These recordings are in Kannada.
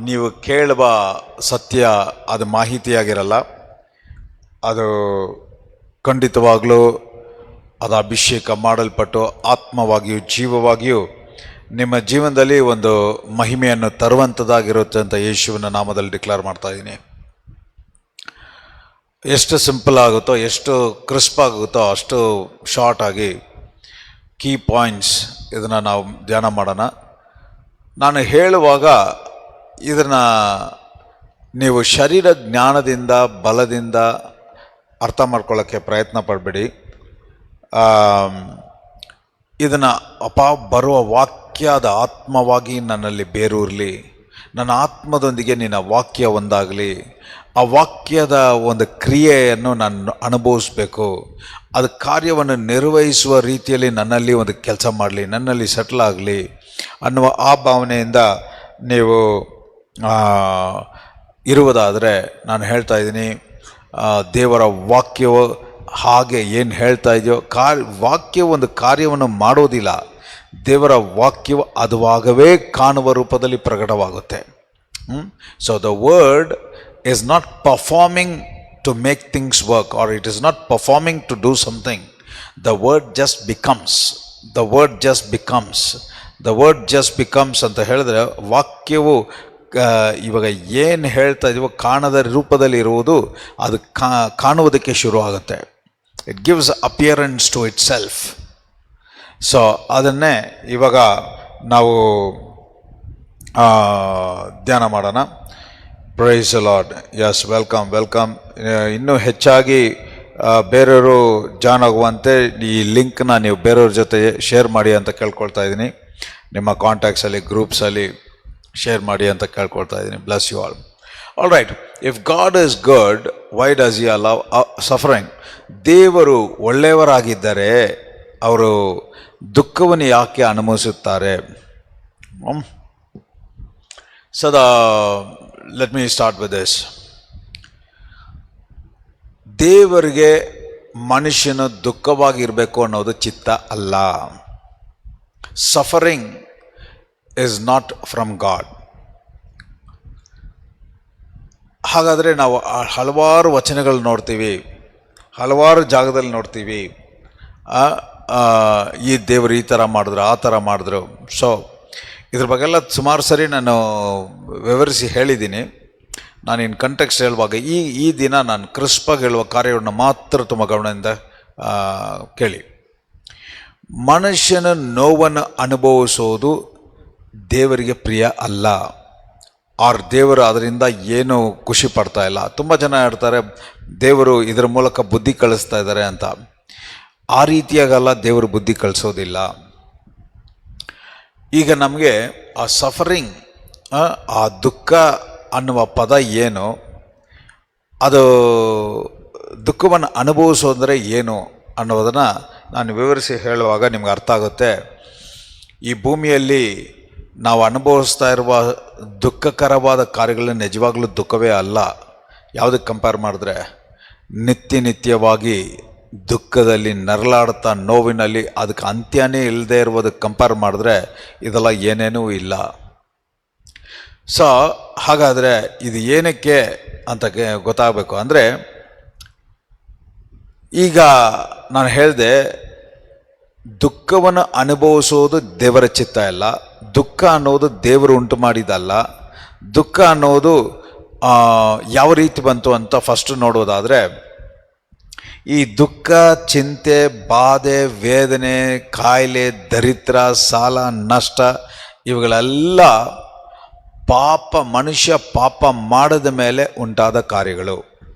ನೀವು ಕೇಳುವ ಸತ್ಯ ಅದು ಮಾಹಿತಿಯಾಗಿರಲ್ಲ. ಅದು ಖಂಡಿತವಾಗಲೂ ಅದು ಅಭಿಷೇಕ ಮಾಡಲ್ಪಟ್ಟು ಆತ್ಮವಾಗಿಯೂ ಜೀವವಾಗಿಯೂ ನಿಮ್ಮ ಜೀವನದಲ್ಲಿ ಒಂದು ಮಹಿಮೆಯನ್ನು ತರುವಂಥದ್ದಾಗಿರುತ್ತೆ ಅಂತ ಯೇಸುವಿನ ನಾಮದಲ್ಲಿ ಡಿಕ್ಲೇರ್ ಮಾಡ್ತಾ ಇದ್ದೀನಿ. ಎಷ್ಟು ಸಿಂಪಲ್ ಆಗುತ್ತೋ, ಎಷ್ಟು ಕ್ರಿಸ್ಪ್ ಆಗುತ್ತೋ ಅಷ್ಟು ಶಾರ್ಟ್ ಆಗಿ ಕೀ ಪಾಯಿಂಟ್ಸ್ ಇದನ್ನು ನಾವು ಧ್ಯಾನ ಮಾಡೋಣ. ನಾನು ಹೇಳುವಾಗ ಇದನ್ನು ನೀವು ಶರೀರ ಜ್ಞಾನದಿಂದ ಬಲದಿಂದ ಅರ್ಥ ಮಾಡ್ಕೊಳ್ಳೋಕ್ಕೆ ಪ್ರಯತ್ನ ಪಡಬೇಡಿ. ಇದನ್ನು ಬರುವ ವಾಕ್ಯದ ಆತ್ಮವಾಗಿ ನನ್ನಲ್ಲಿ ಬೇರೂರಲಿ, ನನ್ನ ಆತ್ಮದೊಂದಿಗೆ ನಿನ್ನ ವಾಕ್ಯ ಒಂದಾಗಲಿ, ಆ ವಾಕ್ಯದ ಒಂದು ಕ್ರಿಯೆಯನ್ನು ನಾನು ಅನುಭವಿಸ್ಬೇಕು, ಅದು ಕಾರ್ಯವನ್ನು ನಿರ್ವಹಿಸುವ ರೀತಿಯಲ್ಲಿ ನನ್ನಲ್ಲಿ ಒಂದು ಕೆಲಸ ಮಾಡಲಿ, ನನ್ನಲ್ಲಿ ಸೆಟ್ಲ್ ಆಗಲಿ ಅನ್ನುವ ಆ ಭಾವನೆಯಿಂದ ನೀವು ಇರುವುದಾದರೆ ನಾನು ಹೇಳ್ತಾ ಇದ್ದೀನಿ, ದೇವರ ವಾಕ್ಯವು ಹಾಗೆ ಏನು ಹೇಳ್ತಾ ಇದೆಯೋ ವಾಕ್ಯ ಒಂದು ಕಾರ್ಯವನ್ನು ಮಾಡೋದಿಲ್ಲ. ದೇವರ ವಾಕ್ಯವು ಅದುವಾಗವೇ ಕಾಣುವ ರೂಪದಲ್ಲಿ ಪ್ರಕಟವಾಗುತ್ತೆ. So the word is not performing to make things work, or it is not performing to do something. The word just becomes. The word just becomes. The word just becomes ಅಂತ ಹೇಳಿದ್ರೆ ವಾಕ್ಯವು ಇವಾಗ ಏನು ಹೇಳ್ತಾ ಇದೀವೋ ಕಾಣದ ರೂಪದಲ್ಲಿ ಇರುವುದು ಅದು ಕಾಣುವುದಕ್ಕೆ ಶುರು ಆಗುತ್ತೆ. It gives appearance to itself. So ಅದನ್ನೇ ಇವಾಗ ನಾವು ಧ್ಯಾನ ಮಾಡೋಣ. Praise the Lord. Yes, welcome. ಇನ್ನೂ ಹೆಚ್ಚಾಗಿ ಬೇರೆಯವರು ಜಾಯ್ನ್ ಆಗುವಂತೆ ಈ ಲಿಂಕ್ನ ನೀವು ಬೇರೆಯವ್ರ ಜೊತೆ ಶೇರ್ ಮಾಡಿ ಅಂತ ಕೇಳ್ಕೊಳ್ತಾ ಇದ್ದೀನಿ. ನಿಮ್ಮ ಕಾಂಟ್ಯಾಕ್ಟ್ಸಲ್ಲಿ, ಗ್ರೂಪ್ಸಲ್ಲಿ ಶೇರ್ ಮಾಡಿ ಅಂತ ಕೇಳ್ಕೊಳ್ತಾ ಇದ್ದೀನಿ. Bless you all. All right. If God is good, why does he allow suffering? ದೇವರು ಒಳ್ಳೆಯವರಾಗಿದ್ದರೆ ಅವರು ದುಃಖವನ್ನು ಯಾಕೆ ಅನುಭವಿಸುತ್ತಾರೆ? Let me start with this. ದೇವರಿಗೆ ಮನುಷ್ಯನು ದುಃಖವಾಗಿರಬೇಕು ಅನ್ನೋದು ಚಿತ್ತ ಅಲ್ಲ. Suffering is not from God. ಹಾಗಾದರೆ ನಾವು ಹಲವಾರು ವಚನಗಳು ನೋಡ್ತೀವಿ, ಹಲವಾರು ಜಾಗದಲ್ಲಿ ನೋಡ್ತೀವಿ, ಈ ದೇವರು ಈ ಥರ ಮಾಡಿದ್ರು, ಆ ಥರ ಮಾಡಿದ್ರು. ಸೊ ಇದ್ರ ಬಗ್ಗೆಲ್ಲ ಸುಮಾರು ಸರಿ ನಾನು ವಿವರಿಸಿ ಹೇಳಿದ್ದೀನಿ. ನಾನು ಇನ್ನು ಕಂಟೆಕ್ಸ್ಟ್ ಹೇಳುವಾಗ ಈ ದಿನ ನಾನು ಕ್ರಿಸ್ಪಾಗಿ ಹೇಳುವ ಕಾರ್ಯವನ್ನು ಮಾತ್ರ ತುಂಬ ಗಮನದಿಂದ ಕೇಳಿ. ಮನುಷ್ಯನ ನೋವನ್ನು ಅನುಭವಿಸೋದು ದೇವರಿಗೆ ಪ್ರಿಯ ಅಲ್ಲ. ದೇವರು ಅದರಿಂದ ಏನು ಖುಷಿ ಪಡ್ತಾ ಇಲ್ಲ. ತುಂಬ ಜನ ಹೇಳ್ತಾರೆ ದೇವರು ಇದರ ಮೂಲಕ ಬುದ್ಧಿ ಕಳಿಸ್ತಾ ಇದ್ದಾರೆ ಅಂತ. ಆ ರೀತಿಯಾಗಲ್ಲ, ದೇವರು ಬುದ್ಧಿ ಕಳಿಸೋದಿಲ್ಲ. ಈಗ ನಮಗೆ ಆ ಸಫರಿಂಗ್, ಆ ದುಃಖ ಅನ್ನುವ ಪದ ಏನು, ಅದು ದುಃಖವನ್ನು ಅನುಭವಿಸೋದ್ರೆ ಏನು ಅನ್ನೋದನ್ನು ನಾನು ವಿವರಿಸಿ ಹೇಳುವಾಗ ನಿಮ್ಗೆ ಅರ್ಥ ಆಗುತ್ತೆ. ಈ ಭೂಮಿಯಲ್ಲಿ ನಾವು ಅನುಭವಿಸ್ತಾ ಇರುವ ದುಃಖಕರವಾದ ಕಾರ್ಯಗಳು ನಿಜವಾಗ್ಲೂ ದುಃಖವೇ ಅಲ್ಲ. ಯಾವುದಕ್ಕೆ ಕಂಪೇರ್ ಮಾಡಿದ್ರೆ, ನಿತ್ಯವಾಗಿ ದುಃಖದಲ್ಲಿ ನರಳಾಡ್ತಾ ನೋವಿನಲ್ಲಿ ಅದಕ್ಕೆ ಅಂತ್ಯನೇ ಇಲ್ಲದೆ ಇರುವುದಕ್ಕೆ ಕಂಪೇರ್ ಮಾಡಿದ್ರೆ ಇದೆಲ್ಲ ಏನೇನೂ ಇಲ್ಲ. ಸೊ ಹಾಗಾದರೆ ಇದು ಏನಕ್ಕೆ ಅಂತ ಗೊತ್ತಾಗಬೇಕು. ಅಂದರೆ ಈಗ ನಾನು ಹೇಳಿದೆ, ದುಃಖವನ್ನು ಅನುಭವಿಸೋದು ದೇವರ ಚಿತ್ತ ಇಲ್ಲ. ದುಃಖ ಅನ್ನೋದು ದೇವರು ಉಂಟು ಮಾಡಿದಲ್ಲ. ದುಃಖ ಅನ್ನೋದು ಯಾವ ರೀತಿ ಬಂತು ಅಂತ ಫಸ್ಟ್ ನೋಡೋದಾದರೆ, ಈ ದುಃಖ, ಚಿಂತೆ, ಬಾಧೆ, ವೇದನೆ, ಕಾಯಿಲೆ, ದರಿದ್ರ, ಸಾಲ, ನಷ್ಟ ಇವುಗಳೆಲ್ಲ ಮನುಷ್ಯ ಪಾಪ ಮಾಡದ ಮೇಲೆ ಉಂಟಾದ ಕಾರ್ಯಗಳು.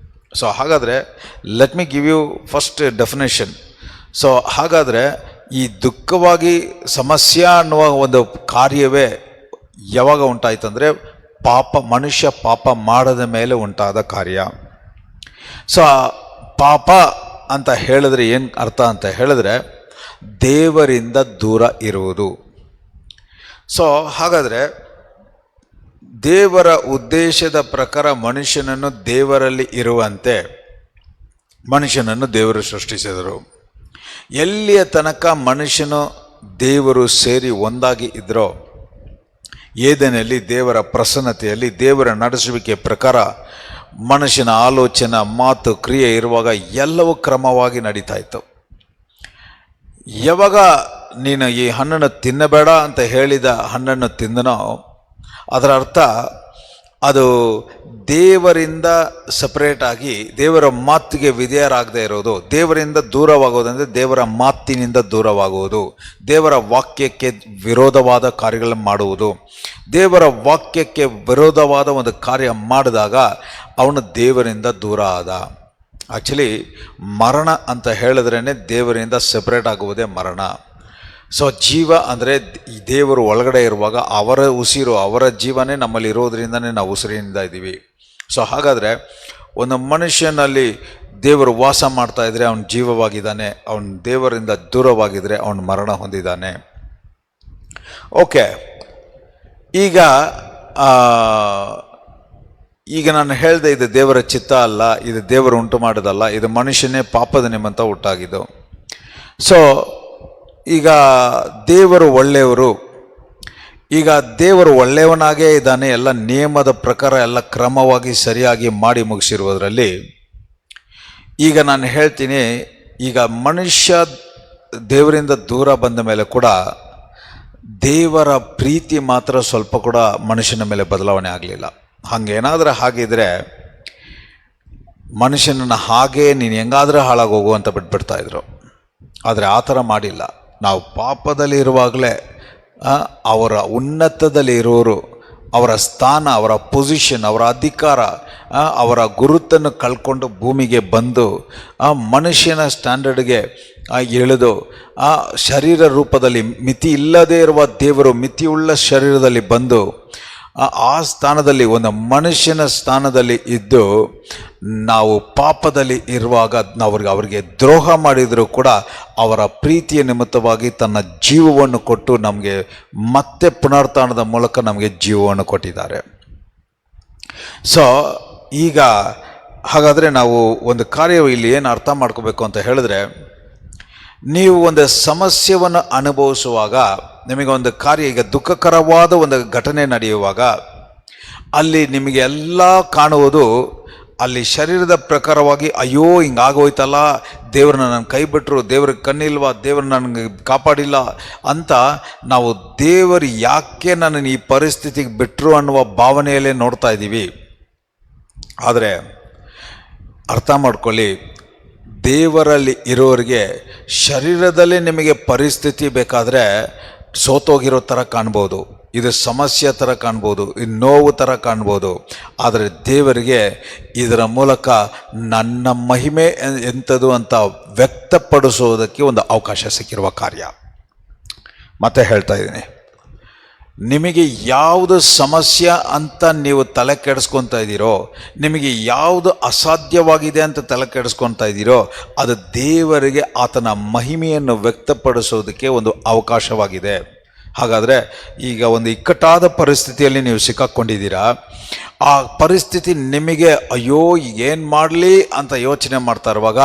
ಸೊ ಹಾಗಾದರೆ let me give you first definition. So ಹಾಗಾದರೆ ಈ ದುಃಖವಾಗಿ ಸಮಸ್ಯೆ ಅನ್ನುವ ಒಂದು ಕಾರ್ಯವೇ ಯಾವಾಗ ಉಂಟಾಯ್ತಂದರೆ ಮನುಷ್ಯ ಪಾಪ ಮಾಡದ ಮೇಲೆ ಉಂಟಾದ ಕಾರ್ಯ. ಸೊ ಪಾಪ ಅಂತ ಹೇಳಿದ್ರೆ ಏನು ಅರ್ಥ ಅಂತ ಹೇಳಿದ್ರೆ ದೇವರಿಂದ ದೂರ ಇರುವುದು. ಸೊ ಹಾಗಾದರೆ ದೇವರ ಉದ್ದೇಶದ ಪ್ರಕಾರ ಮನುಷ್ಯನನ್ನು ದೇವರಲ್ಲಿ ಇರುವಂತೆ ಮನುಷ್ಯನನ್ನು ದೇವರು ಸೃಷ್ಟಿಸಿದರು. ಎಲ್ಲಿಯ ತನಕ ಮನುಷ್ಯನು ದೇವರು ಸೇರಿ ಒಂದಾಗಿ ಇದ್ರೋ ಏದೆನಲ್ಲಿ ದೇವರ ಪ್ರಸನ್ನತೆಯಲ್ಲಿ ದೇವರ ನಡೆಸುವಿಕೆ ಪ್ರಕಾರ ಮನುಷ್ಯನ ಆಲೋಚನೆ, ಮಾತು, ಕ್ರಿಯೆ ಇರುವಾಗ ಎಲ್ಲವೂ ಕ್ರಮವಾಗಿ ನಡೀತಾ ಇತ್ತು. ಯಾವಾಗ ನೀನು ಈ ಹಣ್ಣನ್ನು ತಿನ್ನಬೇಡ ಅಂತ ಹೇಳಿದ ಹಣ್ಣನ್ನು ತಿಂದನೋ ಅದರ ಅರ್ಥ ಅದು ದೇವರಿಂದ ಸಪರೇಟ್ ಆಗಿ ದೇವರ ಮಾತಿಗೆ ವಿಧೇಯರಾಗದೇ ಇರೋದು. ದೇವರಿಂದ ದೂರವಾಗೋದಂದರೆ ದೇವರ ಮಾತಿನಿಂದ ದೂರವಾಗುವುದು, ದೇವರ ವಾಕ್ಯಕ್ಕೆ ವಿರೋಧವಾದ ಕಾರ್ಯಗಳನ್ನು ಮಾಡುವುದು. ದೇವರ ವಾಕ್ಯಕ್ಕೆ ವಿರೋಧವಾದ ಒಂದು ಕಾರ್ಯ ಮಾಡಿದಾಗ ಅವನು ದೇವರಿಂದ ದೂರ ಆದ. ಆ್ಯಕ್ಚುಲಿ ಮರಣ ಅಂತ ಹೇಳಿದ್ರೇ ದೇವರಿಂದ ಸೆಪ್ರೇಟ್ ಆಗುವುದೇ ಮರಣ. ಸೊ ಜೀವ ಅಂದರೆ ದೇವರು ಒಳಗಡೆ ಇರುವಾಗ ಅವರ ಉಸಿರು, ಅವರ ಜೀವನೇ ನಮ್ಮಲ್ಲಿ ಇರೋದ್ರಿಂದನೇ ನಾವು ಉಸಿರಿನಿಂದ ಇದ್ದೀವಿ. ಸೊ ಹಾಗಾದರೆ ಒಂದು ಮನುಷ್ಯನಲ್ಲಿ ದೇವರು ವಾಸ ಮಾಡ್ತಾ ಇದ್ದರೆ ಅವನು ಜೀವವಾಗಿದ್ದಾನೆ, ಅವನು ದೇವರಿಂದ ದೂರವಾಗಿದ್ದರೆ ಅವನು ಮರಣ ಹೊಂದಿದ್ದಾನೆ. ಓಕೆ, ಈಗ ನಾನು ಹೇಳಿದೆ ಇದು ದೇವರ ಚಿತ್ತ ಅಲ್ಲ, ಇದು ದೇವರು ಉಂಟು ಮಾಡೋದಲ್ಲ, ಇದು ಮನುಷ್ಯನೇ ಪಾಪದ ನಿಮಿತ್ತ ಉಂಟಾಗಿದ್ದು. ಸೊ ಈಗ ದೇವರು ಒಳ್ಳೆಯವರು, ಈಗ ದೇವರು ಒಳ್ಳೆಯವನಾಗೇ ಇದ್ದಾನೆ, ಎಲ್ಲ ನಿಯಮದ ಪ್ರಕಾರ ಎಲ್ಲ ಕ್ರಮವಾಗಿ ಸರಿಯಾಗಿ ಮಾಡಿ ಮುಗಿಸಿರುವುದರಲ್ಲಿ ಈಗ ನಾನು ಹೇಳ್ತೀನಿ, ಈಗ ಮನುಷ್ಯ ದೇವರಿಂದ ದೂರ ಬಂದ ಮೇಲೆ ಕೂಡ ದೇವರ ಪ್ರೀತಿ ಮಾತ್ರ ಸ್ವಲ್ಪ ಕೂಡ ಮನುಷ್ಯನ ಮೇಲೆ ಬದಲಾವಣೆ ಆಗಲಿಲ್ಲ. ಹಾಗೇನಾದರೂ ಹಾಗಿದ್ರೆ ಮನುಷ್ಯನನ್ನು ಹಾಗೇ ನೀನು ಹೆಂಗಾದರೂ ಹಾಳಾಗಿ ಹೋಗುವಂತ ಬಿಟ್ಬಿಡ್ತಾಯಿದ್ರು. ಆದರೆ ಆ ಥರ ಮಾಡಿಲ್ಲ. ನಾವು ಪಾಪದಲ್ಲಿ ಇರುವಾಗಲೇ ಅವರ ಉನ್ನತದಲ್ಲಿ ಇರೋರು ಅವರ ಸ್ಥಾನ, ಅವರ ಪೊಸಿಷನ್, ಅವರ ಅಧಿಕಾರ, ಅವರ ಗುರುತನ್ನು ಕಳ್ಕೊಂಡು ಭೂಮಿಗೆ ಬಂದು ಮನುಷ್ಯನ ಸ್ಟ್ಯಾಂಡರ್ಡ್ಗೆ ಇಳಿದು ಶರೀರ ರೂಪದಲ್ಲಿ ಮಿತಿ ಇಲ್ಲದೇ ಇರುವ ದೇವರು ಮಿತಿಯುಳ್ಳ ಶರೀರದಲ್ಲಿ ಬಂದು ಆ ಸ್ಥಾನದಲ್ಲಿ ಒಂದು ಮನುಷ್ಯನ ಸ್ಥಾನದಲ್ಲಿ ಇದ್ದು ನಾವು ಪಾಪದಲ್ಲಿ ಇರುವಾಗ ಅವರಿಗೆ ದ್ರೋಹ ಮಾಡಿದರೂ ಕೂಡ ಅವರ ಪ್ರೀತಿಯ ನಿಮಿತ್ತವಾಗಿ ತನ್ನ ಜೀವವನ್ನು ಕೊಟ್ಟು ನಮಗೆ ಮತ್ತೆ ಪುನರುತ್ಥಾನದ ಮೂಲಕ ನಮಗೆ ಜೀವವನ್ನು ಕೊಟ್ಟಿದ್ದಾರೆ. ಸೊ ಈಗ ಹಾಗಾದರೆ ನಾವು ಒಂದು ಕಾರ್ಯ ಇಲ್ಲಿ ಏನು ಅರ್ಥ ಮಾಡ್ಕೋಬೇಕು ಅಂತ ಹೇಳಿದ್ರೆ, ನೀವು ಒಂದು ಸಮಸ್ಯೆಯನ್ನು ಅನುಭವಿಸುವಾಗ ನಿಮಗೆ ಒಂದು ಕಾರ್ಯ, ಈಗ ದುಃಖಕರವಾದ ಒಂದು ಘಟನೆ ನಡೆಯುವಾಗ ಅಲ್ಲಿ ನಿಮಗೆ ಎಲ್ಲ ಕಾಣುವುದು, ಅಲ್ಲಿ ಶರೀರದ ಪ್ರಕಾರವಾಗಿ ಅಯ್ಯೋ ಹಿಂಗಾಗೋಯ್ತಲ್ಲ, ದೇವ್ರನ್ನ ನನ್ನ ಕೈ ಬಿಟ್ಟರು, ದೇವ್ರಿಗೆ ಕಣ್ಣಿಲ್ವಾ, ದೇವ್ರು ನನಗೆ ಕಾಪಾಡಿಲ್ಲ ಅಂತ ನಾವು ದೇವರು ಯಾಕೆ ನನ್ನನ್ನು ಈ ಪರಿಸ್ಥಿತಿಗೆ ಬಿಟ್ಟರು ಅನ್ನುವ ಭಾವನೆಯಲ್ಲೇ ನೋಡ್ತಾ ಇದ್ದೀವಿ. ಆದರೆ ಅರ್ಥ ಮಾಡ್ಕೊಳ್ಳಿ, ದೇವರಲ್ಲಿ ಇರೋರಿಗೆ ಶರೀರದಲ್ಲೇ ನಿಮಗೆ ಪರಿಸ್ಥಿತಿ ಬೇಕಾದರೆ ಸೋತೋಗಿರೋ ಥರ ಕಾಣ್ಬೋದು, ಇದು ಸಮಸ್ಯೆ ಥರ ಕಾಣ್ಬೋದು, ಇದು ನೋವು ಥರ ಕಾಣ್ಬೋದು. ಆದರೆ ದೇವರಿಗೆ ಇದರ ಮೂಲಕ ನನ್ನ ಮಹಿಮೆ ಎಂಥದ್ದು ಅಂತ ವ್ಯಕ್ತಪಡಿಸೋದಕ್ಕೆ ಒಂದು ಅವಕಾಶ ಸಿಕ್ಕಿರುವ ಕಾರ್ಯ. ಮತ್ತೆ ಹೇಳ್ತಾ ಇದ್ದೀನಿ, ನಿಮಗೆ ಯಾವುದು ಸಮಸ್ಯೆ ಅಂತ ನೀವು ತಲೆ ಕೆಡಿಸ್ಕೊತಾ ಇದ್ದೀರೋ, ನಿಮಗೆ ಯಾವುದು ಅಸಾಧ್ಯವಾಗಿದೆ ಅಂತ ತಲೆ ಕೆಡಿಸ್ಕೊತಾ ಇದ್ದೀರೋ, ಅದು ದೇವರಿಗೆ ಆತನ ಮಹಿಮೆಯನ್ನು ವ್ಯಕ್ತಪಡಿಸೋದಕ್ಕೆ ಒಂದು ಅವಕಾಶವಾಗಿದೆ. ಹಾಗಾದರೆ ಈಗ ಒಂದು ಇಕ್ಕಟ್ಟಾದ ಪರಿಸ್ಥಿತಿಯಲ್ಲಿ ನೀವು ಸಿಕ್ಕಾಕ್ಕೊಂಡಿದ್ದೀರಾ, ಆ ಪರಿಸ್ಥಿತಿ ನಿಮಗೆ ಅಯ್ಯೋ ಈಗೇನು ಮಾಡಲಿ ಅಂತ ಯೋಚನೆ ಮಾಡ್ತಾ ಇರುವಾಗ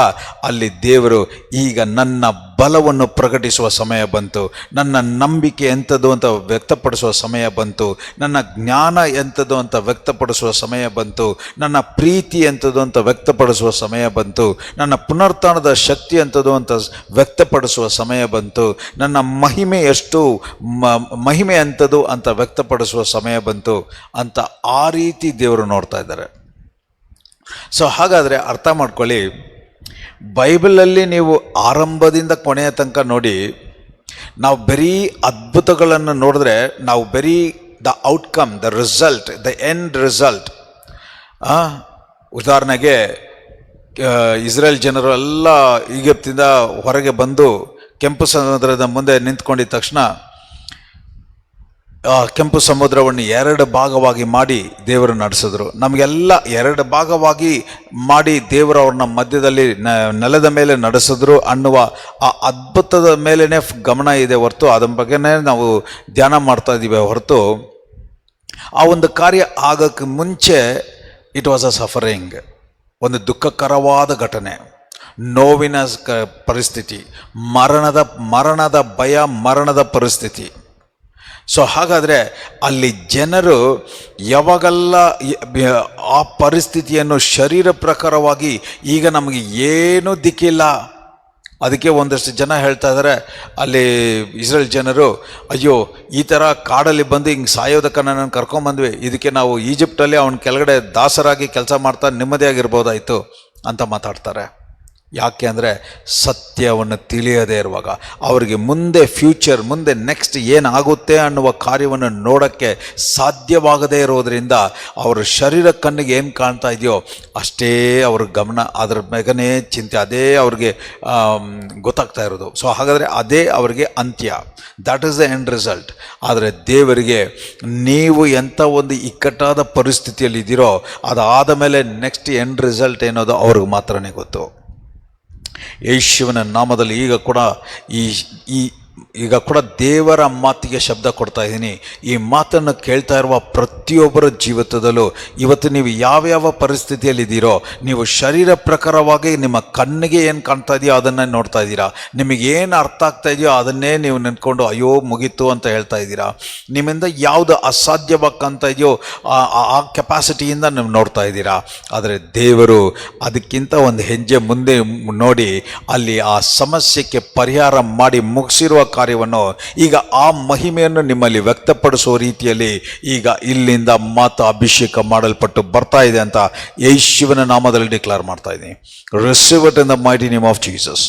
ಅಲ್ಲಿ ದೇವರು ಈಗ ನನ್ನ ಬಲವನ್ನು ಪ್ರಕಟಿಸುವ ಸಮಯ ಬಂತು, ನನ್ನ ನಂಬಿಕೆ ಎಂಥದ್ದು ಅಂತ ವ್ಯಕ್ತಪಡಿಸುವ ಸಮಯ ಬಂತು, ನನ್ನ ಜ್ಞಾನ ಎಂಥದ್ದು ಅಂತ ವ್ಯಕ್ತಪಡಿಸುವ ಸಮಯ ಬಂತು, ನನ್ನ ಪ್ರೀತಿ ಎಂಥದ್ದು ಅಂತ ವ್ಯಕ್ತಪಡಿಸುವ ಸಮಯ ಬಂತು, ನನ್ನ ಪುನರುತ್ಥಾನದ ಶಕ್ತಿ ಎಂಥದ್ದು ಅಂತ ವ್ಯಕ್ತಪಡಿಸುವ ಸಮಯ ಬಂತು, ನನ್ನ ಮಹಿಮೆ ಎಷ್ಟು ಮಹಿಮೆ ಎಂಥದ್ದು ಅಂತ ವ್ಯಕ್ತಪಡಿಸುವ ಸಮಯ ಬಂತು ಅಂತ ಆ ರೀತಿ ದೇವರು ನೋಡ್ತಾ ಇದ್ದಾರೆ. ಸೊ ಹಾಗಾದರೆ ಅರ್ಥ ಮಾಡ್ಕೊಳ್ಳಿ, ಬೈಬಲಲ್ಲಿ ನೀವು ಆರಂಭದಿಂದ ಕೊನೆಯ ತನಕ ನೋಡಿ, ನಾವು ಬರೀ ಅದ್ಭುತಗಳನ್ನು ನೋಡಿದ್ರೆ ನಾವು ಬರೀ the outcome, the result, the end result. ಉದಾಹರಣೆಗೆ ಇಸ್ರೇಲ್ ಜನರು ಎಲ್ಲ ಈಜಿಪ್ತಿಂದ ಹೊರಗೆ ಬಂದು ಕೆಂಪು ಸಮುದ್ರದ ಮುಂದೆ ನಿಂತ್ಕೊಂಡಿದ್ದ ತಕ್ಷಣ ಕೆಂಪು ಸಮುದ್ರವನ್ನು 2 ಭಾಗವಾಗಿ ಮಾಡಿ ದೇವರು ನಡೆಸಿದ್ರು. ನಮಗೆಲ್ಲ 2 ಭಾಗವಾಗಿ ಮಾಡಿ ದೇವರು ಅವ್ರನ್ನ ಮಧ್ಯದಲ್ಲಿ ನೆಲದ ಮೇಲೆ ನಡೆಸಿದ್ರು ಅನ್ನುವ ಆ ಅದ್ಭುತದ ಮೇಲೇ ಗಮನ ಇದೆ ಹೊರತು ಅದರ ಬಗ್ಗೆನೇ ನಾವು ಧ್ಯಾನ ಮಾಡ್ತಾ ಇದ್ದೀವಿ ಹೊರತು ಆ ಒಂದು ಕಾರ್ಯ ಆಗೋಕ್ಕೆ ಮುಂಚೆ ಇಟ್ ವಾಸ್ ಅ ಸಫರಿಂಗ್, ಒಂದು ದುಃಖಕರವಾದ ಘಟನೆ, ನೋವಿನ ಪರಿಸ್ಥಿತಿ, ಮರಣದ ಭಯ, ಮರಣದ ಪರಿಸ್ಥಿತಿ. ಸೊ ಹಾಗಾದರೆ ಅಲ್ಲಿ ಜನರು ಯಾವಾಗೆಲ್ಲ ಆ ಪರಿಸ್ಥಿತಿಯನ್ನು ಶರೀರ ಪ್ರಕಾರವಾಗಿ ಈಗ ನಮಗೆ ಏನೂ ದಿಕ್ಕಿಲ್ಲ, ಅದಕ್ಕೆ ಒಂದಷ್ಟು ಜನ ಹೇಳ್ತಾ ಇದ್ದಾರೆ, ಅಲ್ಲಿ ಇಸ್ರೇಲ್ ಜನರು, ಅಯ್ಯೋ ಈ ಥರ ಕಾಡಲ್ಲಿ ಬಂದು ಹಿಂಗೆ ಸಾಯೋದಕ್ಕೆ ನನ್ನನ್ನು ಕರ್ಕೊಂಬಂದ್ವಿ, ಇದಕ್ಕೆ ನಾವು ಈಜಿಪ್ಟಲ್ಲಿ ಅವನ ಕೆಳಗಡೆ ದಾಸರಾಗಿ ಕೆಲಸ ಮಾಡ್ತಾ ನೆಮ್ಮದಿಯಾಗಿರ್ಬೋದಾಯಿತು ಅಂತ ಮಾತಾಡ್ತಾರೆ. ಯಾಕೆ ಅಂದರೆ ಸತ್ಯವನ್ನು ತಿಳಿಯದೇ ಇರುವಾಗ, ಅವರಿಗೆ ಮುಂದೆ ಫ್ಯೂಚರ್, ಮುಂದೆ ನೆಕ್ಸ್ಟ್ ಏನಾಗುತ್ತೆ ಅನ್ನುವ ಕಾರ್ಯವನ್ನು ನೋಡೋಕ್ಕೆ ಸಾಧ್ಯವಾಗದೇ ಇರೋದರಿಂದ ಅವರ ಶರೀರ ಕಣ್ಣಿಗೆ ಏನು ಕಾಣ್ತಾ ಇದೆಯೋ ಅಷ್ಟೇ ಅವ್ರ ಗಮನ, ಅದರ ಮೇಗನೇ ಚಿಂತೆ, ಅದೇ ಅವ್ರಿಗೆ ಗೊತ್ತಾಗ್ತಾ ಇರೋದು. ಸೊ ಹಾಗಾದರೆ ಅದೇ ಅವರಿಗೆ ಅಂತ್ಯ, that is the end result. ಆದರೆ ದೇವರಿಗೆ ನೀವು ಎಂಥ ಒಂದು ಇಕ್ಕಟ್ಟಾದ ಪರಿಸ್ಥಿತಿಯಲ್ಲಿ ಇದ್ದೀರೋ ಅದಾದ ಮೇಲೆ ನೆಕ್ಸ್ಟ್ ಎಂಡ್ ರಿಸಲ್ಟ್ ಏನೋದು ಅವ್ರಿಗೆ ಮಾತ್ರನೇ ಗೊತ್ತು. ಯೇಸುವಿನ ನಾಮದಲ್ಲಿ ಈಗ ಕೂಡ ದೇವರ ಮಾತಿಗೆ ಶಬ್ದ ಕೊಡ್ತಾ ಇದ್ದೀನಿ. ಈ ಮಾತನ್ನು ಕೇಳ್ತಾ ಇರುವ ಪ್ರತಿಯೊಬ್ಬರ ಜೀವಿತದಲ್ಲೂ ಇವತ್ತು ನೀವು ಯಾವ್ಯಾವ ಪರಿಸ್ಥಿತಿಯಲ್ಲಿದ್ದೀರೋ, ನೀವು ಶರೀರ ಪ್ರಕಾರವಾಗಿ ನಿಮ್ಮ ಕಣ್ಣಿಗೆ ಏನು ಕಾಣ್ತಾ ಇದೆಯೋ ಅದನ್ನೇ ನೋಡ್ತಾ ಇದ್ದೀರಾ, ನಿಮಗೇನು ಅರ್ಥ ಆಗ್ತಾ ಇದೆಯೋ ಅದನ್ನೇ ನೀವು ನೆನ್ಕೊಂಡು ಅಯ್ಯೋ ಮುಗೀತು ಅಂತ ಹೇಳ್ತಾ ಇದ್ದೀರಾ, ನಿಮ್ಮಿಂದ ಯಾವುದು ಅಸಾಧ್ಯವಾಗಿ ಕಾಣ್ತಾ ಇದೆಯೋ ಆ ಕೆಪಾಸಿಟಿಯಿಂದ ನೀವು ನೋಡ್ತಾ ಇದ್ದೀರಾ. ಆದರೆ ದೇವರು ಅದಕ್ಕಿಂತ ಒಂದು ಹೆಜ್ಜೆ ಮುಂದೆ ನೋಡಿ ಅಲ್ಲಿ ಆ ಸಮಸ್ಯೆಗೆ ಪರಿಹಾರ ಮಾಡಿ ಮುಗಿಸಿರುವ ಕಾರ್ಯವನ್ನು, ಈಗ ಆ ಮಹಿಮೆಯನ್ನು ನಿಮ್ಮಲ್ಲಿ ವ್ಯಕ್ತಪಡಿಸುವ ರೀತಿಯಲ್ಲಿ ಈಗ ಇಲ್ಲಿಂದ ಮಾತು ಅಭಿಷೇಕ ಮಾಡಲ್ಪಟ್ಟು ಬರ್ತಾ ಇದೆ ಅಂತ ಯೇಸುವಿನ ನಾಮದಲ್ಲಿ ಡಿಕ್ಲೇರ್ ಮಾಡ್ತಾ ಇದ್ದೀನಿ. Receive it in the mighty name of Jesus.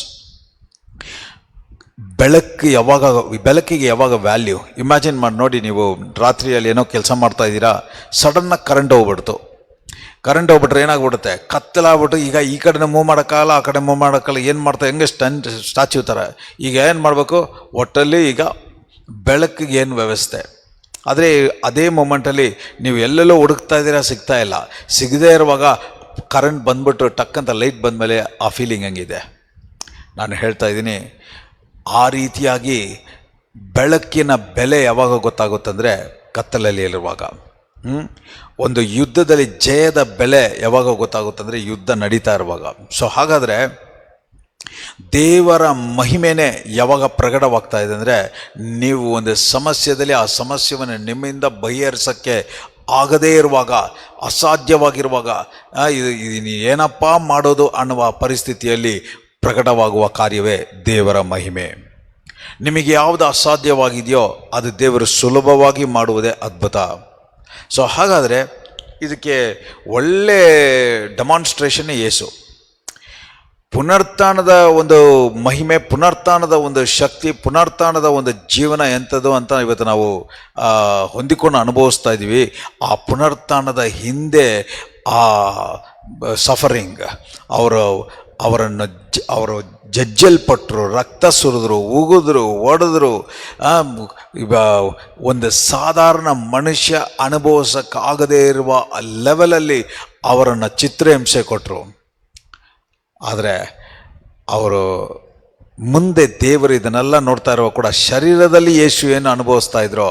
ಬೆಳಕಿಗೆ ಯಾವಾಗ ವ್ಯಾಲ್ಯೂ, ಇಮ್ಯಾಜಿನ್ ಮಾಡಿ ನೋಡಿ, ನೀವು ರಾತ್ರಿಯಲ್ಲಿ ಏನೋ ಕೆಲಸ ಮಾಡ್ತಾ ಇದ್ದೀರಾ, ಸಡನ್ನಾಗಿ ಕರೆಂಟ್ ಹೋಗ್ಬಿಟ್ರೆ ಏನಾಗ್ಬಿಡುತ್ತೆ, ಕತ್ತಲಾಗ್ಬಿಟ್ಟು ಈಗ ಈ ಕಡೆ ಮೂವ್ ಮಾಡೋಕ್ಕಾಗಲ್ಲ, ಆ ಕಡೆ ಮೂವ್ ಮಾಡೋಕ್ಕಲ್ಲ, ಏನು ಮಾಡ್ತಾ ಹೆಂಗೆ ಸ್ಟ್ಯಾಚ್ಯೂ ಥರ. ಈಗ ಏನು ಮಾಡಬೇಕು, ಒಟ್ಟಲ್ಲಿ ಈಗ ಬೆಳಕಿಗೆ ಏನು ವ್ಯವಸ್ಥೆ. ಆದರೆ ಅದೇ ಮೂಮೆಂಟಲ್ಲಿ ನೀವು ಎಲ್ಲೆಲ್ಲೋ ಹುಡುಕ್ತಾ ಇದ್ದೀರಾ, ಸಿಗ್ತಾ ಇಲ್ಲ. ಸಿಗದೇ ಇರುವಾಗ ಕರೆಂಟ್ ಬಂದ್ಬಿಟ್ಟು ಟಕ್ಕಂತ ಲೈಟ್ ಬಂದಮೇಲೆ ಆ ಫೀಲಿಂಗ್ ಹೆಂಗಿದೆ ನಾನು ಹೇಳ್ತಾ ಇದ್ದೀನಿ. ಆ ರೀತಿಯಾಗಿ ಬೆಳಕಿನ ಬೆಲೆ ಯಾವಾಗ ಗೊತ್ತಾಗುತ್ತಂದರೆ ಕತ್ತಲಲ್ಲಿ ಇರುವಾಗ. ಒಂದು ಯುದ್ಧದಲ್ಲಿ ಜಯದ ಬೆಲೆ ಯಾವಾಗ ಗೊತ್ತಾಗುತ್ತಂದರೆ ಯುದ್ಧ ನಡೀತಾ ಇರುವಾಗ. ಸೊ ಹಾಗಾದರೆ ದೇವರ ಮಹಿಮೆನೇ ಯಾವಾಗ ಪ್ರಕಟವಾಗ್ತಾ ಇದೆ ಅಂದರೆ, ನೀವು ಒಂದು ಸಮಸ್ಯೆಯಲ್ಲಿ ಆ ಸಮಸ್ಯೆಯನ್ನು ನಿಮ್ಮಿಂದ ಬಗೆಹರಿಸೋಕ್ಕೆ ಆಗದೇ ಇರುವಾಗ, ಅಸಾಧ್ಯವಾಗಿರುವಾಗ, ಇದು ಏನಪ್ಪ ಮಾಡೋದು ಅನ್ನುವ ಪರಿಸ್ಥಿತಿಯಲ್ಲಿ ಪ್ರಕಟವಾಗುವ ಕಾರ್ಯವೇ ದೇವರ ಮಹಿಮೆ. ನಿಮಗೆ ಯಾವುದು ಅಸಾಧ್ಯವಾಗಿದೆಯೋ ಅದು ದೇವರು ಸುಲಭವಾಗಿ ಮಾಡುವುದೇ ಅದ್ಭುತ. ಸೊ ಹಾಗಾದರೆ ಇದಕ್ಕೆ ಒಳ್ಳೆ ಡೆಮಾನ್ಸ್ಟ್ರೇಷನ್ನೇ ಯೇಸು. ಪುನರುತ್ಥಾನದ ಒಂದು ಮಹಿಮೆ, ಪುನರುತ್ಥಾನದ ಒಂದು ಶಕ್ತಿ, ಪುನರುತ್ಥಾನದ ಒಂದು ಜೀವನ ಎಂಥದ್ದು ಅಂತ ಇವತ್ತು ನಾವು ಹೊಂದಿಕೊಂಡು ಅನುಭವಿಸ್ತಾ ಇದ್ದೀವಿ. ಆ ಪುನರುತ್ಥಾನದ ಹಿಂದೆ ಆ ಸಫರಿಂಗ್, ಅವರು ಜಜ್ಜಲ್ಪಟ್ಟರು, ರಕ್ತ ಸುರಿದ್ರು, ಉಗಿದ್ರು, ಒಡೆದ್ರು, ಒಂದು ಸಾಧಾರಣ ಮನುಷ್ಯ ಅನುಭವಿಸೋಕ್ಕಾಗದೇ ಇರುವ ಲೆವೆಲಲ್ಲಿ ಅವರನ್ನು ಚಿತ್ರಹಿಂಸೆ ಕೊಟ್ಟರು. ಆದರೆ ಅವರು ಮುಂದೆ ದೇವರು ಇದನ್ನೆಲ್ಲ ನೋಡ್ತಾ ಇರುವ ಕೂಡ ಶರೀರದಲ್ಲಿ ಯೇಸು ಏನು ಅನುಭವಿಸ್ತಾ ಇದ್ರೋ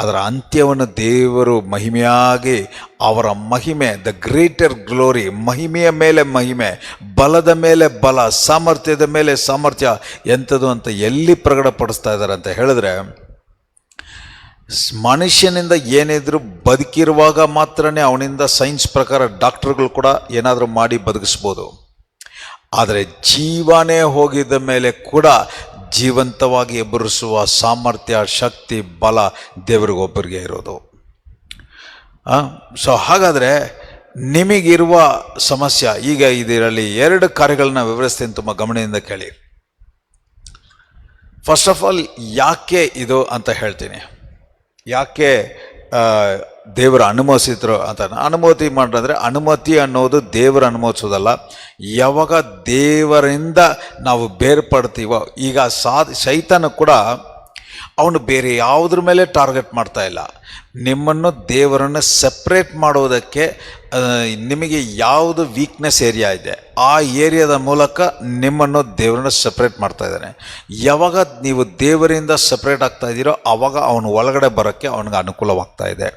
ಅದರ ಅಂತ್ಯವನ್ನು ದೇವರು ಮಹಿಮೆಯಾಗಿ, ಅವರ ಮಹಿಮೆ, ದ ಗ್ರೇಟರ್ ಗ್ಲೋರಿ, ಮಹಿಮೆಯ ಮೇಲೆ ಮಹಿಮೆ, ಬಲದ ಮೇಲೆ ಬಲ, ಸಾಮರ್ಥ್ಯದ ಮೇಲೆ ಸಾಮರ್ಥ್ಯ ಎಂಥದ್ದು ಅಂತ ಎಲ್ಲಿ ಪ್ರಕಟಪಡಿಸ್ತಾ ಇದ್ದಾರೆ ಅಂತ ಹೇಳಿದ್ರೆ, ಮನುಷ್ಯನಿಂದ ಏನಿದ್ರು ಬದುಕಿರುವಾಗ ಮಾತ್ರನೇ ಅವನಿಂದ ಸೈನ್ಸ್ ಪ್ರಕಾರ ಡಾಕ್ಟರ್ಗಳು ಕೂಡ ಏನಾದರೂ ಮಾಡಿ ಬದುಕಿಸ್ಬೋದು. ಆದರೆ ಜೀವನೇ ಹೋಗಿದ್ದ ಮೇಲೆ ಕೂಡ ಜೀವಂತವಾಗಿ ಎಬ್ಬರಿಸುವ ಸಾಮರ್ಥ್ಯ, ಶಕ್ತಿ, ಬಲ ದೇವರಿಗೊಬ್ಬರಿಗೆ ಇರೋದು. ಸೊ ಹಾಗಾದರೆ ನಿಮಗಿರುವ ಸಮಸ್ಯೆ, ಈಗ ಇದರಲ್ಲಿ 2 ಕಾರ್ಯಗಳನ್ನ ವಿವರಿಸ್ತೀನಿ, ತುಂಬ ಗಮನದಿಂದ ಕೇಳಿ. ಫಸ್ಟ್ ಆಫ್ ಆಲ್ ಯಾಕೆ ಇದು ಅಂತ ಹೇಳ್ತೀನಿ. ಯಾಕೆ ದೇವರು ಅನುಮತಿಸಿದ್ರು ಅಂತ. ಅನುಮತಿ ಮಾಡಿದ್ರೆ, ಅನುಮತಿ ಅನ್ನೋದು ದೇವರು ಅನುಮತಿಸೋದಲ್ಲ. ಯಾವಾಗ ದೇವರಿಂದ ನಾವು ಬೇರ್ಪಡ್ತೀವೋ, ಈಗ ಸೈತಾನ ಕೂಡ ಅವನು ಬೇರೆ ಯಾವುದ್ರ ಮೇಲೆ ಟಾರ್ಗೆಟ್ ಮಾಡ್ತಾ ಇಲ್ಲ, ನಿಮ್ಮನ್ನು ದೇವರನ್ನು ಸೆಪ್ರೇಟ್ ಮಾಡೋದಕ್ಕೆ. ನಿಮಗೆ ಯಾವುದು ವೀಕ್ನೆಸ್ ಏರಿಯಾ ಇದೆ ಆ ಏರಿಯಾದ ಮೂಲಕ ನಿಮ್ಮನ್ನು ದೇವರನ್ನು ಸೆಪ್ರೇಟ್ ಮಾಡ್ತಾ ಇದ್ದಾನೆ. ಯಾವಾಗ ನೀವು ದೇವರಿಂದ ಸೆಪ್ರೇಟ್ ಆಗ್ತಾ ಇದ್ದೀರೋ ಆವಾಗ ಅವನು ಒಳಗಡೆ ಬರೋಕ್ಕೆ ಅವನಿಗೆ ಅನುಕೂಲವಾಗ್ತಾ ಇದೆ.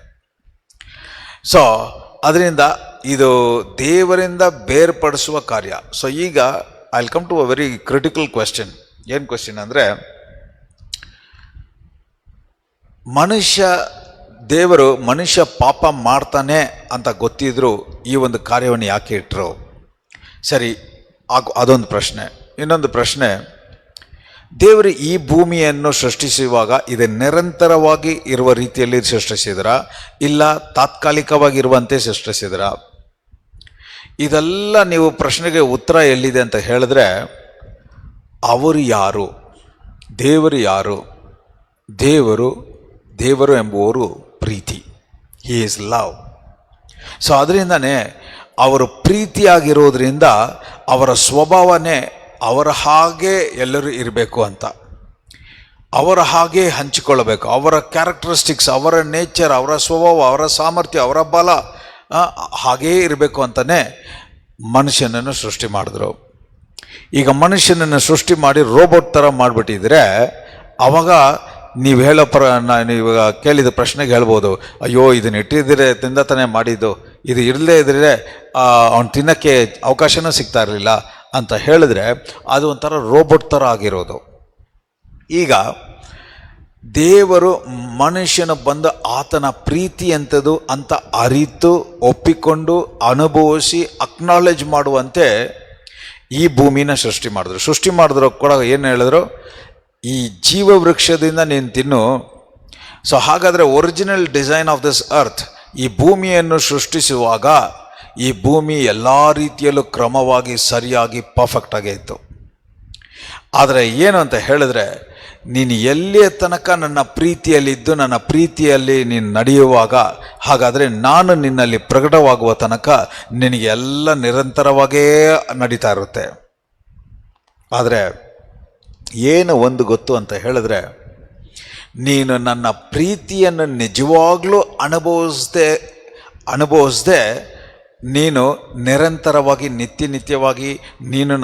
ಸೊ ಅದರಿಂದ ಇದು ದೇವರಿಂದ ಬೇರ್ಪಡಿಸುವ ಕಾರ್ಯ. ಸೊ ಈಗ I will come to a very critical question. ಏನು ಕ್ವೆಶ್ಚನ್ ಅಂದರೆ, ದೇವರು ಮನುಷ್ಯ ಪಾಪ ಮಾಡ್ತಾನೆ ಅಂತ ಗೊತ್ತಿದ್ರು ಈ ಒಂದು ಕಾರ್ಯವನ್ನು ಯಾಕೆ ಇಟ್ಟರು? ಸರಿ, ಅದೊಂದು ಪ್ರಶ್ನೆ. ಇನ್ನೊಂದು ಪ್ರಶ್ನೆ, ದೇವರು ಈ ಭೂಮಿಯನ್ನು ಸೃಷ್ಟಿಸುವಾಗ ಇದು ನಿರಂತರವಾಗಿ ಇರುವ ರೀತಿಯಲ್ಲಿ ಸೃಷ್ಟಿಸಿದ್ರ, ಇಲ್ಲ ತಾತ್ಕಾಲಿಕವಾಗಿರುವಂತೆ ಸೃಷ್ಟಿಸಿದ್ರ? ಇದೆಲ್ಲ ನೀವು ಪ್ರಶ್ನೆಗೆ ಉತ್ತರ ಎಲ್ಲಿದೆ ಅಂತ ಹೇಳಿದ್ರೆ, ಅವರು ಯಾರು, ದೇವರು ಯಾರು? ದೇವರು ಎಂಬುವರು ಪ್ರೀತಿ. He is love. ಸೊ ಅದರಿಂದನೇ ಅವರು ಪ್ರೀತಿಯಾಗಿರೋದ್ರಿಂದ ಅವರ ಸ್ವಭಾವನೇ ಅವರ ಹಾಗೆ ಎಲ್ಲರೂ ಇರಬೇಕು ಅಂತ, ಅವರ ಹಾಗೆ ಹಂಚಿಕೊಳ್ಳಬೇಕು. ಅವರ ಕ್ಯಾರೆಕ್ಟರಿಸ್ಟಿಕ್ಸ್, ಅವರ ನೇಚರ್, ಅವರ ಸ್ವಭಾವ, ಅವರ ಸಾಮರ್ಥ್ಯ, ಅವರ ಬಲ ಹಾಗೇ ಇರಬೇಕು ಅಂತಲೇ ಮನುಷ್ಯನನ್ನು ಸೃಷ್ಟಿ ಮಾಡಿದ್ರು. ಈಗ ಮನುಷ್ಯನನ್ನು ಸೃಷ್ಟಿ ಮಾಡಿ ರೋಬೋಟ್ ಥರ ಮಾಡಿಬಿಟ್ಟಿದ್ರೆ ಆವಾಗ ನೀವು ನೀವಾಗ ಕೇಳಿದ ಪ್ರಶ್ನೆಗೆ ಹೇಳ್ಬೋದು, ಅಯ್ಯೋ ಇದನ್ನು ಇಟ್ಟಿದ್ರೆ ತಿಂದ ತಾನೇ ಮಾಡಿದ್ದು, ಇದು ಇರಲೇ ಇದ್ರೆ ಅವ್ನು ತಿನ್ನೋಕ್ಕೆ ಅವಕಾಶನೂ ಸಿಗ್ತಾ ಇರಲಿಲ್ಲ ಅಂತ ಹೇಳಿದ್ರೆ ಅದು ಒಂಥರ ರೋಬೋಟ್ ಥರ ಆಗಿರೋದು. ಈಗ ದೇವರು ಮನುಷ್ಯನ ಬಂದು ಆತನ ಪ್ರೀತಿ ಎಂಥದ್ದು ಅಂತ ಅರಿತು ಒಪ್ಪಿಕೊಂಡು ಅನುಭವಿಸಿ ಅಕ್ನಾಲೇಜ್ ಮಾಡುವಂತೆ ಈ ಭೂಮಿನ ಸೃಷ್ಟಿ ಮಾಡಿದ್ರು ಕೂಡ ಏನು ಹೇಳಿದ್ರು, ಈ ಜೀವವೃಕ್ಷದಿಂದ ನೀನು ತಿನ್ನು. ಸೊ ಹಾಗಾದರೆ original design of this earth, ಈ ಭೂಮಿಯನ್ನು ಸೃಷ್ಟಿಸುವಾಗ ಈ ಭೂಮಿ ಎಲ್ಲ ರೀತಿಯಲ್ಲೂ ಕ್ರಮವಾಗಿ ಸರಿಯಾಗಿ ಪರ್ಫೆಕ್ಟಾಗೇ ಇತ್ತು. ಆದರೆ ಏನು ಅಂತ ಹೇಳಿದ್ರೆ, ನೀನು ಎಲ್ಲಿಯ ತನಕ ನನ್ನ ಪ್ರೀತಿಯಲ್ಲಿದ್ದು ನನ್ನ ಪ್ರೀತಿಯಲ್ಲಿ ನೀನು ನಡೆಯುವಾಗ, ಹಾಗಾದರೆ ನಾನು ನಿನ್ನಲ್ಲಿ ಪ್ರಕಟವಾಗುವ ತನಕ ನಿನಗೆ ಎಲ್ಲ ನಿರಂತರವಾಗೇ ನಡೀತಾ ಇರುತ್ತೆ. ಆದರೆ ಏನು ಒಂದು ಗೊತ್ತು ಅಂತ ಹೇಳಿದ್ರೆ, ನೀನು ನನ್ನ ಪ್ರೀತಿಯನ್ನು ನಿಜವಾಗ್ಲೂ ಅನುಭವಿಸ್ದೆ ನೀನು ನಿರಂತರವಾಗಿ ನಿತ್ಯವಾಗಿ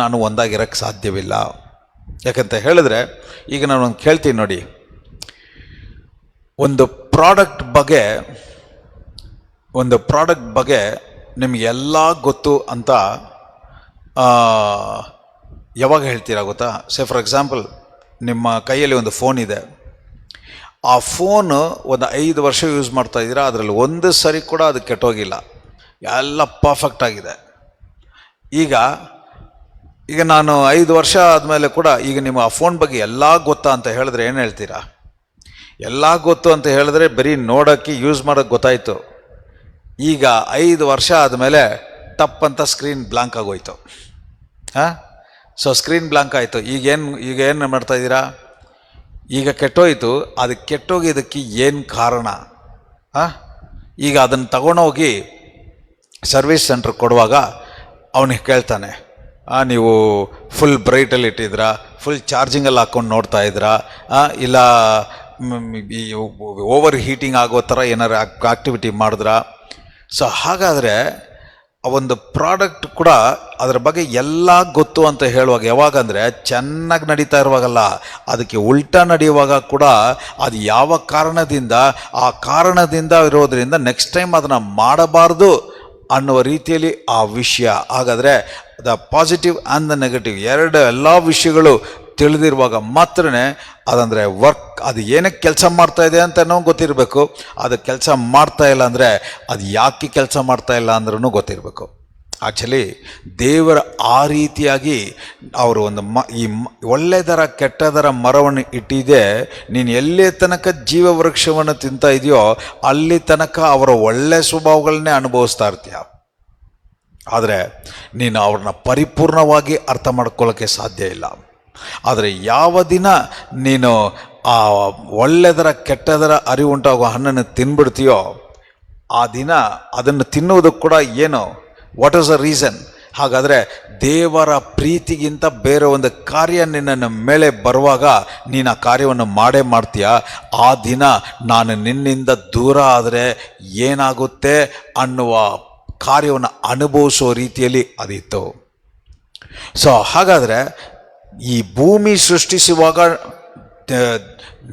ನಾನು ಒಂದಾಗಿರೋಕ್ಕೆ ಸಾಧ್ಯವಿಲ್ಲ. ಯಾಕಂತ ಹೇಳಿದ್ರೆ, ಈಗ ನಾನು ಒಂದು ಕೇಳ್ತೀನಿ ನೋಡಿ, ಒಂದು ಪ್ರಾಡಕ್ಟ್ ಬಗ್ಗೆ ನಿಮಗೆಲ್ಲ ಗೊತ್ತು ಅಂತ ಯಾವಾಗ ಹೇಳ್ತೀರಾ ಗೊತ್ತಾ? ಫಾರ್ ಎಕ್ಸಾಂಪಲ್, ನಿಮ್ಮ ಕೈಯಲ್ಲಿ ಒಂದು ಫೋನ್ ಇದೆ. ಆ ಫೋನು ಒಂದು 5 ವರ್ಷ ಯೂಸ್ ಮಾಡ್ತಾ ಇದ್ದೀರಾ, ಅದರಲ್ಲಿ ಒಂದು ಸರಿ ಕೂಡ ಅದು ಕೆಟ್ಟೋಗಿಲ್ಲ, ಎಲ್ಲ ಪರ್ಫೆಕ್ಟ್ ಆಗಿದೆ. ಈಗ ನಾನು 5 ವರ್ಷ ಆದಮೇಲೆ ಕೂಡ ಈಗ ನಿಮ್ಮ ಆ ಫೋನ್ ಬಗ್ಗೆ ಎಲ್ಲ ಗೊತ್ತಾ ಅಂತ ಹೇಳಿದ್ರೆ ಏನು ಹೇಳ್ತೀರಾ? ಎಲ್ಲ ಗೊತ್ತು ಅಂತ ಹೇಳಿದ್ರೆ ಬರೀ ನೋಡೋಕ್ಕೆ ಯೂಸ್ ಮಾಡೋಕ್ಕೆ ಗೊತ್ತಾಯಿತು. ಈಗ 5 ವರ್ಷ ಆದಮೇಲೆ ಟಪ್ ಅಂತ ಸ್ಕ್ರೀನ್ ಬ್ಲಾಂಕ್ ಆಗೋಯ್ತು. ಸೊ ಸ್ಕ್ರೀನ್ ಬ್ಲಾಂಕ್ ಆಯಿತು. ಈಗ ಏನು ಮಾಡ್ತಾ ಇದ್ದೀರಾ? ಈಗ ಕೆಟ್ಟೋಯ್ತು. ಅದು ಕೆಟ್ಟೋಗಿದ್ದಕ್ಕೆ ಏನು ಕಾರಣ? ಈಗ ಅದನ್ನು ತಗೊಂಡೋಗಿ ಸರ್ವಿಸ್ ಸೆಂಟ್ರ್ ಕೊಡುವಾಗ ಅವನಿಗೆ ಕೇಳ್ತಾನೆ, ನೀವು ಫುಲ್ ಬ್ರೈಟಲ್ಲಿ ಇಟ್ಟಿದ್ರಾ, ಫುಲ್ ಚಾರ್ಜಿಂಗಲ್ಲಿ ಹಾಕ್ಕೊಂಡು ನೋಡ್ತಾ ಇದ್ರಾ, ಇಲ್ಲ ಓವರ್ ಹೀಟಿಂಗ್ ಆಗೋ ಥರ ಏನಾರು ಆಕ್ಟಿವಿಟಿ ಮಾಡಿದ್ರಾ? ಸೊ ಹಾಗಾದರೆ ಆ ಒಂದು ಪ್ರಾಡಕ್ಟ್ ಕೂಡ ಅದರ ಬಗ್ಗೆ ಎಲ್ಲ ಗೊತ್ತು ಅಂತ ಹೇಳುವಾಗ ಯಾವಾಗಂದರೆ ಚೆನ್ನಾಗಿ ನಡೀತಾ ಇರುವಾಗಲ್ಲ, ಅದಕ್ಕೆ ಉಲ್ಟಾ ನಡೆಯುವಾಗ ಕೂಡ ಅದು ಯಾವ ಕಾರಣದಿಂದ ಇರೋದರಿಂದ ನೆಕ್ಸ್ಟ್ ಟೈಮ್ ಅದನ್ನು ಮಾಡಬಾರ್ದು ಅನ್ನುವ ರೀತಿಯಲ್ಲಿ ಆ ವಿಷಯ. ಹಾಗಾದರೆ the positive and the negative ಎಲ್ಲ ವಿಷಯಗಳು ತಿಳಿದಿರುವಾಗ ಮಾತ್ರನೇ ಅದಂದರೆ ಅದು ಏನಕ್ಕೆ ಕೆಲಸ ಮಾಡ್ತಾ ಇದೆ ಅಂತ ಗೊತ್ತಿರಬೇಕು. ಅದು ಕೆಲಸ ಮಾಡ್ತಾ ಇಲ್ಲ ಅಂದರೆ ಅದು ಯಾಕೆ ಕೆಲಸ ಮಾಡ್ತಾ ಇಲ್ಲ ಅಂದ್ರೂ ಗೊತ್ತಿರಬೇಕು. ಆ್ಯಕ್ಚುಲಿ ದೇವರ ಆ ರೀತಿಯಾಗಿ ಅವರು ಒಂದು ಈ ಒಳ್ಳೆಯದರ ಕೆಟ್ಟದರ ಮರವನ್ನು ಇಟ್ಟಿದೆ. ನೀನು ಎಲ್ಲಿ ತನಕ ಜೀವವೃಕ್ಷವನ್ನು ತಿಂತಾ ಇದೆಯೋ ಅಲ್ಲಿ ತನಕ ಅವರ ಒಳ್ಳೆಯ ಸ್ವಭಾವಗಳನ್ನೇ ಅನುಭವಿಸ್ತಾ ಇರ್ತೀಯ. ಆದರೆ ನೀನು ಅವ್ರನ್ನ ಪರಿಪೂರ್ಣವಾಗಿ ಅರ್ಥ ಮಾಡ್ಕೊಳ್ಳೋಕ್ಕೆ ಸಾಧ್ಯ ಇಲ್ಲ. ಆದರೆ ಯಾವ ದಿನ ನೀನು ಆ ಒಳ್ಳೆಯದರ ಕೆಟ್ಟದರ ಅರಿವು ಉಂಟಾಗುವ ಹಣ್ಣನ್ನು ತಿನ್ಬಿಡ್ತೀಯೋ ಆ ದಿನ ಅದನ್ನು ತಿನ್ನುವುದಕ್ಕೆ ಕೂಡ ವಾಟ್ ಈಸ್ ದ ರೀಸನ್? ಹಾಗಾದರೆ ದೇವರ ಪ್ರೀತಿಗಿಂತ ಬೇರೆ ಒಂದು ಕಾರ್ಯ ನಿನ್ನ ಮೇಲೆ ಬರುವಾಗ ನೀನು ಆ ಕಾರ್ಯವನ್ನು ಮಾಡ್ತೀಯ. ಆ ದಿನ ನಾನು ನಿನ್ನಿಂದ ದೂರ ಆದರೆ ಏನಾಗುತ್ತೆ ಅನ್ನುವ ಕಾರ್ಯವನ್ನು ಅನುಭವಿಸೋ ರೀತಿಯಲ್ಲಿ ಅದಿತ್ತು. ಸೊ ಹಾಗಾದರೆ ಈ ಭೂಮಿ ಸೃಷ್ಟಿಸುವಾಗ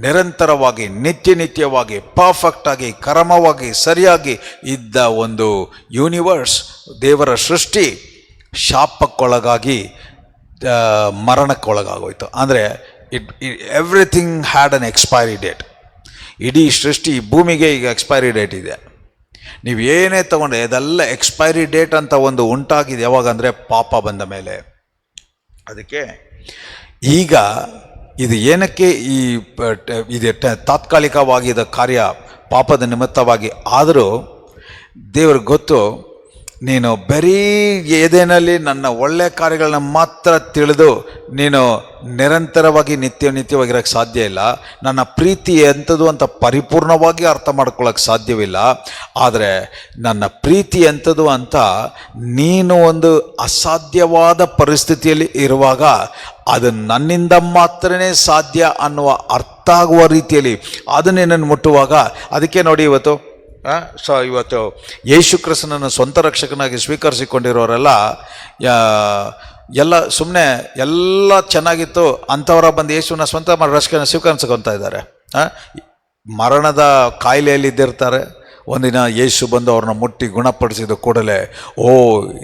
ನಿರಂತರವಾಗಿ ನಿತ್ಯವಾಗಿ ಪರ್ಫೆಕ್ಟಾಗಿ ಕ್ರಮವಾಗಿ ಸರಿಯಾಗಿ ಇದ್ದ ಒಂದು ಯೂನಿವರ್ಸ್, ದೇವರ ಸೃಷ್ಟಿ ಶಾಪಕ್ಕೊಳಗಾಗಿ ಮರಣಕ್ಕೊಳಗಾಗೋಯ್ತು. ಅಂದರೆ everything had an expiry date. ಇಡೀ ಸೃಷ್ಟಿ ಭೂಮಿಗೆ ಈಗ ಎಕ್ಸ್ಪೈರಿ ಡೇಟ್ ಇದೆ. ನೀವು ಏನೇ ತಗೊಂಡ್ರೆ ಅದೆಲ್ಲ ಎಕ್ಸ್ಪೈರಿ ಡೇಟ್ ಅಂತ ಒಂದು ಉಂಟಾಗಿದೆ. ಯಾವಾಗ ಅಂದರೆ ಪಾಪ ಬಂದ ಮೇಲೆ. ಅದಕ್ಕೆ ಈಗ ಇದು ಏನಕ್ಕೆ ಇದು ತಾತ್ಕಾಲಿಕವಾಗಿದ್ದ ಕಾರ್ಯ ಪಾಪದ ನಿಮಿತ್ತವಾಗಿ ಆದರೂ ದೇವ್ರಿಗೆ ಗೊತ್ತು, ನೀನು ಬರೀ ಏದೇನಲ್ಲಿ ನನ್ನ ಒಳ್ಳೆಯ ಕಾರ್ಯಗಳನ್ನ ಮಾತ್ರ ತಿಳಿದು ನೀನು ನಿರಂತರವಾಗಿ ನಿತ್ಯವಾಗಿರೋಕ್ಕೆ ಸಾಧ್ಯ ಇಲ್ಲ. ನನ್ನ ಪ್ರೀತಿ ಎಂಥದ್ದು ಅಂತ ಪರಿಪೂರ್ಣವಾಗಿ ಅರ್ಥ ಮಾಡ್ಕೊಳ್ಳೋಕ್ಕೆ ಸಾಧ್ಯವಿಲ್ಲ. ಆದರೆ ನನ್ನ ಪ್ರೀತಿ ಎಂಥದ್ದು ಅಂತ ನೀನು ಒಂದು ಅಸಾಧ್ಯವಾದ ಪರಿಸ್ಥಿತಿಯಲ್ಲಿ ಇರುವಾಗ ಅದು ನನ್ನಿಂದ ಮಾತ್ರನೇ ಸಾಧ್ಯ ಅನ್ನುವ ಅರ್ಥ ಆಗುವ ರೀತಿಯಲ್ಲಿ ಅದು ನಿನ್ನನ್ನು ಮುಟ್ಟುವಾಗ, ಅದಕ್ಕೆ ನೋಡಿ ಇವತ್ತು ಯೇಸು ಕ್ರಿಸ್ತನನ್ನು ಸ್ವಂತ ರಕ್ಷಕನಾಗಿ ಸ್ವೀಕರಿಸಿಕೊಂಡಿರೋರೆಲ್ಲ ಎಲ್ಲ ಸುಮ್ಮನೆ ಎಲ್ಲ ಚೆನ್ನಾಗಿತ್ತು ಅಂಥವರ ಬಂದು ಯೇಸುವಿನ ಸ್ವಂತ ರಕ್ಷಕನ ಸ್ವೀಕರಿಸ್ಕೊತಾ ಇದ್ದಾರೆ. ಮರಣದ ಕಾಯಿಲೆಯಲ್ಲಿದ್ದಿರ್ತಾರೆ. ಒಂದಿನ ಯೇಸು ಬಂದು ಅವ್ರನ್ನ ಮುಟ್ಟಿ ಗುಣಪಡಿಸಿದ ಕೂಡಲೇ,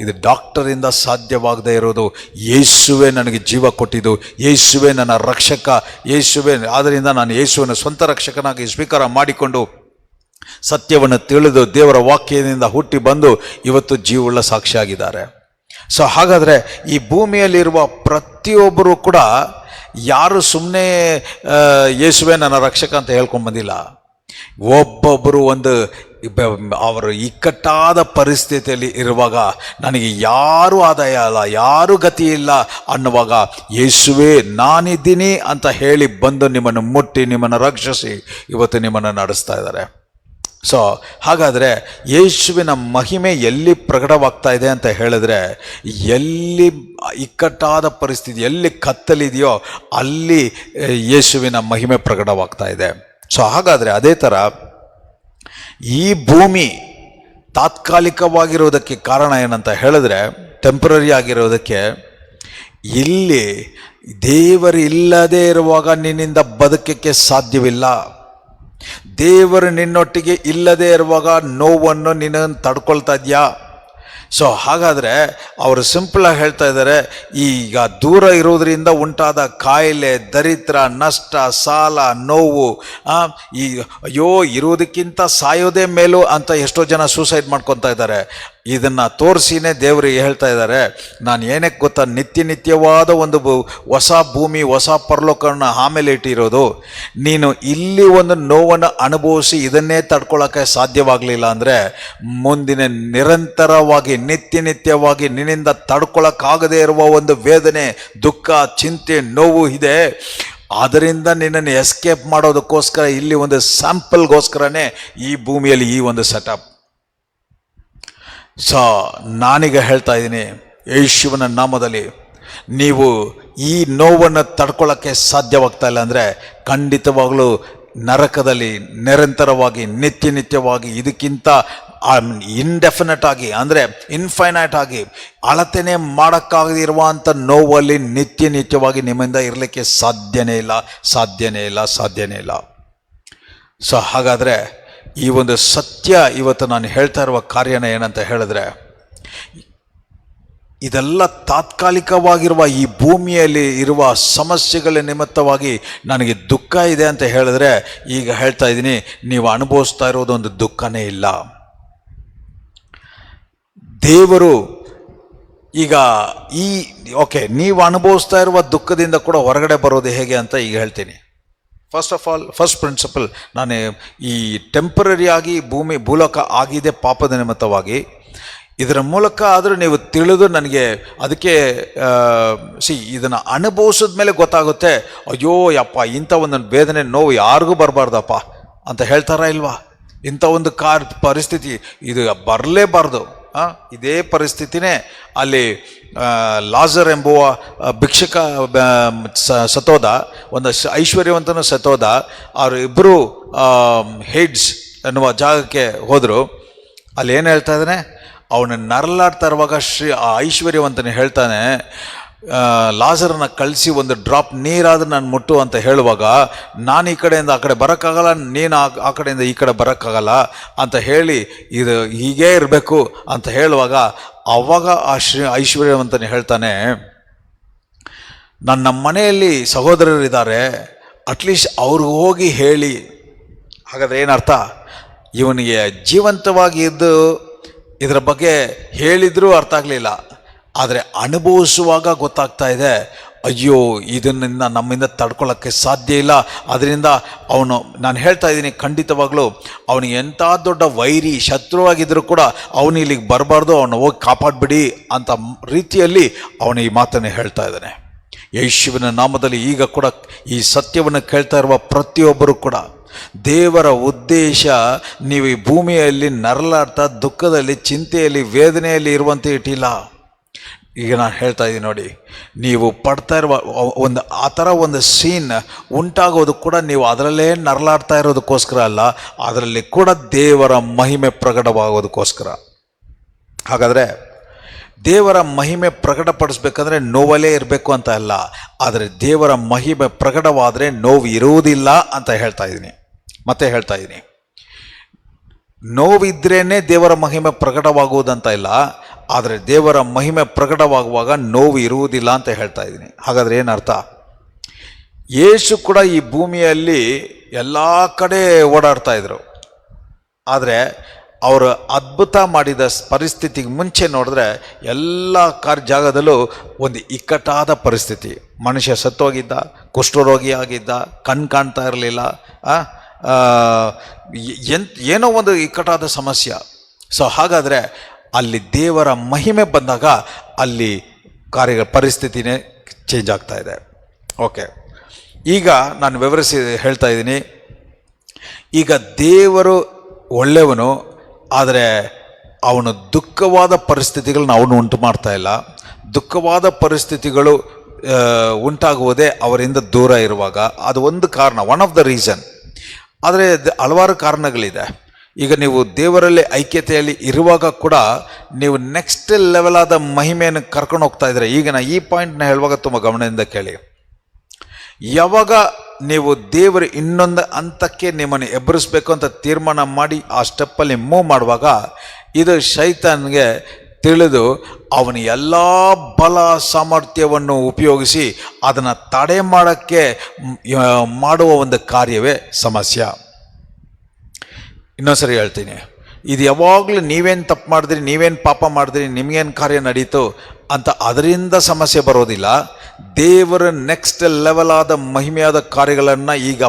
ಇದು ಡಾಕ್ಟರಿಂದ ಸಾಧ್ಯವಾಗದೇ ಇರೋದು, ಯೇಸುವೇ ನನಗೆ ಜೀವ ಕೊಟ್ಟಿದ್ದು, ಯೇಸುವೇ ನನ್ನ ರಕ್ಷಕ, ಯೇಸುವೇ, ಆದ್ದರಿಂದ ನಾನು ಯೇಸುವಿನ ಸ್ವಂತ ರಕ್ಷಕನಾಗಿ ಸ್ವೀಕಾರ ಮಾಡಿಕೊಂಡು ಸತ್ಯವನ್ನು ತಿಳಿದು ದೇವರ ವಾಕ್ಯದಿಂದ ಹುಟ್ಟಿ ಬಂದು ಇವತ್ತು ಜೀವವುಳ್ಳ ಸಾಕ್ಷಿಯಾಗಿದ್ದಾರೆ. ಸೊ ಹಾಗಾದರೆ ಈ ಭೂಮಿಯಲ್ಲಿರುವ ಪ್ರತಿಯೊಬ್ಬರು ಕೂಡ ಯಾರು ಸುಮ್ಮನೆ ಯೇಸುವೇ ನನ್ನ ರಕ್ಷಕ ಅಂತ ಹೇಳ್ಕೊಂಡು ಬಂದಿಲ್ಲ. ಒಬ್ಬೊಬ್ಬರು ಅವರು ಇಕ್ಕಟ್ಟಾದ ಪರಿಸ್ಥಿತಿಯಲ್ಲಿ ಇರುವಾಗ, ನನಗೆ ಯಾರೂ ಆದಾಯ ಇಲ್ಲ, ಯಾರೂ ಗತಿ ಇಲ್ಲ ಅನ್ನುವಾಗ ಯೇಸುವೇ ನಾನಿದ್ದೀನಿ ಅಂತ ಹೇಳಿ ಬಂದು ನಿಮ್ಮನ್ನು ಮುಟ್ಟಿ ನಿಮ್ಮನ್ನು ರಕ್ಷಿಸಿ ಇವತ್ತು ನಿಮ್ಮನ್ನು ನಡೆಸ್ತಾ ಇದ್ದಾರೆ. ಸೊ ಹಾಗಾದರೆ ಯೇಸುವಿನ ಮಹಿಮೆ ಎಲ್ಲಿ ಪ್ರಕಟವಾಗ್ತಾ ಇದೆ ಅಂತ ಹೇಳಿದ್ರೆ, ಎಲ್ಲಿ ಇಕ್ಕಟ್ಟಾದ ಪರಿಸ್ಥಿತಿ, ಎಲ್ಲಿ ಕತ್ತಲಿದೆಯೋ ಅಲ್ಲಿ ಯೇಸುವಿನ ಮಹಿಮೆ ಪ್ರಕಟವಾಗ್ತಾ ಇದೆ. ಸೊ ಹಾಗಾದರೆ ಅದೇ ಥರ ಈ ಭೂಮಿ ತಾತ್ಕಾಲಿಕವಾಗಿರೋದಕ್ಕೆ ಕಾರಣ ಏನಂತ ಹೇಳಿದ್ರೆ, ಟೆಂಪ್ರರಿ ಆಗಿರೋದಕ್ಕೆ, ಇಲ್ಲಿ ದೇವರು ಇಲ್ಲದೇ ಇರುವಾಗ ನಿನ್ನಿಂದ ಬದುಕಕ್ಕೆ ಸಾಧ್ಯವಿಲ್ಲ. ದೇವರು ನಿನ್ನೊಟ್ಟಿಗೆ ಇಲ್ಲದೇ ಇರುವಾಗ ನೋವನ್ನು ನಿನ್ನನ್ನು ತಡ್ಕೊಳ್ತಾ ಇದೆಯಾ? ಸೊ ಹಾಗಾದರೆ ಅವರು ಸಿಂಪಲಾಗಿ ಹೇಳ್ತಾ ಇದ್ದಾರೆ, ಈಗ ದೂರ ಇರೋದ್ರಿಂದ ಉಂಟಾದ ಕಾಯಿಲೆ, ದರಿದ್ರ, ನಷ್ಟ, ಸಾಲ, ನೋವು, ಅಯ್ಯೋ ಇರೋದಕ್ಕಿಂತ ಸಾಯೋದೇ ಮೇಲು ಅಂತ ಎಷ್ಟೋ ಜನ ಸೂಸೈಡ್ ಮಾಡ್ಕೊತಾ ಇದ್ದಾರೆ. ಇದನ್ನು ತೋರಿಸಿನೇ ದೇವರಿಗೆ ಹೇಳ್ತಾ ಇದ್ದಾರೆ, ನಾನು ಏನಕ್ಕೆ ಗೊತ್ತಾ, ನಿತ್ಯವಾದ ಒಂದು ಹೊಸ ಭೂಮಿ, ಹೊಸ ಪರಲೋಕವನ್ನು ಆಮೇಲೆ ಇಟ್ಟಿರೋದು. ನೀನು ಇಲ್ಲಿ ಒಂದು ನೋವನ್ನು ಅನುಭವಿಸಿ ಇದನ್ನೇ ತಡ್ಕೊಳ್ಳೋಕ್ಕೆ ಸಾಧ್ಯವಾಗಲಿಲ್ಲ ಅಂದರೆ, ಮುಂದಿನ ನಿರಂತರವಾಗಿ ನಿತ್ಯವಾಗಿ ನಿನ್ನಿಂದ ತಡ್ಕೊಳ್ಳೋಕ್ಕಾಗದೇ ಇರುವ ಒಂದು ವೇದನೆ, ದುಃಖ, ಚಿಂತೆ, ನೋವು ಇದೆ. ಅದರಿಂದ ನಿನ್ನನ್ನು ಎಸ್ಕೇಪ್ ಮಾಡೋದಕ್ಕೋಸ್ಕರ ಇಲ್ಲಿ ಒಂದು ಸ್ಯಾಂಪಲ್ಗೋಸ್ಕರನೇ ಈ ಭೂಮಿಯಲ್ಲಿ ಈ ಒಂದು ಸೆಟಪ್. ಸೊ ನಾನೀಗ ಹೇಳ್ತಾ ಇದ್ದೀನಿ, ಯೇಸುವಿನ ನಾಮದಲ್ಲಿ ನೀವು ಈ ನೋವನ್ನು ತಡ್ಕೊಳ್ಳೋಕ್ಕೆ ಸಾಧ್ಯವಾಗ್ತಾ ಇಲ್ಲ ಅಂದರೆ, ಖಂಡಿತವಾಗಲೂ ನರಕದಲ್ಲಿ ನಿರಂತರವಾಗಿ ನಿತ್ಯವಾಗಿ ಇದಕ್ಕಿಂತ ಇಂಡೆಫಿನೆಟ್ ಆಗಿ, ಅಂದರೆ ಇನ್ಫೈನೈಟ್ ಆಗಿ, ಅಳತೆನೇ ಮಾಡೋಕ್ಕಾಗದಿರುವಂಥ ನೋವಲ್ಲಿ ನಿತ್ಯವಾಗಿ ನಿಮ್ಮಿಂದ ಇರಲಿಕ್ಕೆ ಸಾಧ್ಯನೇ ಇಲ್ಲ. ಸೊ ಹಾಗಾದರೆ ಈ ಒಂದು ಸತ್ಯ ಇವತ್ತು ನಾನು ಹೇಳ್ತಾ ಇರುವ ಕಾರ್ಯನ ಏನಂತ ಹೇಳಿದ್ರೆ, ಇದೆಲ್ಲ ತಾತ್ಕಾಲಿಕವಾಗಿರುವ ಈ ಭೂಮಿಯಲ್ಲಿ ಇರುವ ಸಮಸ್ಯೆಗಳ ನಿಮಿತ್ತವಾಗಿ ನನಗೆ ದುಃಖ ಇದೆ ಅಂತ ಹೇಳಿದ್ರೆ, ಈಗ ಹೇಳ್ತಾ ಇದ್ದೀನಿ, ನೀವು ಅನುಭವಿಸ್ತಾ ಇರೋದು ಒಂದು ದುಃಖನೇ ಇಲ್ಲ. ದೇವರು ಈಗ ನೀವು ಅನುಭವಿಸ್ತಾ ಇರುವ ದುಃಖದಿಂದ ಕೂಡ ಹೊರಗಡೆ ಬರೋದು ಹೇಗೆ ಅಂತ ಈಗ ಹೇಳ್ತೀನಿ. ಫಸ್ಟ್ ಪ್ರಿನ್ಸಿಪಲ್, ನಾನು ಈ ಟೆಂಪರರಿ ಆಗಿ ಭೂಲೋಕ ಆಗಿದೆ ಪಾಪದ ನಿಮಿತ್ತವಾಗಿ, ಇದರ ಮೂಲಕ ಆದರೂ ನೀವು ತಿಳಿದು ನನಗೆ ಅದಕ್ಕೆ ಇದನ್ನು ಅನುಭವಿಸಿದ ಮೇಲೆ ಗೊತ್ತಾಗುತ್ತೆ, ಅಯ್ಯೋ ಯಪ್ಪ ಇಂಥ ಒಂದು ವೇದನೆ ನೋವು ಯಾರಿಗೂ ಬರಬಾರ್ದಪ್ಪ ಅಂತ ಹೇಳ್ತಾರಾ ಇಲ್ವಾ? ಇಂಥ ಒಂದು ಪರಿಸ್ಥಿತಿ ಇದು ಬರಲೇಬಾರ್ದು. ಇದೇ ಪರಿಸ್ಥಿತಿನೇ ಅಲ್ಲಿ ಲಾಜರ್ ಎಂಬುವ ಭಿಕ್ಷಕ ಸತ್ತೋದ, ಒಂದು ಐಶ್ವರ್ಯವಂತನು ಸತ್ತೋದ. ಅವರು ಇಬ್ಬರು ಹೇಡ್ಸ್ ಎನ್ನುವ ಜಾಗಕ್ಕೆ ಹೋದರು. ಅಲ್ಲಿ ಏನು ಹೇಳ್ತಾ ಇದ್ದಾನೆ, ಅವನ ನರಳಾಡ್ತಾ ಇರುವಾಗ ಐಶ್ವರ್ಯವಂತನೇ ಹೇಳ್ತಾನೆ, ಲಾಜರನ್ನ ಕಳಿಸಿ ಒಂದು ಡ್ರಾಪ್ ನೀರಾದರೂ ನಾನು ಮುಟ್ಟು ಅಂತ ಹೇಳುವಾಗ, ನಾನು ಈ ಕಡೆಯಿಂದ ಆ ಕಡೆ ಬರೋಕ್ಕಾಗಲ್ಲ, ನೀನು ಆ ಕಡೆಯಿಂದ ಈ ಕಡೆ ಬರೋಕ್ಕಾಗಲ್ಲ ಅಂತ ಹೇಳಿ ಇದು ಹೀಗೇ ಇರಬೇಕು ಅಂತ ಹೇಳುವಾಗ, ಆವಾಗ ಐಶ್ವರ್ಯವಂತನೇ ಹೇಳ್ತಾನೆ, ನನ್ನ ಮನೆಯಲ್ಲಿ ಸಹೋದರರಿದ್ದಾರೆ, ಅಟ್ಲೀಸ್ಟ್ ಅವ್ರಿಗೆ ಹೋಗಿ ಹೇಳಿ ಹಾಗಾದರೆ ಏನರ್ಥ? ಇವನಿಗೆ ಜೀವಂತವಾಗಿ ಇದ್ದು ಇದರ ಬಗ್ಗೆ ಹೇಳಿದರೂ ಅರ್ಥ ಆಗಲಿಲ್ಲ, ಆದರೆ ಅನುಭವಿಸುವಾಗ ಗೊತ್ತಾಗ್ತಾ ಇದೆ, ಅಯ್ಯೋ ಇದನ್ನಿಂದ ನಮ್ಮಿಂದ ತಡ್ಕೊಳ್ಳೋಕ್ಕೆ ಸಾಧ್ಯ ಇಲ್ಲ. ಅದರಿಂದ ಅವನು, ನಾನು ಹೇಳ್ತಾ ಇದ್ದೀನಿ, ಖಂಡಿತವಾಗ್ಲೂ ಅವನಿಗೆ ಎಂಥ ದೊಡ್ಡ ವೈರಿ ಶತ್ರುವಾಗಿದ್ದರೂ ಕೂಡ ಅವನು ಇಲ್ಲಿಗೆ ಬರಬಾರ್ದು, ಅವನು ಹೋಗಿ ಕಾಪಾಡಿಬಿಡಿ ಅಂತ ರೀತಿಯಲ್ಲಿ ಅವನು ಈ ಮಾತನ್ನು ಹೇಳ್ತಾ ಇದ್ದಾನೆ. ಯೇಸುವಿನ ನಾಮದಲ್ಲಿ ಈಗ ಕೂಡ ಈ ಸತ್ಯವನ್ನು ಕೇಳ್ತಾ ಇರುವ ಪ್ರತಿಯೊಬ್ಬರು ಕೂಡ, ದೇವರ ಉದ್ದೇಶ ನೀವು ಈ ಭೂಮಿಯಲ್ಲಿ ನರಳಾಡ್ತಾ ದುಃಖದಲ್ಲಿ, ಚಿಂತೆಯಲ್ಲಿ, ವೇದನೆಯಲ್ಲಿ ಇರುವಂತೆ ಇಟ್ಟಿಲ್ಲ. ಈಗ ನಾನು ಹೇಳ್ತಾ ಇದ್ದೀನಿ ನೋಡಿ, ನೀವು ಪಡ್ತಾ ಇರುವ ಒಂದು ಆ ಥರ ಒಂದು ಸೀನ್ ಉಂಟಾಗೋದು ಕೂಡ ನೀವು ಅದರಲ್ಲೇ ನರಳಾಡ್ತಾ ಇರೋದಕ್ಕೋಸ್ಕರ ಅಲ್ಲ, ಅದರಲ್ಲಿ ಕೂಡ ದೇವರ ಮಹಿಮೆ ಪ್ರಕಟವಾಗೋದಕ್ಕೋಸ್ಕರ. ಹಾಗಾದರೆ ದೇವರ ಮಹಿಮೆ ಪ್ರಕಟಪಡಿಸ್ಬೇಕಂದ್ರೆ ನೋವಲ್ಲೇ ಇರಬೇಕು ಅಂತ ಅಲ್ಲ, ಆದರೆ ದೇವರ ಮಹಿಮೆ ಪ್ರಕಟವಾದರೆ ನೋವು ಇರುವುದಿಲ್ಲ ಅಂತ ಹೇಳ್ತಾ ಇದ್ದೀನಿ. ಮತ್ತೆ ಹೇಳ್ತಾ ಇದ್ದೀನಿ, ನೋವಿದ್ರೇ ದೇವರ ಮಹಿಮೆ ಪ್ರಕಟವಾಗುವುದಂತ ಇಲ್ಲ, ಆದರೆ ದೇವರ ಮಹಿಮೆ ಪ್ರಕಟವಾಗುವಾಗ ನೋವು ಇರುವುದಿಲ್ಲ ಅಂತ ಹೇಳ್ತಾ ಇದ್ದೀನಿ. ಹಾಗಾದರೆ ಏನರ್ಥ? ಯೇಸು ಕೂಡ ಈ ಭೂಮಿಯಲ್ಲಿ ಎಲ್ಲ ಕಡೆ ಓಡಾಡ್ತಾ ಇದ್ರು, ಆದರೆ ಅವರು ಅದ್ಭುತ ಮಾಡಿದ ಪರಿಸ್ಥಿತಿಗೆ ಮುಂಚೆ ನೋಡಿದ್ರೆ ಎಲ್ಲ ಜಾಗದಲ್ಲೂ ಒಂದು ಇಕ್ಕಟ್ಟಾದ ಪರಿಸ್ಥಿತಿ. ಮನುಷ್ಯ ಸತ್ತೋಗಿದ್ದ, ಕುಷ್ಠರೋಗಿ ಆಗಿದ್ದ, ಕಣ್ಣು ಕಾಣ್ತಾ ಇರಲಿಲ್ಲ, ಏನೋ ಒಂದು ಇಕ್ಕಟ್ಟಾದ ಸಮಸ್ಯೆ. ಸೊ ಹಾಗಾದರೆ ಅಲ್ಲಿ ದೇವರ ಮಹಿಮೆ ಬಂದಾಗ ಅಲ್ಲಿ ಪರಿಸ್ಥಿತಿನೇ ಚೇಂಜ್ ಆಗ್ತಾ ಇದೆ. ಓಕೆ, ಈಗ ನಾನು ವಿವರಿಸಿ ಹೇಳ್ತಾ ಇದ್ದೀನಿ. ಈಗ ದೇವರು ಒಳ್ಳೆಯವನು, ಆದರೆ ಅವನು ದುಃಖವಾದ ಪರಿಸ್ಥಿತಿಗಳನ್ನ ಅವನು ಉಂಟು ಮಾಡ್ತಾ ಇಲ್ಲ. ದುಃಖವಾದ ಪರಿಸ್ಥಿತಿಗಳು ಉಂಟಾಗುವುದೇ ಅವರಿಂದ ದೂರ ಇರುವಾಗ. ಅದು ಒಂದು ಕಾರಣ, ಒನ್ ಆಫ್ ದ ರೀಸನ್. ಆದರೆ ಹಲವಾರು ಕಾರಣಗಳಿದೆ. ಈಗ ನೀವು ದೇವರಲ್ಲಿ ಐಕ್ಯತೆಯಲ್ಲಿ ಇರುವಾಗ ಕೂಡ ನೀವು ನೆಕ್ಸ್ಟ್ ಲೆವೆಲ್ ಆದ ಮಹಿಮೆಯನ್ನು ಕರ್ಕೊಂಡು ಹೋಗ್ತಾ ಇದ್ದಾರೆ. ಈಗ ನಾ ಈ ಪಾಯಿಂಟ್ನ ಹೇಳುವಾಗ ತುಂಬ ಗಮನದಿಂದ ಕೇಳಿ. ಯಾವಾಗ ನೀವು ದೇವರು ಇನ್ನೊಂದು ಹಂತಕ್ಕೆ ನಿಮ್ಮನ್ನು ಎಬ್ಬರಿಸಬೇಕು ಅಂತ ತೀರ್ಮಾನ ಮಾಡಿ ಆ ಸ್ಟೆಪ್ಪಲ್ಲಿ ಮೂವ್ ಮಾಡುವಾಗ, ಇದು ಶೈತಾನ್ಗೆ ತಿಳಿದು ಅವನ ಎಲ್ಲ ಬಲ ಸಾಮರ್ಥ್ಯವನ್ನು ಉಪಯೋಗಿಸಿ ಅದನ್ನು ತಡೆ ಮಾಡೋಕ್ಕೆ ಮಾಡುವ ಒಂದು ಕಾರ್ಯವೇ ಸಮಸ್ಯೆ. ಇನ್ನೊಂದ್ಸರಿ ಹೇಳ್ತೀನಿ, ಇದು ಯಾವಾಗಲೂ ನೀವೇನು ತಪ್ಪು ಮಾಡಿದ್ರಿ, ನೀವೇನು ಪಾಪ ಮಾಡಿದ್ರಿ, ನಿಮಗೇನು ಕಾರ್ಯ ನಡೀತು ಅಂತ ಅದರಿಂದ ಸಮಸ್ಯೆ ಬರೋದಿಲ್ಲ. ದೇವರ ನೆಕ್ಸ್ಟ್ ಲೆವೆಲ್ ಆದ ಮಹಿಮೆಯಾದ ಕಾರ್ಯಗಳನ್ನು ಈಗ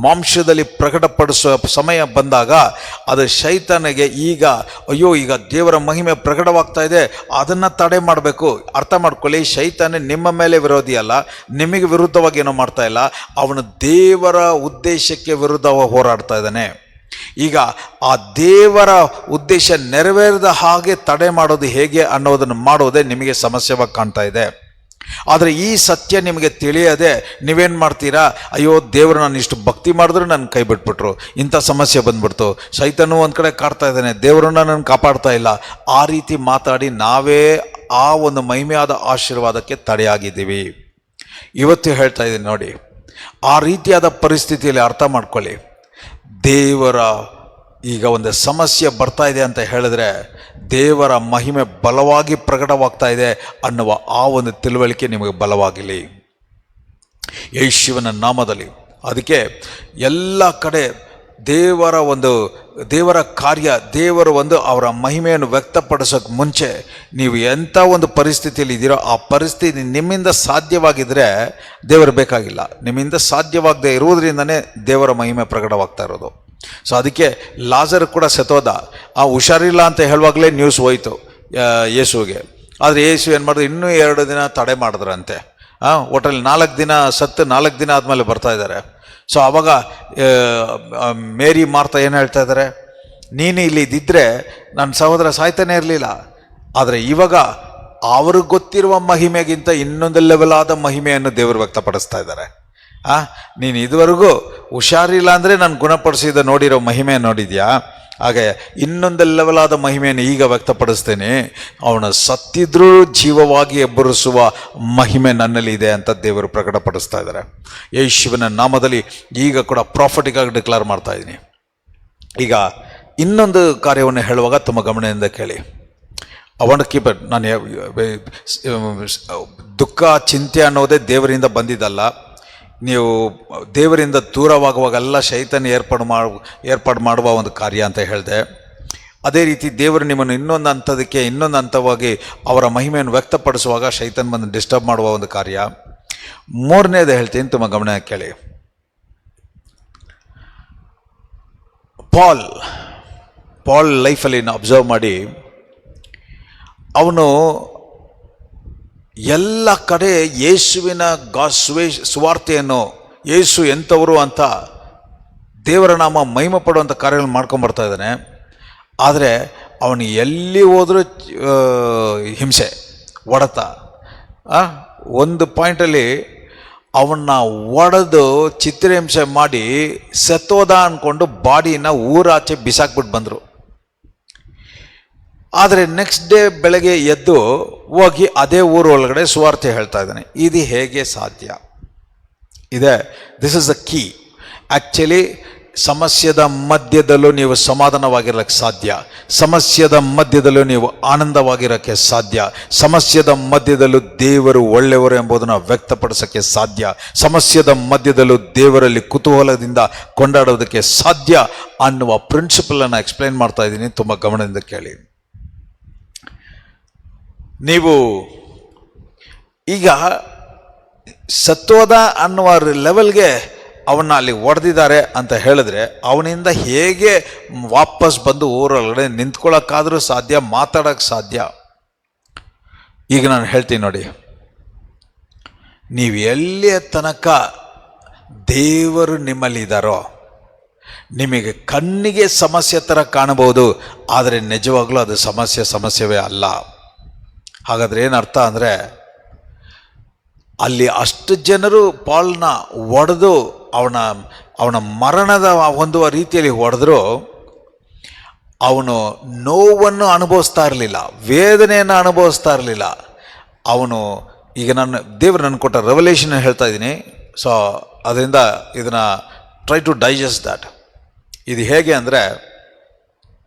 ಮಾಂಸದಲ್ಲಿ ಪ್ರಕಟಪಡಿಸುವ ಸಮಯ ಬಂದಾಗ ಅದು ಶೈತಾನಿಗೆ ಈಗ ಅಯ್ಯೋ ಈಗ ದೇವರ ಮಹಿಮೆ ಪ್ರಕಟವಾಗ್ತಾ ಇದೆ, ಅದನ್ನು ತಡೆ ಮಾಡಬೇಕು. ಅರ್ಥ ಮಾಡ್ಕೊಳ್ಳಿ, ಶೈತಾನ ನಿಮ್ಮ ಮೇಲೆ ವಿರೋಧಿ ಅಲ್ಲ, ನಿಮಗೆ ವಿರುದ್ಧವಾಗಿ ಏನೋ ಮಾಡ್ತಾ ಇಲ್ಲ, ಅವನು ದೇವರ ಉದ್ದೇಶಕ್ಕೆ ವಿರುದ್ಧ ಹೋರಾಡ್ತಾ ಇದ್ದಾನೆ. ಈಗ ಆ ದೇವರ ಉದ್ದೇಶ ನೆರವೇರದ ಹಾಗೆ ತಡೆ ಮಾಡೋದು ಹೇಗೆ ಅನ್ನೋದನ್ನು ಮಾಡೋದೇ ನಿಮಗೆ ಸಮಸ್ಯೆವಾಗಿ ಕಾಣ್ತಾ ಇದೆ. ಆದರೆ ಈ ಸತ್ಯ ನಿಮಗೆ ತಿಳಿಯದೆ ನೀವೇನು ಮಾಡ್ತೀರಾ, ಅಯ್ಯೋ ದೇವರು ನಾನು ಇಷ್ಟು ಭಕ್ತಿ ಮಾಡಿದ್ರು ನನ್ನ ಕೈ ಬಿಟ್ಬಿಟ್ರು, ಇಂಥ ಸಮಸ್ಯೆ ಬಂದ್ಬಿಡ್ತು, ಶೈತಾನು ಒಂದು ಕಡೆ ಕಾಡ್ತಾ ಇದ್ದಾನೆ, ದೇವರನ್ನ ನಾನು ಕಾಪಾಡ್ತಾ ಇಲ್ಲ, ಆ ರೀತಿ ಮಾತಾಡಿ ನಾವೇ ಆ ಒಂದು ಮಹಿಮೆಯಾದ ಆಶೀರ್ವಾದಕ್ಕೆ ತಡೆಯಾಗಿದ್ದೀವಿ. ಇವತ್ತು ಹೇಳ್ತಾ ಇದ್ದೀನಿ ನೋಡಿ, ಆ ರೀತಿಯಾದ ಪರಿಸ್ಥಿತಿಯಲ್ಲಿ ಅರ್ಥ ಮಾಡ್ಕೊಳ್ಳಿ, ದೇವರ ಈಗ ಒಂದು ಸಮಸ್ಯೆ ಬರ್ತಾ ಇದೆ ಅಂತ ಹೇಳಿದ್ರೆ ದೇವರ ಮಹಿಮೆ ಬಲವಾಗಿ ಪ್ರಕಟವಾಗ್ತಾ ಇದೆ ಅನ್ನುವ ಆ ಒಂದು ತಿಳುವಳಿಕೆ ನಿಮಗೆ ಬಲವಾಗಿರಲಿ ಯೇಸುವಿನ ನಾಮದಲ್ಲಿ. ಅದಕ್ಕೆ ಎಲ್ಲ ಕಡೆ ದೇವರ ಕಾರ್ಯ, ದೇವರ ಅವರ ಮಹಿಮೆಯನ್ನು ವ್ಯಕ್ತಪಡಿಸೋಕೆ ಮುಂಚೆ ನೀವು ಎಂಥ ಒಂದು ಪರಿಸ್ಥಿತಿಯಲ್ಲಿ ಇದ್ದೀರೋ ಆ ಪರಿಸ್ಥಿತಿ ನಿಮ್ಮಿಂದ ಸಾಧ್ಯವಾಗಿದ್ದರೆ ದೇವರು ಬೇಕಾಗಿಲ್ಲ. ನಿಮ್ಮಿಂದ ಸಾಧ್ಯವಾಗದೆ ಇರುವುದರಿಂದನೇ ದೇವರ ಮಹಿಮೆ ಪ್ರಕಟವಾಗ್ತಾ ಇರೋದು. ಸೊ ಅದಕ್ಕೆ ಲಾಜರ್ ಕೂಡ ಸತ್ತೋದ, ಹುಷಾರಿಲ್ಲ ಅಂತ ಹೇಳುವಾಗಲೇ ನ್ಯೂಸ್ ಹೋಯ್ತು ಯೇಸುವಿಗೆ. ಆದರೆ ಯೇಸು ಏನು ಮಾಡಿದ್ರು, ಇನ್ನೂ 2 ದಿನ ತಡೆ ಮಾಡಿದ್ರಂತೆ. ಒಟ್ಟಲ್ಲಿ 4 ದಿನ ಸತ್ತು 4 ದಿನ ಆದಮೇಲೆ ಬರ್ತಾ ಇದ್ದಾರೆ. ಸೊ ಆವಾಗ ಮೇರಿ ಮಾರ್ತಾ ಏನು ಹೇಳ್ತಾ ಇದ್ದಾರೆ, ನೀನು ಇಲ್ಲಿ ಇದ್ದಿದ್ರೆ ನನ್ನ ಸಹೋದರ ಸಾಯ್ತಾನೆ ಇರಲಿಲ್ಲ. ಆದರೆ ಇವಾಗ ಅವ್ರಿಗೆ ಗೊತ್ತಿರುವ ಮಹಿಮೆಗಿಂತ ಇನ್ನೊಂದು ಲೆವೆಲ್ ಆದ ಮಹಿಮೆಯನ್ನು ದೇವರು ವ್ಯಕ್ತಪಡಿಸ್ತಾ ಇದ್ದಾರೆ. ನೀನು ಇದುವರೆಗೂ ಹುಷಾರಿಲ್ಲ ಅಂದರೆ ನಾನು ಗುಣಪಡಿಸಿದ ನೋಡಿರೋ ಮಹಿಮೆ ನೋಡಿದ್ಯಾ, ಹಾಗೆ ಇನ್ನೊಂದು ಲೆವೆಲ್ ಆದ ಮಹಿಮೆಯನ್ನು ಈಗ ವ್ಯಕ್ತಪಡಿಸ್ತೇನೆ, ಅವನು ಸತ್ತಿದ್ರೂ ಜೀವವಾಗಿ ಎಬ್ಬರಿಸುವ ಮಹಿಮೆ ನನ್ನಲ್ಲಿ ಇದೆ ಅಂತ ದೇವರು ಪ್ರಕಟಪಡಿಸ್ತಾ ಇದ್ದಾರೆ. ಯೇಸುವಿನ ನಾಮದಲ್ಲಿ ಈಗ ಕೂಡ ಪ್ರಾಫಿಟಿಕ್ ಆಗಿ ಡಿಕ್ಲೇರ್ ಮಾಡ್ತಾ ಇದ್ದೀನಿ. ಈಗ ಇನ್ನೊಂದು ಕಾರ್ಯವನ್ನು ಹೇಳುವಾಗ ತುಂಬ ಗಮನದಿಂದ ಕೇಳಿ. ಅವನ ಕೀಪರ್, ನಾನು ದುಃಖ ಚಿಂತೆ ಅನ್ನೋದೇ ದೇವರಿಂದ ಬಂದಿದ್ದಲ್ಲ. ನೀವು ದೇವರಿಂದ ದೂರವಾಗುವಾಗೆಲ್ಲ ಶೈತಾನ ಏರ್ಪಾಡು ಮಾಡುವ ಒಂದು ಕಾರ್ಯ ಅಂತ ಹೇಳಿದೆ. ಅದೇ ರೀತಿ ದೇವರು ನಿಮ್ಮನ್ನು ಇನ್ನೊಂದು ಹಂತವಾಗಿ ಅವರ ಮಹಿಮೆಯನ್ನು ವ್ಯಕ್ತಪಡಿಸುವಾಗ ಶೈತಾನ್ ಬಂದು ಡಿಸ್ಟರ್ಬ್ ಮಾಡುವ ಒಂದು ಕಾರ್ಯ. ಮೂರನೇದು ಹೇಳ್ತೀನಿ, ತುಂಬ ಗಮನ ಕೇಳಿ. ಪಾಲ್ ಲೈಫಲ್ಲಿ ಅಬ್ಸರ್ವ್ ಮಾಡಿ, ಅವನು ಎಲ್ಲ ಕಡೆ ಯೇಸುವಿನ ಸುವಾರ್ತೆಯನ್ನು, ಯೇಸು ಎಂಥವರು ಅಂತ ದೇವರ ನಾಮ ಮಹಿಮೆ ಪಡುವಂಥ ಕಾರ್ಯಗಳನ್ನು ಮಾಡ್ಕೊಂಬರ್ತಾ ಇದ್ದಾನೆ. ಆದರೆ ಅವನು ಎಲ್ಲಿ ಹೋದರೂ ಹಿಂಸೆ, ಹೊಡೆತ. ಒಂದು ಪಾಯಿಂಟಲ್ಲಿ ಅವನ್ನ ಒಡೆದು ಚಿತ್ರಹಿಂಸೆ ಮಾಡಿ ಸತ್ತೋದ ಅಂದ್ಕೊಂಡು ಬಾಡಿನ ಊರಾಚೆ ಬಿಸಾಕ್ಬಿಟ್ಟು ಬಂದರು. ಆದರೆ ನೆಕ್ಸ್ಟ್ ಡೇ ಬೆಳಗ್ಗೆ ಎದ್ದು ಹೋಗಿ ಅದೇ ಊರೊಳಗಡೆ ಸುವಾರ್ತೆ ಹೇಳ್ತಾ ಇದ್ದಾನೆ. ಇದು ಹೇಗೆ ಸಾಧ್ಯ ಇದೆ? This is the key. Actually ಸಮಸ್ಯೆದ ಮಧ್ಯದಲ್ಲೂ ನೀವು ಸಮಾಧಾನವಾಗಿರೋಕ್ಕೆ ಸಾಧ್ಯ, ಸಮಸ್ಯೆದ ಮಧ್ಯದಲ್ಲೂ ನೀವು ಆನಂದವಾಗಿರೋಕ್ಕೆ ಸಾಧ್ಯ, ಸಮಸ್ಯೆದ ಮಧ್ಯದಲ್ಲೂ ದೇವರು ಒಳ್ಳೆಯವರು ಎಂಬುದನ್ನು ವ್ಯಕ್ತಪಡಿಸೋಕ್ಕೆ ಸಾಧ್ಯ, ಸಮಸ್ಯೆದ ಮಧ್ಯದಲ್ಲೂ ದೇವರಲ್ಲಿ ಕುತೂಹಲದಿಂದ ಕೊಂಡಾಡೋದಕ್ಕೆ ಸಾಧ್ಯ ಅನ್ನುವ ಪ್ರಿನ್ಸಿಪಲನ್ನು ಎಕ್ಸ್ಪ್ಲೈನ್ ಮಾಡ್ತಾ ಇದ್ದೀನಿ. ತುಂಬ ಗಮನದಿಂದ ಕೇಳಿ. ನೀವು ಈಗ ಸತ್ವದ ಅನ್ನುವ ಲೆವೆಲ್ಗೆ ಅವನ್ನ ಅಲ್ಲಿ ಹೊಡೆದಿದ್ದಾರೆ ಅಂತ ಹೇಳಿದ್ರೆ ಅವನಿಂದ ಹೇಗೆ ವಾಪಸ್ ಬಂದು ಊರೊಳಗಡೆ ನಿಂತ್ಕೊಳ್ಳೋಕ್ಕಾದರೂ ಸಾಧ್ಯ, ಮಾತಾಡೋಕ್ಕೆ ಸಾಧ್ಯ? ಈಗ ನಾನು ಹೇಳ್ತೀನಿ ನೋಡಿ, ನೀವು ಎಲ್ಲಿಯ ತನಕ ದೇವರು ನಿಮ್ಮಲ್ಲಿದ್ದಾರೋ ನಿಮಗೆ ಕಣ್ಣಿಗೆ ಸಮಸ್ಯೆ ಥರ ಕಾಣಬಹುದು, ಆದರೆ ನಿಜವಾಗ್ಲೂ ಅದು ಸಮಸ್ಯೆವೇ ಅಲ್ಲ. ಹಾಗಾದ್ರೆ ಏನರ್ಥ ಅಂದರೆ, ಅಲ್ಲಿ ಅಷ್ಟು ಜನರು ಪಾಲ್ನ ಹೊಡೆದು ಅವನ ಮರಣದ ಹೊಂದುವ ರೀತಿಯಲ್ಲಿ ಹೊಡೆದ್ರು, ಅವನು ನೋವನ್ನು ಅನುಭವಿಸ್ತಾ ಇರಲಿಲ್ಲ, ವೇದನೆಯನ್ನು ಅನುಭವಿಸ್ತಾ ಇರಲಿಲ್ಲ. ಅವನು ಈಗ ದೇವರು ನನಗೆ ಕೊಟ್ಟ ರೆವಲ್ಯೂಷನ್ ಹೇಳ್ತಾ ಇದ್ದೀನಿ. ಸೊ ಅದರಿಂದ ಇದನ್ನು ಟ್ರೈ ಟು ಡೈಜೆಸ್ಟ್ ದ್ಯಾಟ್. ಇದು ಹೇಗೆ ಅಂದರೆ,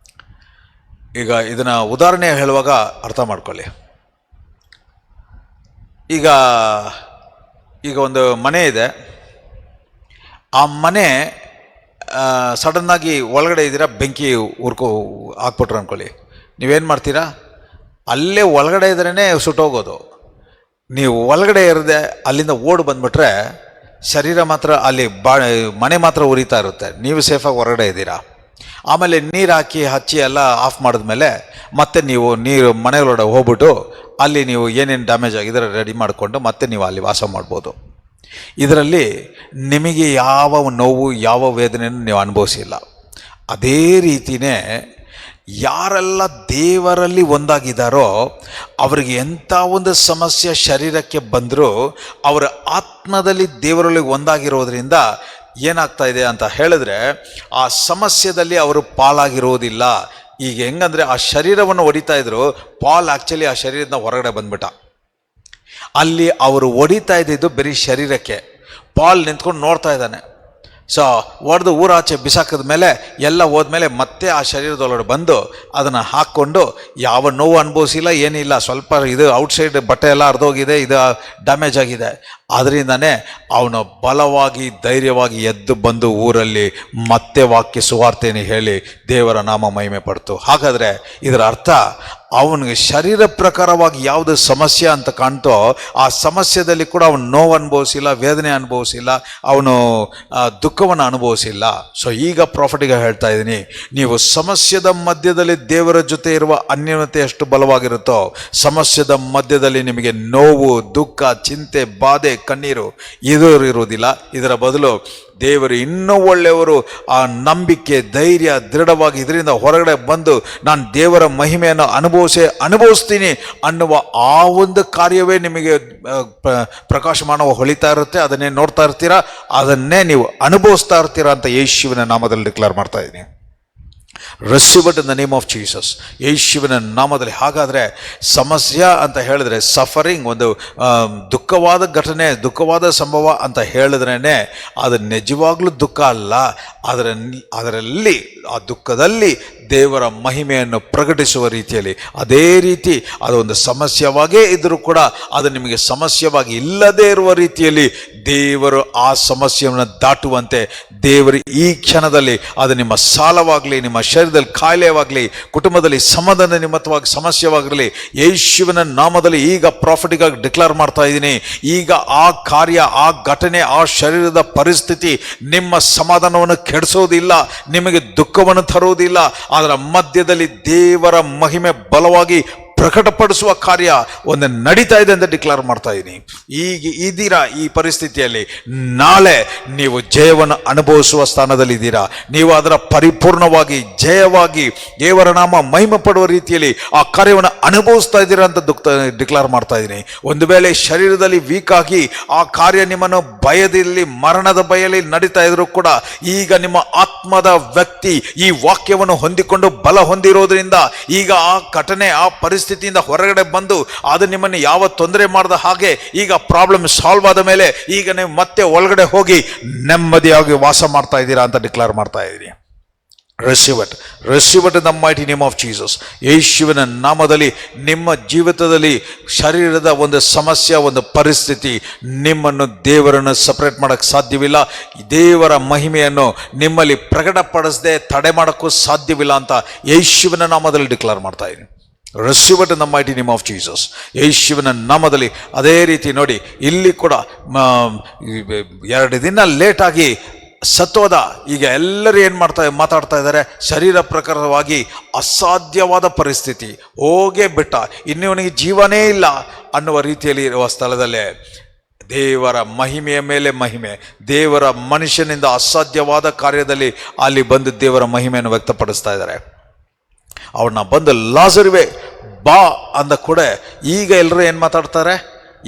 ಈಗ ಇದನ್ನು ಉದಾಹರಣೆ ಹೇಳುವಾಗ ಅರ್ಥ ಮಾಡ್ಕೊಳ್ಳಿ. ಈಗ ಒಂದು ಮನೆ ಇದೆ. ಆ ಮನೆ ಸಡನ್ನಾಗಿ ಒಳಗಡೆ ಇದ್ದೀರಾ, ಬೆಂಕಿ ಹಾಕ್ಬಿಟ್ರು ಅಂದ್ಕೊಳ್ಳಿ. ನೀವೇನು ಮಾಡ್ತೀರಾ? ಅಲ್ಲೇ ಒಳಗಡೆ ಇದ್ರೇ ಸುಟ್ಟೋಗೋದು. ನೀವು ಒಳಗಡೆ ಇರದೆ ಅಲ್ಲಿಂದ ಓಡಿ ಬಂದುಬಿಟ್ರೆ ಶರೀರ ಮಾತ್ರ ಅಲ್ಲಿ ಮನೆ ಮಾತ್ರ ಉರಿತಾ ಇರುತ್ತೆ, ನೀವು ಸೇಫಾಗಿ ಹೊರಗಡೆ ಇದ್ದೀರಾ. ಆಮೇಲೆ ನೀರು ಹಚ್ಚಿ ಎಲ್ಲ ಆಫ್ ಮಾಡಿದ್ಮೇಲೆ ಮತ್ತೆ ನೀವು ನೀರು ಮನೆಯೊಳಗಡೆ ಹೋಗ್ಬಿಟ್ಟು ಅಲ್ಲಿ ನೀವು ಏನೇನು ಡ್ಯಾಮೇಜ್ ಆಗಿದ್ರೆ ರೆಡಿ ಮಾಡಿಕೊಂಡು ಮತ್ತೆ ನೀವು ಅಲ್ಲಿ ವಾಸ ಮಾಡ್ಬೋದು. ಇದರಲ್ಲಿ ನಿಮಗೆ ಯಾವ ನೋವು, ಯಾವ ವೇದನೆಯನ್ನು ನೀವು ಅನುಭವಿಸಿಲ್ಲ. ಅದೇ ರೀತಿಯೇ ಯಾರೆಲ್ಲ ದೇವರಲ್ಲಿ ಒಂದಾಗಿದ್ದಾರೋ ಅವರಿಗೆ ಎಂಥ ಒಂದು ಸಮಸ್ಯೆ ಶರೀರಕ್ಕೆ ಬಂದರೂ ಅವರ ಆತ್ಮದಲ್ಲಿ ದೇವರಲ್ಲಿ ಒಂದಾಗಿರೋದ್ರಿಂದ ಏನಾಗ್ತಾ ಇದೆ ಅಂತ ಹೇಳಿದ್ರೆ, ಆ ಸಮಸ್ಯೆದಲ್ಲಿ ಅವರು ಪಾಲಾಗಿರೋದಿಲ್ಲ. ಈಗ ಹೆಂಗಂದರೆ, ಆ ಶರೀರವನ್ನು ಹೊಡಿತಾ ಇದ್ರು, ಪಾಲ್ ಆ್ಯಕ್ಚುಲಿ ಆ ಶರೀರದಿಂದ ಹೊರಗಡೆ ಬಂದ್ಬಿಟ್ಟ. ಅಲ್ಲಿ ಅವರು ಹೊಡಿತಾ ಇದ್ದಿದ್ದು ಬರೀ ಶರೀರಕ್ಕೆ, ಪಾಲ್ ನಿಂತ್ಕೊಂಡು ನೋಡ್ತಾ ಇದ್ದಾನೆ. ಸೊ ಹೊಡೆದು ಊರಾಚೆ ಬಿಸಾಕಿದ ಮೇಲೆ ಎಲ್ಲ ಹೋದ್ಮೇಲೆ ಮತ್ತೆ ಆ ಶರೀರದೊಳಗಡೆ ಬಂದು ಅದನ್ನು ಹಾಕ್ಕೊಂಡು ಯಾವ ನೋವು ಅನುಭವಿಸಿಲ್ಲ, ಏನಿಲ್ಲ. ಸ್ವಲ್ಪ ಇದು ಔಟ್ಸೈಡ್ ಬಟ್ಟೆ ಎಲ್ಲ ಹರಿದೋಗಿದೆ, ಇದು ಡ್ಯಾಮೇಜ್ ಆಗಿದೆ. ಅದರಿಂದನೇ ಅವನು ಬಲವಾಗಿ ಧೈರ್ಯವಾಗಿ ಎದ್ದು ಬಂದು ಊರಲ್ಲಿ ಮತ್ತೆ ವಾಕ್ಯ ಸುವಾರ್ತೆಯನ್ನು ಹೇಳಿ ದೇವರ ನಾಮ ಮಹಿಮೆ ಪಡ್ತು. ಹಾಗಾದರೆ ಇದರ ಅರ್ಥ, ಅವನಿಗೆ ಶರೀರ ಪ್ರಕಾರವಾಗಿ ಯಾವುದು ಸಮಸ್ಯೆ ಅಂತ ಕಾಣ್ತೋ ಆ ಸಮಸ್ಯೆದಲ್ಲಿ ಕೂಡ ಅವನು ನೋವು ಅನುಭವಿಸಿಲ್ಲ, ವೇದನೆ ಅನುಭವಿಸಿಲ್ಲ, ಅವನು ದುಃಖವನ್ನು ಅನುಭವಿಸಿಲ್ಲ. ಸೊ ಈಗ ಪ್ರಾಫಿಟಿಗೆ ಹೇಳ್ತಾ ಇದ್ದೀನಿ, ನೀವು ಸಮಸ್ಯೆದ ಮಧ್ಯದಲ್ಲಿ ದೇವರ ಜೊತೆ ಇರುವ ಅನ್ಯೋನ್ಯತೆ ಎಷ್ಟು ಬಲವಾಗಿರುತ್ತೋ, ಸಮಸ್ಯೆದ ಮಧ್ಯದಲ್ಲಿ ನಿಮಗೆ ನೋವು, ದುಃಖ, ಚಿಂತೆ, ಬಾಧೆ, ಕಣ್ಣೀರು ಇರುವುದಿಲ್ಲ. ಇದರ ಬದಲು ದೇವರು ಇನ್ನೂ ಒಳ್ಳೆಯವರು, ಆ ನಂಬಿಕೆ, ಧೈರ್ಯ, ದೃಢವಾಗಿ ಇದರಿಂದ ಹೊರಗಡೆ ಬಂದು ನಾನು ದೇವರ ಮಹಿಮೆಯನ್ನು ಅನುಭವಿಸ್ತೀನಿ ಅನ್ನುವ ಆ ಒಂದು ಕಾರ್ಯವೇ ನಿಮಗೆ ಪ್ರಕಾಶಮಾನವ ಹೊಳಿತಾ ಇರುತ್ತೆ. ಅದನ್ನೇ ನೋಡ್ತಾ ಇರ್ತೀರಾ, ಅದನ್ನೇ ನೀವು ಅನುಭವಿಸ್ತಾ ಇರ್ತೀರಾ ಅಂತ ಯೇಸುವಿನ ನಾಮದಲ್ಲಿ ಡಿಕ್ಲೇರ್ ಮಾಡ್ತಾ ಇದ್ದೀನಿ. Receive it in the name of Jesus, ಯೇಸುವಿನ ನಾಮದಲ್ಲಿ. ಹಾಗಾದರೆ ಸಮಸ್ಯೆ ಅಂತ ಹೇಳಿದ್ರೆ, ಸಫರಿಂಗ್, ಒಂದು ದುಃಖವಾದ ಘಟನೆ, ದುಃಖವಾದ ಸಂಭವ ಅಂತ ಹೇಳಿದ್ರೇ ಅದು ನಿಜವಾಗ್ಲೂ ದುಃಖ ಅಲ್ಲ. ಅದರಲ್ಲಿ, ಆ ದುಃಖದಲ್ಲಿ ದೇವರ ಮಹಿಮೆಯನ್ನು ಪ್ರಕಟಿಸುವ ರೀತಿಯಲ್ಲಿ, ಅದೇ ರೀತಿ ಅದು ಒಂದು ಸಮಸ್ಯೆವಾಗೇ ಇದ್ದರೂ ಕೂಡ ಅದು ನಿಮಗೆ ಸಮಸ್ಯೆವಾಗಿ ಇಲ್ಲದೇ ಇರುವ ರೀತಿಯಲ್ಲಿ ದೇವರು ಆ ಸಮಸ್ಯೆಯನ್ನು ದಾಟುವಂತೆ ದೇವರು ಈ ಕ್ಷಣದಲ್ಲಿ, ಅದು ನಿಮ್ಮ ಸಾಲವಾಗಲಿ, ನಿಮ್ಮ ಶರೀರದಲ್ಲಿ ಕಾಯಿಲೆವಾಗಲಿ, ಕುಟುಂಬದಲ್ಲಿ ಸಮಾಧಾನ ನಿಮಿತ್ತವಾಗಿ ಸಮಸ್ಯೆವಾಗಿರಲಿ, ಯೇಸುವಿನ ನಾಮದಲ್ಲಿ ಈಗ ಪ್ರಾಫಿಟಿಕ್ ಆಗಿ ಡಿಕ್ಲೇರ್ ಮಾಡ್ತಾ ಇದ್ದೀನಿ. ಈಗ ಆ ಕಾರ್ಯ, ಆ ಘಟನೆ, ಆ ಶರೀರದ ಪರಿಸ್ಥಿತಿ ನಿಮ್ಮ ಸಮಾಧಾನವನ್ನು ಕೆಡಿಸೋದಿಲ್ಲ, ನಿಮಗೆ ದುಃಖವನ್ನು ತರುವುದಿಲ್ಲ. ಅದರ ಮಧ್ಯದಲ್ಲಿ ದೇವರ ಮಹಿಮೆ ಬಲವಾಗಿ ಪ್ರಕಟಪಡಿಸುವ ಕಾರ್ಯ ಒಂದು ನಡೀತಾ ಇದೆ ಅಂತ ಡಿಕ್ಲೇರ್ ಮಾಡ್ತಾ ಇದ್ದೀನಿ. ಈಗ ಇದ್ದೀರಾ ಈ ಪರಿಸ್ಥಿತಿಯಲ್ಲಿ, ನಾಳೆ ನೀವು ಜಯವನ್ನು ಅನುಭವಿಸುವ ಸ್ಥಾನದಲ್ಲಿ ಇದ್ದೀರಾ. ನೀವು ಅದರ ಪರಿಪೂರ್ಣವಾಗಿ ಜಯವಾಗಿ ದೇವರ ನಾಮ ಮಹಿಮೆ ಪಡುವ ರೀತಿಯಲ್ಲಿ ಆ ಕಾರ್ಯವನ್ನು ಅನುಭವಿಸ್ತಾ ಇದ್ದೀರಾ ಅಂತ ಡಿಕ್ಲೇರ್ ಮಾಡ್ತಾ ಇದ್ದೀನಿ. ಒಂದು ವೇಳೆ ಶರೀರದಲ್ಲಿ ವೀಕ್ ಆಗಿ ಆ ಕಾರ್ಯ ನಿಮ್ಮನ್ನು ಭಯದಲ್ಲಿ, ಮರಣದ ಭಯದಲ್ಲಿ ನಡೀತಾ ಇದ್ರು ಕೂಡ, ಈಗ ನಿಮ್ಮ ಆತ್ಮದ ವ್ಯಕ್ತಿ ಈ ವಾಕ್ಯವನ್ನು ಹೊಂದಿಕೊಂಡು ಬಲ ಹೊಂದಿರೋದ್ರಿಂದ ಈಗ ಆ ಘಟನೆ, ಆ ಪರಿಸ್ಥಿತಿಯಿಂದ ಹೊರಗಡೆ ಬಂದು ಅದು ನಿಮ್ಮನ್ನು ಯಾವ ತೊಂದರೆ ಮಾಡದ ಹಾಗೆ, ಈಗ ಪ್ರಾಬ್ಲಮ್ ಸಾಲ್ವ್ ಆದ ಮೇಲೆ ಈಗ ನೀವು ಮತ್ತೆ ಒಳಗಡೆ ಹೋಗಿ ನೆಮ್ಮದಿಯಾಗಿ ವಾಸ ಮಾಡ್ತಾ ಇದ್ದೀರಾ ಅಂತ ಡಿಕ್ಲೇರ್ ಮಾಡ್ತಾ ಇದ್ದೀನಿ. Receive it in the mighty name of Jesus. ಯೇಸುವಿನ ನಾಮದಲ್ಲಿ ನಿಮ್ಮ ಜೀವಿತದಲ್ಲಿ ಶರೀರದ ಒಂದು ಸಮಸ್ಯೆ, ಒಂದು ಪರಿಸ್ಥಿತಿ ನಿಮ್ಮನ್ನು, ದೇವರನ್ನು ಸಪರೇಟ್ ಮಾಡೋಕ್ಕೆ ಸಾಧ್ಯವಿಲ್ಲ. ದೇವರ ಮಹಿಮೆಯನ್ನು ನಿಮ್ಮಲ್ಲಿ ಪ್ರಕಟಪಡಿಸದೆ ತಡೆ ಮಾಡೋಕ್ಕೂ ಸಾಧ್ಯವಿಲ್ಲ ಅಂತ ಯೇಸುವಿನ ನಾಮದಲ್ಲಿ ಡಿಕ್ಲೇರ್ ಮಾಡ್ತಾ ಇದ್ದೀನಿ. Receive it in the mighty name of Jesus. ಯೇಸುವಿನ ನಾಮದಲ್ಲಿ ಅದೇ ರೀತಿ ನೋಡಿ, ಇಲ್ಲಿ ಕೂಡ 2 ದಿನ ಲೇಟಾಗಿ ಸತ್ತೋದ. ಈಗ ಎಲ್ಲರೂ ಏನು ಮಾತಾಡ್ತಾ ಇದ್ದಾರೆ, ಶರೀರ ಪ್ರಕಾರವಾಗಿ ಅಸಾಧ್ಯವಾದ ಪರಿಸ್ಥಿತಿ, ಹೋಗೇ ಬಿಟ್ಟ, ಇನ್ನು ಇವನಿಗೆ ಜೀವನೇ ಇಲ್ಲ ಅನ್ನುವ ರೀತಿಯಲ್ಲಿ ಇರುವ ಸ್ಥಳದಲ್ಲೇ ದೇವರ ಮಹಿಮೆಯ ಮೇಲೆ ಮಹಿಮೆ, ದೇವರ ಮನುಷ್ಯನಿಂದ ಅಸಾಧ್ಯವಾದ ಕಾರ್ಯದಲ್ಲಿ ಅಲ್ಲಿ ಬಂದು ದೇವರ ಮಹಿಮೆಯನ್ನು ವ್ಯಕ್ತಪಡಿಸ್ತಾ ಇದ್ದಾರೆ. ಅವನ್ನ ಬಂದು ಲಾಜರುವೆ ಬಾ ಅಂದ ಕೂಡ ಈಗ ಎಲ್ಲರೂ ಏನು ಮಾತಾಡ್ತಾರೆ,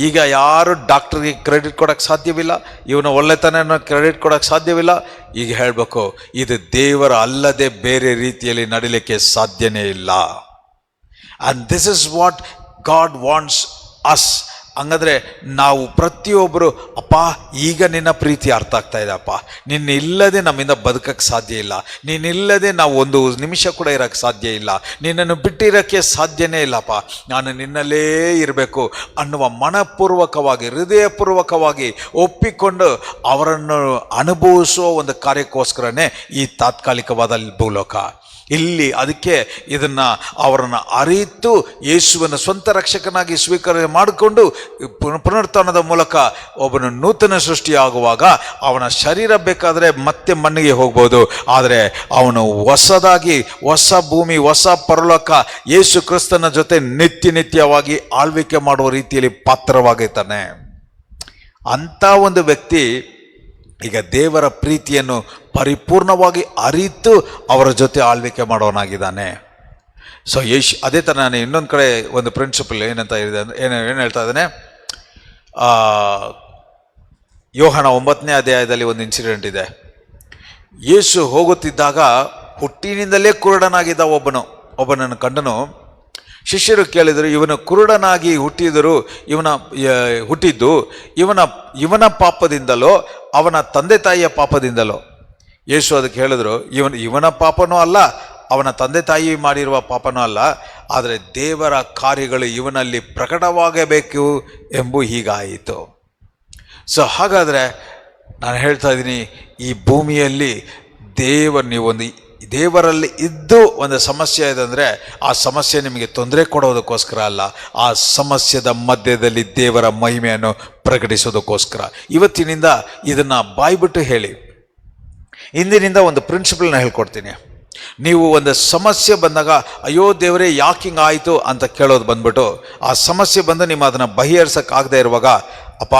ಈಗ ಯಾರು ಡಾಕ್ಟ್ರಿಗೆ ಕ್ರೆಡಿಟ್ ಕೊಡೋಕ್ಕೆ ಸಾಧ್ಯವಿಲ್ಲ, ಇವನ ಒಳ್ಳೆತನ ಕ್ರೆಡಿಟ್ ಕೊಡೋಕ್ಕೆ ಸಾಧ್ಯವಿಲ್ಲ. ಈಗ ಹೇಳಬೇಕು, ಇದು ದೇವರ ಅಲ್ಲದೆ ಬೇರೆ ರೀತಿಯಲ್ಲಿ ನಡೀಲಿಕ್ಕೆ ಸಾಧ್ಯನೇ ಇಲ್ಲ. And this is what god wants us. ಹಂಗಾದ್ರೆ ನಾವು ಪ್ರತಿಯೊಬ್ಬರು, ಅಪ್ಪ ಈಗ ನಿನ್ನ ಪ್ರೀತಿ ಅರ್ಥ ಆಗ್ತಾ ಇದೆ ಅಪ್ಪ, ನಿನ್ನ ಇಲ್ಲದೆ ನಮ್ಮಿಂದ ಬದುಕಕ್ಕೆ ಸಾಧ್ಯ ಇಲ್ಲ, ನೀನಿಲ್ಲದೆ ನಾವು ಒಂದು ನಿಮಿಷ ಕೂಡ ಇರೋಕ್ಕೆ ಸಾಧ್ಯ ಇಲ್ಲ, ನಿನ್ನನ್ನು ಬಿಟ್ಟಿರೋಕ್ಕೆ ಸಾಧ್ಯನೇ ಇಲ್ಲಪ್ಪ, ನಾನು ನಿನ್ನಲ್ಲೇ ಇರಬೇಕು ಅನ್ನುವ ಮನಪೂರ್ವಕವಾಗಿ, ಹೃದಯಪೂರ್ವಕವಾಗಿ ಒಪ್ಪಿಕೊಂಡು ಅವರನ್ನು ಅನುಭವಿಸುವ ಒಂದು ಕಾರ್ಯಕ್ಕೋಸ್ಕರನೇ ಈ ತಾತ್ಕಾಲಿಕವಾದ ಭೂಲೋಕ. ಇಲ್ಲಿ ಅದಕ್ಕೆ ಇದನ್ನು ಅವರನ್ನು ಅರಿತು ಯೇಸುವನ್ನು ಸ್ವಂತ ರಕ್ಷಕನಾಗಿ ಸ್ವೀಕಾರ ಮಾಡಿಕೊಂಡು ಪುನರುತ್ಥಾನದ ಮೂಲಕ ಒಬ್ಬನು ನೂತನ ಸೃಷ್ಟಿಯಾಗುವಾಗ ಅವನ ಶರೀರ ಬೇಕಾದರೆ ಮತ್ತೆ ಮಣ್ಣಿಗೆ ಹೋಗ್ಬೋದು, ಆದರೆ ಅವನು ಹೊಸದಾಗಿ, ಹೊಸ ಭೂಮಿ, ಹೊಸ ಪರಲೋಕ, ಯೇಸು ಕ್ರಿಸ್ತನ ಜೊತೆ ನಿತ್ಯವಾಗಿ ಆಳ್ವಿಕೆ ಮಾಡುವ ರೀತಿಯಲ್ಲಿ ಪಾತ್ರವಾಗಿರ್ತಾನೆ. ಅಂಥ ಒಂದು ವ್ಯಕ್ತಿ ಈಗ ದೇವರ ಪ್ರೀತಿಯನ್ನು ಪರಿಪೂರ್ಣವಾಗಿ ಅರಿತು ಅವರ ಜೊತೆ ಆಳ್ವಿಕೆ ಮಾಡೋನಾಗಿದ್ದಾನೆ. ಸೊ ಅದೇ ಥರ ನಾನು ಇನ್ನೊಂದು ಕಡೆ ಒಂದು ಪ್ರಿನ್ಸಿಪಲ್ ಏನಂತ ಹೇಳಿದೆ ಅಂದರೆ, ಏನು ಹೇಳ್ತಾ ಇದ್ದಾನೆ, ಯೋಹನ 9ನೇ ಅಧ್ಯಾಯದಲ್ಲಿ ಒಂದು ಇನ್ಸಿಡೆಂಟ್ ಇದೆ. ಯೇಸು ಹೋಗುತ್ತಿದ್ದಾಗ ಹುಟ್ಟಿನಿಂದಲೇ ಕುರುಡನಾಗಿದ್ದ ಒಬ್ಬನನ್ನು ಕಂಡನು. ಶಿಷ್ಯರು ಕೇಳಿದರು, ಇವನು ಕುರುಡನಾಗಿ ಹುಟ್ಟಿದ್ದು ಇವನ ಪಾಪದಿಂದಲೋ ಅವನ ತಂದೆ ತಾಯಿಯ ಪಾಪದಿಂದಲೋ? ಯೇಸು ಅದಕ್ಕೆ ಹೇಳಿದ್ರು, ಇವನ ಪಾಪನೂ ಅಲ್ಲ, ಅವನ ತಂದೆ ತಾಯಿ ಮಾಡಿರುವ ಪಾಪನೂ ಅಲ್ಲ, ಆದರೆ ದೇವರ ಕಾರ್ಯಗಳು ಇವನಲ್ಲಿ ಪ್ರಕಟವಾಗಬೇಕು ಎಂಬು ಹೀಗಾಯಿತು. ಸೊ ಹಾಗಾದರೆ ನಾನು ಹೇಳ್ತಾ ಇದ್ದೀನಿ, ಈ ಭೂಮಿಯಲ್ಲಿ ದೇವರಲ್ಲಿ ಇದ್ದು ಒಂದು ಸಮಸ್ಯೆ ಇದೆ ಅಂದರೆ ಆ ಸಮಸ್ಯೆ ನಿಮಗೆ ತೊಂದರೆ ಕೊಡೋದಕ್ಕೋಸ್ಕರ ಅಲ್ಲ, ಆ ಸಮಸ್ಯೆದ ಮಧ್ಯದಲ್ಲಿ ದೇವರ ಮಹಿಮೆಯನ್ನು ಪ್ರಕಟಿಸೋದಕ್ಕೋಸ್ಕರ. ಇವತ್ತಿನಿಂದ ಇದನ್ನು ಬಾಯ್ಬಿಟ್ಟು ಹೇಳಿ. ಇಂದಿನಿಂದ ಒಂದು ಪ್ರಿನ್ಸಿಪಲ್ನ ಹೇಳ್ಕೊಡ್ತೀನಿ. ನೀವು ಒಂದು ಸಮಸ್ಯೆ ಬಂದಾಗ ಅಯ್ಯೋ ದೇವರೇ ಯಾಕೆ ಹಿಂಗೆ ಆಯಿತು ಅಂತ ಕೇಳೋದು ಬಂದ್ಬಿಟ್ಟು, ಆ ಸಮಸ್ಯೆ ಬಂದು ನಿಮ್ಮ ಅದನ್ನು ಬಗೆಹರಿಸೋಕ್ಕಾಗದೇ ಇರುವಾಗ, ಅಪ್ಪ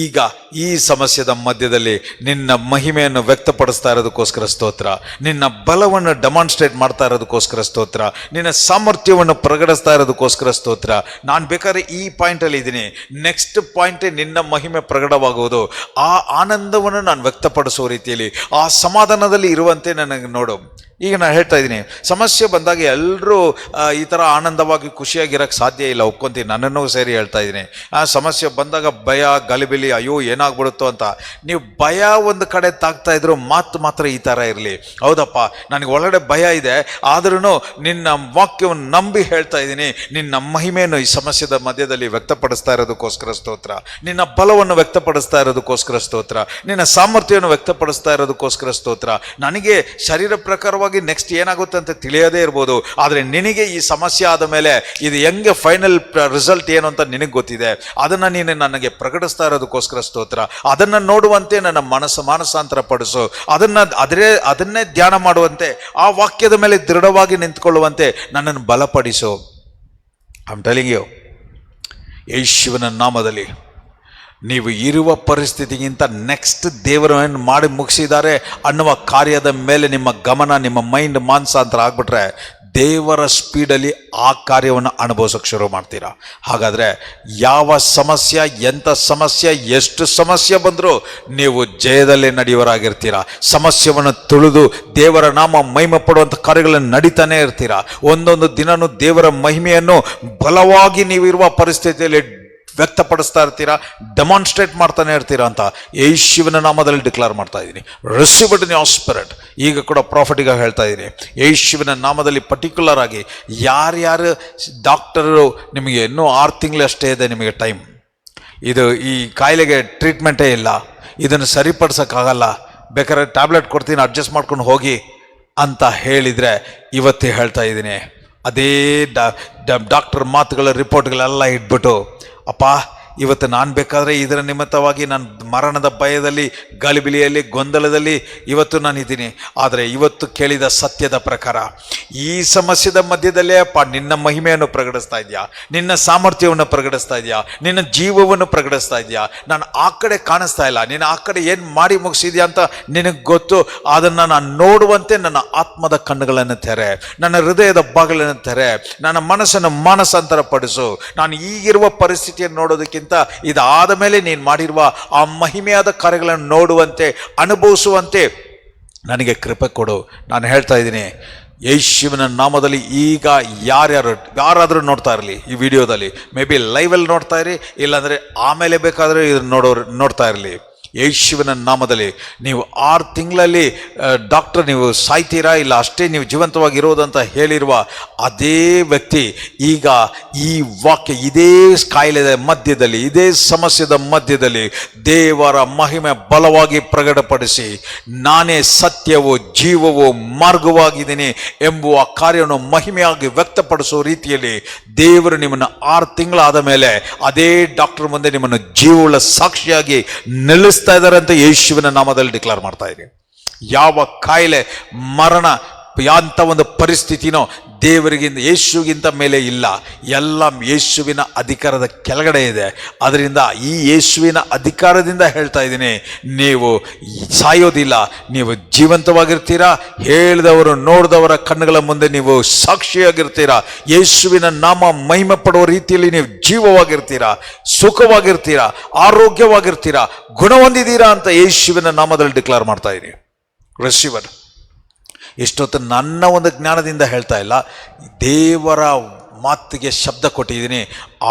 ಈಗ ಈ ಸಮಸ್ಯೆದ ಮಧ್ಯದಲ್ಲಿ ನಿನ್ನ ಮಹಿಮೆಯನ್ನು ವ್ಯಕ್ತಪಡಿಸ್ತಾ ಇರೋದಕ್ಕೋಸ್ಕರ ಸ್ತೋತ್ರ, ನಿನ್ನ ಬಲವನ್ನು ಡೆಮಾನ್ಸ್ಟ್ರೇಟ್ ಮಾಡ್ತಾ ಇರೋದಕ್ಕೋಸ್ಕರ ಸ್ತೋತ್ರ, ನಿನ್ನ ಸಾಮರ್ಥ್ಯವನ್ನು ಪ್ರಕಟಿಸ್ತಾ ಇರೋದಕ್ಕೋಸ್ಕರ ಸ್ತೋತ್ರ. ನಾನು ಬೇಕಾದ್ರೆ ಈ ಪಾಯಿಂಟಲ್ಲಿ ಇದ್ದೀನಿ, ನೆಕ್ಸ್ಟ್ ಪಾಯಿಂಟೇ ನಿನ್ನ ಮಹಿಮೆ ಪ್ರಕಟವಾಗುವುದು. ಆ ಆನಂದವನ್ನು ನಾನು ವ್ಯಕ್ತಪಡಿಸೋ ರೀತಿಯಲ್ಲಿ, ಆ ಸಮಾಧಾನದಲ್ಲಿ ಇರುವಂತೆ ನನಗೆ ನೋಡು. ಈಗ ನಾನು ಹೇಳ್ತಾ ಇದ್ದೀನಿ, ಸಮಸ್ಯೆ ಬಂದಾಗ ಎಲ್ಲರೂ ಈ ಥರ ಆನಂದವಾಗಿ ಖುಷಿಯಾಗಿರೋಕ್ಕೆ ಸಾಧ್ಯ ಇಲ್ಲ, ಒಪ್ಕೊಂತೀನಿ. ನನ್ನನ್ನು ಸೇರಿ ಹೇಳ್ತಾ ಇದ್ದೀನಿ. ಆ ಸಮಸ್ಯೆ ಬಂದಾಗ ಭಯ, ಗಲಿಬಿಲಿ, ಅಯ್ಯೋ ಏನಾಗ್ಬಿಡುತ್ತೋ ಅಂತ. ನೀವು ಭಯ ಒಂದು ಕಡೆ ತಾಗ್ತಾ ಇದ್ರು, ಮಾತು ಮಾತ್ರ ಈ ಥರ ಇರಲಿ. ಹೌದಪ್ಪ, ನನಗೆ ಒಳಗಡೆ ಭಯ ಇದೆ, ಆದ್ರೂ ನಿನ್ನ ವಾಕ್ಯವನ್ನು ನಂಬಿ ಹೇಳ್ತಾ ಇದ್ದೀನಿ, ನಿನ್ನ ಮಹಿಮೆಯನ್ನು ಈ ಸಮಸ್ಯೆದ ಮಧ್ಯದಲ್ಲಿ ವ್ಯಕ್ತಪಡಿಸ್ತಾ ಇರೋದಕ್ಕೋಸ್ಕರ ಸ್ತೋತ್ರ. ನಿನ್ನ ಬಲವನ್ನು ವ್ಯಕ್ತಪಡಿಸ್ತಾ ಇರೋದಕ್ಕೋಸ್ಕರ ಸ್ತೋತ್ರ. ನಿನ್ನ ಸಾಮರ್ಥ್ಯವನ್ನು ವ್ಯಕ್ತಪಡಿಸ್ತಾ ಇರೋದಕ್ಕೋಸ್ಕರ ಸ್ತೋತ್ರ. ನನಗೆ ಶರೀರ ಪ್ರಕಾರವಾಗಿ ನೆಕ್ಸ್ಟ್ ಏನಾಗುತ್ತೆ ಅಂತ ತಿಳಿಯದೇ ಇರ್ಬೋದು, ಆದರೆ ನಿನಗೆ ಈ ಸಮಸ್ಯೆ ಆದ ಮೇಲೆ ಇದು ಹೆಂಗೆ ಫೈನಲ್ ರಿಸಲ್ಟ್ ಏನು ಅಂತ ನಿನಗೆ ಗೊತ್ತಿದೆ. ಅದನ್ನು ನೀನು ನನಗೆ ಪ್ರಕಟಿಸ್ತಾ ಇರೋದಕ್ಕೋಸ್ಕರ ಸ್ತೋತ್ರ. ಅದನ್ನು ನೋಡುವಂತೆ ನನ್ನ ಮಾನಸಾಂತರ ಪಡಿಸು. ಅದನ್ನೇ ಧ್ಯಾನ ಮಾಡುವಂತೆ, ಆ ವಾಕ್ಯದ ಮೇಲೆ ದೃಢವಾಗಿ ನಿಂತ್ಕೊಳ್ಳುವಂತೆ ನನ್ನನ್ನು ಬಲಪಡಿಸು. ಐ ಆಮ್ ಟೆಲಿಂಗ್ ಯು, ಯೇಸುವಿನ ನಾಮದಲ್ಲಿ ನೀವು ಇರುವ ಪರಿಸ್ಥಿತಿಗಿಂತ ನೆಕ್ಸ್ಟ್ ದೇವರನ್ನು ಮಾಡಿ ಮುಗಿಸಿದ್ದಾರೆ ಅನ್ನುವ ಕಾರ್ಯದ ಮೇಲೆ ನಿಮ್ಮ ಗಮನ, ನಿಮ್ಮ ಮೈಂಡ್ ಮಾನಸಾಂತರ ಆಗ್ಬಿಟ್ರೆ ದೇವರ ಸ್ಪೀಡಲ್ಲಿ ಆ ಕಾರ್ಯವನ್ನು ಅನುಭವಿಸೋಕೆ ಶುರು ಮಾಡ್ತೀರಾ. ಹಾಗಾದರೆ ಯಾವ ಸಮಸ್ಯೆ, ಎಂಥ ಸಮಸ್ಯೆ, ಎಷ್ಟು ಸಮಸ್ಯೆ ಬಂದರೂ ನೀವು ಜಯದಲ್ಲೇ ನಡೆಯುವರಾಗಿರ್ತೀರ. ಸಮಸ್ಯೆಯನ್ನು ತುಳಿದು ದೇವರ ನಾಮ ಮಹಿಮೆ ಪಡುವಂಥ ಕಾರ್ಯಗಳನ್ನು ನಡೀತಾನೆ ಇರ್ತೀರ. ಒಂದೊಂದು ದಿನನೂ ದೇವರ ಮಹಿಮೆಯನ್ನು ಬಲವಾಗಿ ನೀವಿರುವ ಪರಿಸ್ಥಿತಿಯಲ್ಲಿ ವ್ಯಕ್ತಪಡಿಸ್ತಾ ಇರ್ತೀರಾ, ಡೆಮಾನ್ಸ್ಟ್ರೇಟ್ ಮಾಡ್ತಾನೆ ಇರ್ತೀರಾ ಅಂತ ಯೇಸುವಿನ ನಾಮದಲ್ಲಿ ಡಿಕ್ಲೇರ್ ಮಾಡ್ತಾ ಇದ್ದೀನಿ. Receive it in your spirit. ಈಗ ಕೂಡ ಪ್ರಾಫಿಟಿಗಾಗಿ ಹೇಳ್ತಾ ಇದ್ದೀನಿ, ಯೇಸುವಿನ ನಾಮದಲ್ಲಿ ಪರ್ಟಿಕ್ಯುಲರ್ ಆಗಿ ಯಾರ್ಯಾರು ಡಾಕ್ಟರು, ನಿಮಗೆ ಇನ್ನೂ 6 ತಿಂಗಳು ಅಷ್ಟೇ ಇದೆ ನಿಮಗೆ ಟೈಮ್, ಇದು ಈ ಕಾಯಿಲೆಗೆ ಟ್ರೀಟ್ಮೆಂಟೇ ಇಲ್ಲ, ಇದನ್ನು ಸರಿಪಡಿಸೋಕ್ಕಾಗಲ್ಲ, ಬೇಕಾದ್ರೆ ಟ್ಯಾಬ್ಲೆಟ್ ಕೊಡ್ತೀನಿ ಅಡ್ಜಸ್ಟ್ ಮಾಡ್ಕೊಂಡು ಹೋಗಿ ಅಂತ ಹೇಳಿದರೆ, ಇವತ್ತೇ ಹೇಳ್ತಾ ಇದ್ದೀನಿ, ಅದೇ ಡಾಕ್ಟರ್ ಮಾತುಗಳ ರಿಪೋರ್ಟ್ಗಳೆಲ್ಲ ಇಟ್ಬಿಟ್ಟು, ಅಪ್ಪ ಇವತ್ತು ನಾನು ಬೇಕಾದರೆ ಇದರ ನಿಮಿತ್ತವಾಗಿ ನಾನು ಮರಣದ ಭಯದಲ್ಲಿ, ಗಲಿಬಿಲಿಯಲ್ಲಿ, ಗೊಂದಲದಲ್ಲಿ ಇವತ್ತು ನಾನಿದ್ದೀನಿ. ಆದರೆ ಇವತ್ತು ಕೇಳಿದ ಸತ್ಯದ ಪ್ರಕಾರ ಈ ಸಮಸ್ಯೆದ ಮಧ್ಯದಲ್ಲೇ ಅಪ್ಪ ನಿನ್ನ ಮಹಿಮೆಯನ್ನು ಪ್ರಕಟಿಸ್ತಾ ಇದೆಯಾ, ನಿನ್ನ ಸಾಮರ್ಥ್ಯವನ್ನು ಪ್ರಕಟಿಸ್ತಾ ಇದೆಯಾ, ನಿನ್ನ ಜೀವವನ್ನು ಪ್ರಕಟಿಸ್ತಾ ಇದೆಯಾ. ನಾನು ಆ ಕಡೆ ಕಾಣಿಸ್ತಾ ಇಲ್ಲ, ನೀನು ಆ ಕಡೆ ಏನು ಮಾಡಿ ಮುಗಿಸಿದ್ಯಾ ಅಂತ ನಿನಗೆ ಗೊತ್ತು. ಅದನ್ನು ನಾನು ನೋಡುವಂತೆ ನನ್ನ ಆತ್ಮದ ಕಣ್ಣುಗಳನ್ನು ತೆರೆ, ನನ್ನ ಹೃದಯದ ಬಾಗಿಲನ್ನು ತೆರೆ, ನನ್ನ ಮನಸ್ಸನ್ನು ಮಾನಸಾಂತರ ಪಡಿಸು. ನಾನು ಈಗಿರುವ ಪರಿಸ್ಥಿತಿಯನ್ನು ನೋಡೋದಕ್ಕಿಂತ ಇದಾದ ಮೇಲೆ ನೀನು ಮಾಡಿರುವ ಆ ಮಹಿಮೆಯಾದ ಕಾರ್ಯಗಳನ್ನು ನೋಡುವಂತೆ, ಅನುಭವಿಸುವಂತೆ ನನಗೆ ಕೃಪೆ ಕೊಡು. ನಾನು ಹೇಳ್ತಾ ಇದ್ದೀನಿ, ಯೇಸುವಿನ ನಾಮದಲ್ಲಿ ಈಗ ಯಾರಾದರೂ ನೋಡ್ತಾ ಇರಲಿ ಈ ವಿಡಿಯೋದಲ್ಲಿ, ಮೇ ಬಿ ಲೈವಲ್ಲಿ ನೋಡ್ತಾ ಇರಿ, ಇಲ್ಲಾಂದರೆ ಆಮೇಲೆ ಬೇಕಾದರೆ ಇದನ್ನು ನೋಡ್ತಾ ಇರಲಿ, ಯೇಸುವಿನ ನಾಮದಲ್ಲಿ ನೀವು 6 ತಿಂಗಳಲ್ಲಿ ಡಾಕ್ಟರ್ ನೀವು ಸಾಯ್ತೀರಾ, ಇಲ್ಲ ಅಷ್ಟೇ ನೀವು ಜೀವಂತವಾಗಿರೋದಂತ ಹೇಳಿರುವ ಅದೇ ವ್ಯಕ್ತಿ ಈಗ ಈ ವಾಕ್ಯ, ಇದೇ ಕಾಯಿಲೆಯ ಮಧ್ಯದಲ್ಲಿ, ಇದೇ ಸಮಸ್ಯೆದ ಮಧ್ಯದಲ್ಲಿ ದೇವರ ಮಹಿಮೆ ಬಲವಾಗಿ ಪ್ರಕಟಪಡಿಸಿ, ನಾನೇ ಸತ್ಯವೂ ಜೀವವೂ ಮಾರ್ಗವಾಗಿದ್ದೀನಿ ಎಂಬುವ ಕಾರ್ಯವನ್ನು ಮಹಿಮೆಯಾಗಿ ವ್ಯಕ್ತಪಡಿಸುವ ರೀತಿಯಲ್ಲಿ ದೇವರು ನಿಮ್ಮನ್ನು 6 ತಿಂಗಳಾದ ಮೇಲೆ ಅದೇ ಡಾಕ್ಟರ್ ಮುಂದೆ ನಿಮ್ಮನ್ನು ಜೀವವುಳ್ಳ ಸಾಕ್ಷಿಯಾಗಿ ನಿಲ್ಲಿಸ್ತಾ ಇದ್ದಾರೆ ಅಂತ ಯೇಸುವಿನ ನಾಮದಲ್ಲಿ ಡಿಕ್ಲೇರ್ ಮಾಡ್ತಾ ಇದ್ದೀನಿ. ಯಾವ ಕಾಯಿಲೆ, ಮರಣ, ಯಾಂಥ ಒಂದು ಪರಿಸ್ಥಿತಿನೋ ದೇವರಿಗಿಂತ, ಯೇಸುಗಿಂತ ಮೇಲೆ ಇಲ್ಲ. ಎಲ್ಲ ಯೇಸುವಿನ ಅಧಿಕಾರದ ಕೆಳಗಡೆ ಇದೆ. ಅದರಿಂದ ಈ ಯೇಸುವಿನ ಅಧಿಕಾರದಿಂದ ಹೇಳ್ತಾ ಇದ್ದೀನಿ, ನೀವು ಸಾಯೋದಿಲ್ಲ, ನೀವು ಜೀವಂತವಾಗಿರ್ತೀರಾ. ಹೇಳಿದವರು ನೋಡಿದವರ ಕಣ್ಣುಗಳ ಮುಂದೆ ನೀವು ಸಾಕ್ಷಿಯಾಗಿರ್ತೀರಾ. ಯೇಸುವಿನ ನಾಮ ಮಹಿಮೆ ಪಡುವ ರೀತಿಯಲ್ಲಿ ನೀವು ಜೀವವಾಗಿರ್ತೀರಾ, ಸುಖವಾಗಿರ್ತೀರಾ, ಆರೋಗ್ಯವಾಗಿರ್ತೀರಾ, ಗುಣ ಹೊಂದಿದ್ದೀರಾ ಅಂತ ಯೇಸುವಿನ ನಾಮದಲ್ಲಿ ಡಿಕ್ಲೇರ್ ಮಾಡ್ತಾ ಇದ್ದೀನಿ. ರಿಸೀವರ್. ಇಷ್ಟೊತ್ತು ನನ್ನ ಒಂದು ಜ್ಞಾನದಿಂದ ಹೇಳ್ತಾ ಇಲ್ಲ, ದೇವರ ಮಾತಿಗೆ ಶಬ್ದ ಕೊಟ್ಟಿದ್ದೀನಿ,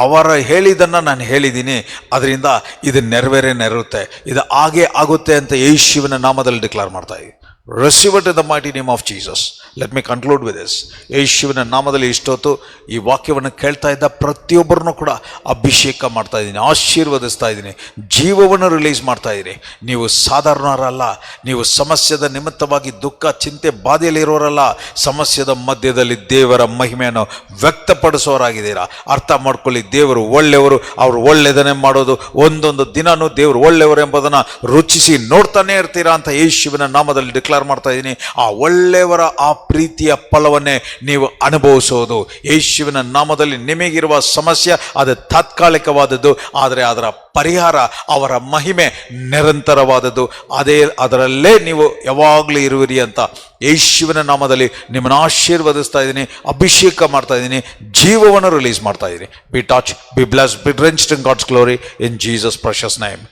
ಅವರ ಹೇಳಿದ್ದನ್ನು ನಾನು ಹೇಳಿದ್ದೀನಿ. ಅದರಿಂದ ಇದು ನೆರವೇರುತ್ತೆ, ಇದು ಹಾಗೇ ಆಗುತ್ತೆ ಅಂತ ಯೇಸುವಿನ ನಾಮದಲ್ಲಿ ಡಿಕ್ಲೇರ್ ಮಾಡ್ತಾ ಇದ್ದೀನಿ. Receive it in the mighty name of Jesus. Let me conclude with this. ಯೇಸುವಿನ ನಾಮದಲ್ಲಿ ಇಷ್ಟೊತ್ತು ಈ ವಾಕ್ಯವನ್ನು ಕೇಳ್ತಾ ಇದ್ದ ಪ್ರತಿಯೊಬ್ಬರನ್ನು ಕೂಡ ಅಭಿಷೇಕ ಮಾಡ್ತಾ ಇದ್ದೀನಿ, ಆಶೀರ್ವದಿಸ್ತಾ ಇದ್ದೀನಿ, ಜೀವವನ್ನು ರಿಲೀಸ್ ಮಾಡ್ತಾ ಇದ್ದೀನಿ. ನೀವು ಸಾಧಾರಣರಲ್ಲ, ನೀವು ಸಮಸ್ಯೆದ ನಿಮಿತ್ತವಾಗಿ ದುಃಖ, ಚಿಂತೆ, ಬಾಧೆಯಲ್ಲಿರೋರಲ್ಲ. ಸಮಸ್ಯೆದ ಮಧ್ಯದಲ್ಲಿ ದೇವರ ಮಹಿಮೆಯನ್ನು ವ್ಯಕ್ತಪಡಿಸೋರಾಗಿದ್ದೀರಾ. ಅರ್ಥ ಮಾಡ್ಕೊಳ್ಳಿ, ದೇವರು ಒಳ್ಳೆಯವರು, ಅವರು ಒಳ್ಳೆಯದನ್ನೇ ಮಾಡೋದು. ಒಂದೊಂದು ದಿನನೂ ದೇವರು ಒಳ್ಳೆಯವರು ಎಂಬುದನ್ನು ರುಚಿಸಿ ನೋಡ್ತಾನೆ ಇರ್ತೀರಾ ಅಂತ ಯೇಸುವಿನ ನಾಮದಲ್ಲಿ ಡಿಕ್ಲೇರ್ ಮಾಡ್ತಾ ಇದ್ದೀನಿ. ಆ ಒಳ್ಳೆಯವರ ಆ ಪ್ರೀತಿಯ ಫಲವನ್ನೇ ನೀವು ಅನುಭವಿಸೋದು. ಯೇಸುವಿನ ನಾಮದಲ್ಲಿ ನಿಮಗಿರುವ ಸಮಸ್ಯೆ ಅದು ತಾತ್ಕಾಲಿಕವಾದದ್ದು, ಆದರೆ ಅದರ ಪರಿಹಾರ, ಅವರ ಮಹಿಮೆ ನಿರಂತರವಾದದ್ದು. ಅದರಲ್ಲೇ ನೀವು ಯಾವಾಗಲೂ ಇರುವಿರಿ ಅಂತ ಯೇಸುವಿನ ನಾಮದಲ್ಲಿ ನಿಮ್ಮನ್ನು ಆಶೀರ್ವದಿಸ್ತಾ ಇದ್ದೀನಿ, ಅಭಿಷೇಕ ಮಾಡ್ತಾ ಇದ್ದೀನಿ, ಜೀವವನ್ನು ರಿಲೀಸ್ ಮಾಡ್ತಾ ಇದ್ದೀನಿ. Be touch, be blessed, be drenched in God's glory in Jesus precious name.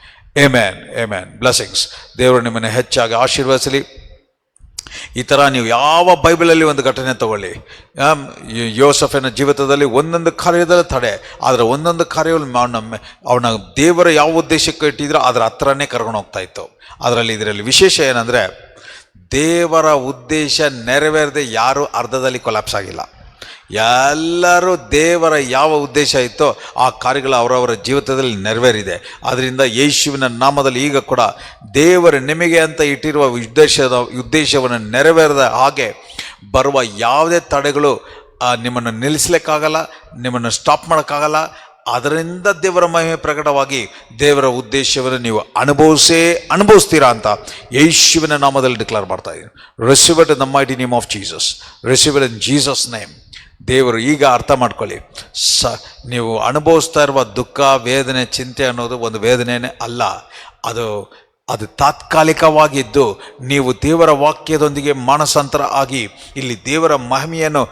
Amen. Amen. Blessings. ದೇವರು ನಿಮ್ಮನ್ನು ಹೆಚ್ಚಾಗಿ ಆಶೀರ್ವದಿಸಲಿ. ಈ ಥರ ನೀವು ಯಾವ ಬೈಬಲಲ್ಲಿ ಒಂದು ಘಟನೆ ತಗೊಳ್ಳಿ, ಯೋಸಫನ ಜೀವಿತದಲ್ಲಿ ಒಂದೊಂದು ಕಾರ್ಯದಲ್ಲಿ ತಡೆ, ಆದರೆ ಒಂದೊಂದು ಕಾರ್ಯವನ್ನು ಅವನ ದೇವರ ಯಾವ ಉದ್ದೇಶಕ್ಕೆ ಇಟ್ಟಿದ್ರೋ ಅದರ ಹತ್ರನೇ ಕರ್ಕೊಂಡು ಹೋಗ್ತಾ ಇತ್ತು. ಇದರಲ್ಲಿ ವಿಶೇಷ ಏನಂದರೆ, ದೇವರ ಉದ್ದೇಶ ನೆರವೇರದೆ ಯಾರೂ ಅರ್ಧದಲ್ಲಿ ಕೊಲ್ಯಾಪ್ಸ್ ಆಗಿಲ್ಲ. ಎಲ್ಲರೂ ದೇವರ ಯಾವ ಉದ್ದೇಶ ಇತ್ತೋ ಆ ಕಾರ್ಯಗಳು ಅವರವರ ಜೀವಿತದಲ್ಲಿ ನೆರವೇರಿದೆ. ಆದ್ದರಿಂದ ಯೇಸುವಿನ ನಾಮದಲ್ಲಿ ಈಗ ಕೂಡ ದೇವರು ನಿಮಗೆ ಅಂತ ಇಟ್ಟಿರುವ ಉದ್ದೇಶವನ್ನು ನೆರವೇರದ ಹಾಗೆ ಬರುವ ಯಾವುದೇ ತಡೆಗಳು ನಿಮ್ಮನ್ನು ನಿಲ್ಲಿಸ್ಲಿಕ್ಕಾಗಲ್ಲ, ನಿಮ್ಮನ್ನು ಸ್ಟಾಪ್ ಮಾಡೋಕ್ಕಾಗಲ್ಲ. ಅದರಿಂದ ದೇವರ ಮಹಿಮೆ ಪ್ರಕಟವಾಗಿ ದೇವರ ಉದ್ದೇಶವನ್ನು ನೀವು ಅನುಭವಿಸ್ತೀರಾ ಅಂತ ಯೇಸುವಿನ ನಾಮದಲ್ಲಿ ಡಿಕ್ಲೇರ್ ಮಾಡ್ತಾ ಇದ್ದೀನಿ. Receive it in the mighty name of Jesus. Receive it in Jesus name. ದೇವರು ಈಗ ಅರ್ಥ ಮಾಡ್ಕೊಳ್ಳಿ, ನೀವು ಅನುಭವಿಸ್ತಾ ಇರುವ ದುಃಖ, ವೇದನೆ, ಚಿಂತೆ ಅನ್ನೋದು ಒಂದು ವೇದನೆಯೇ ಅಲ್ಲ. ಅದು ತಾತ್ಕಾಲಿಕವಾಗಿದ್ದು ನೀವು ದೇವರ ವಾಕ್ಯದೊಂದಿಗೆ ಮಾನಸಾಂತರ ಆಗಿ ಇಲ್ಲಿ ದೇವರ ಮಹಿಮೆಯನ್ನು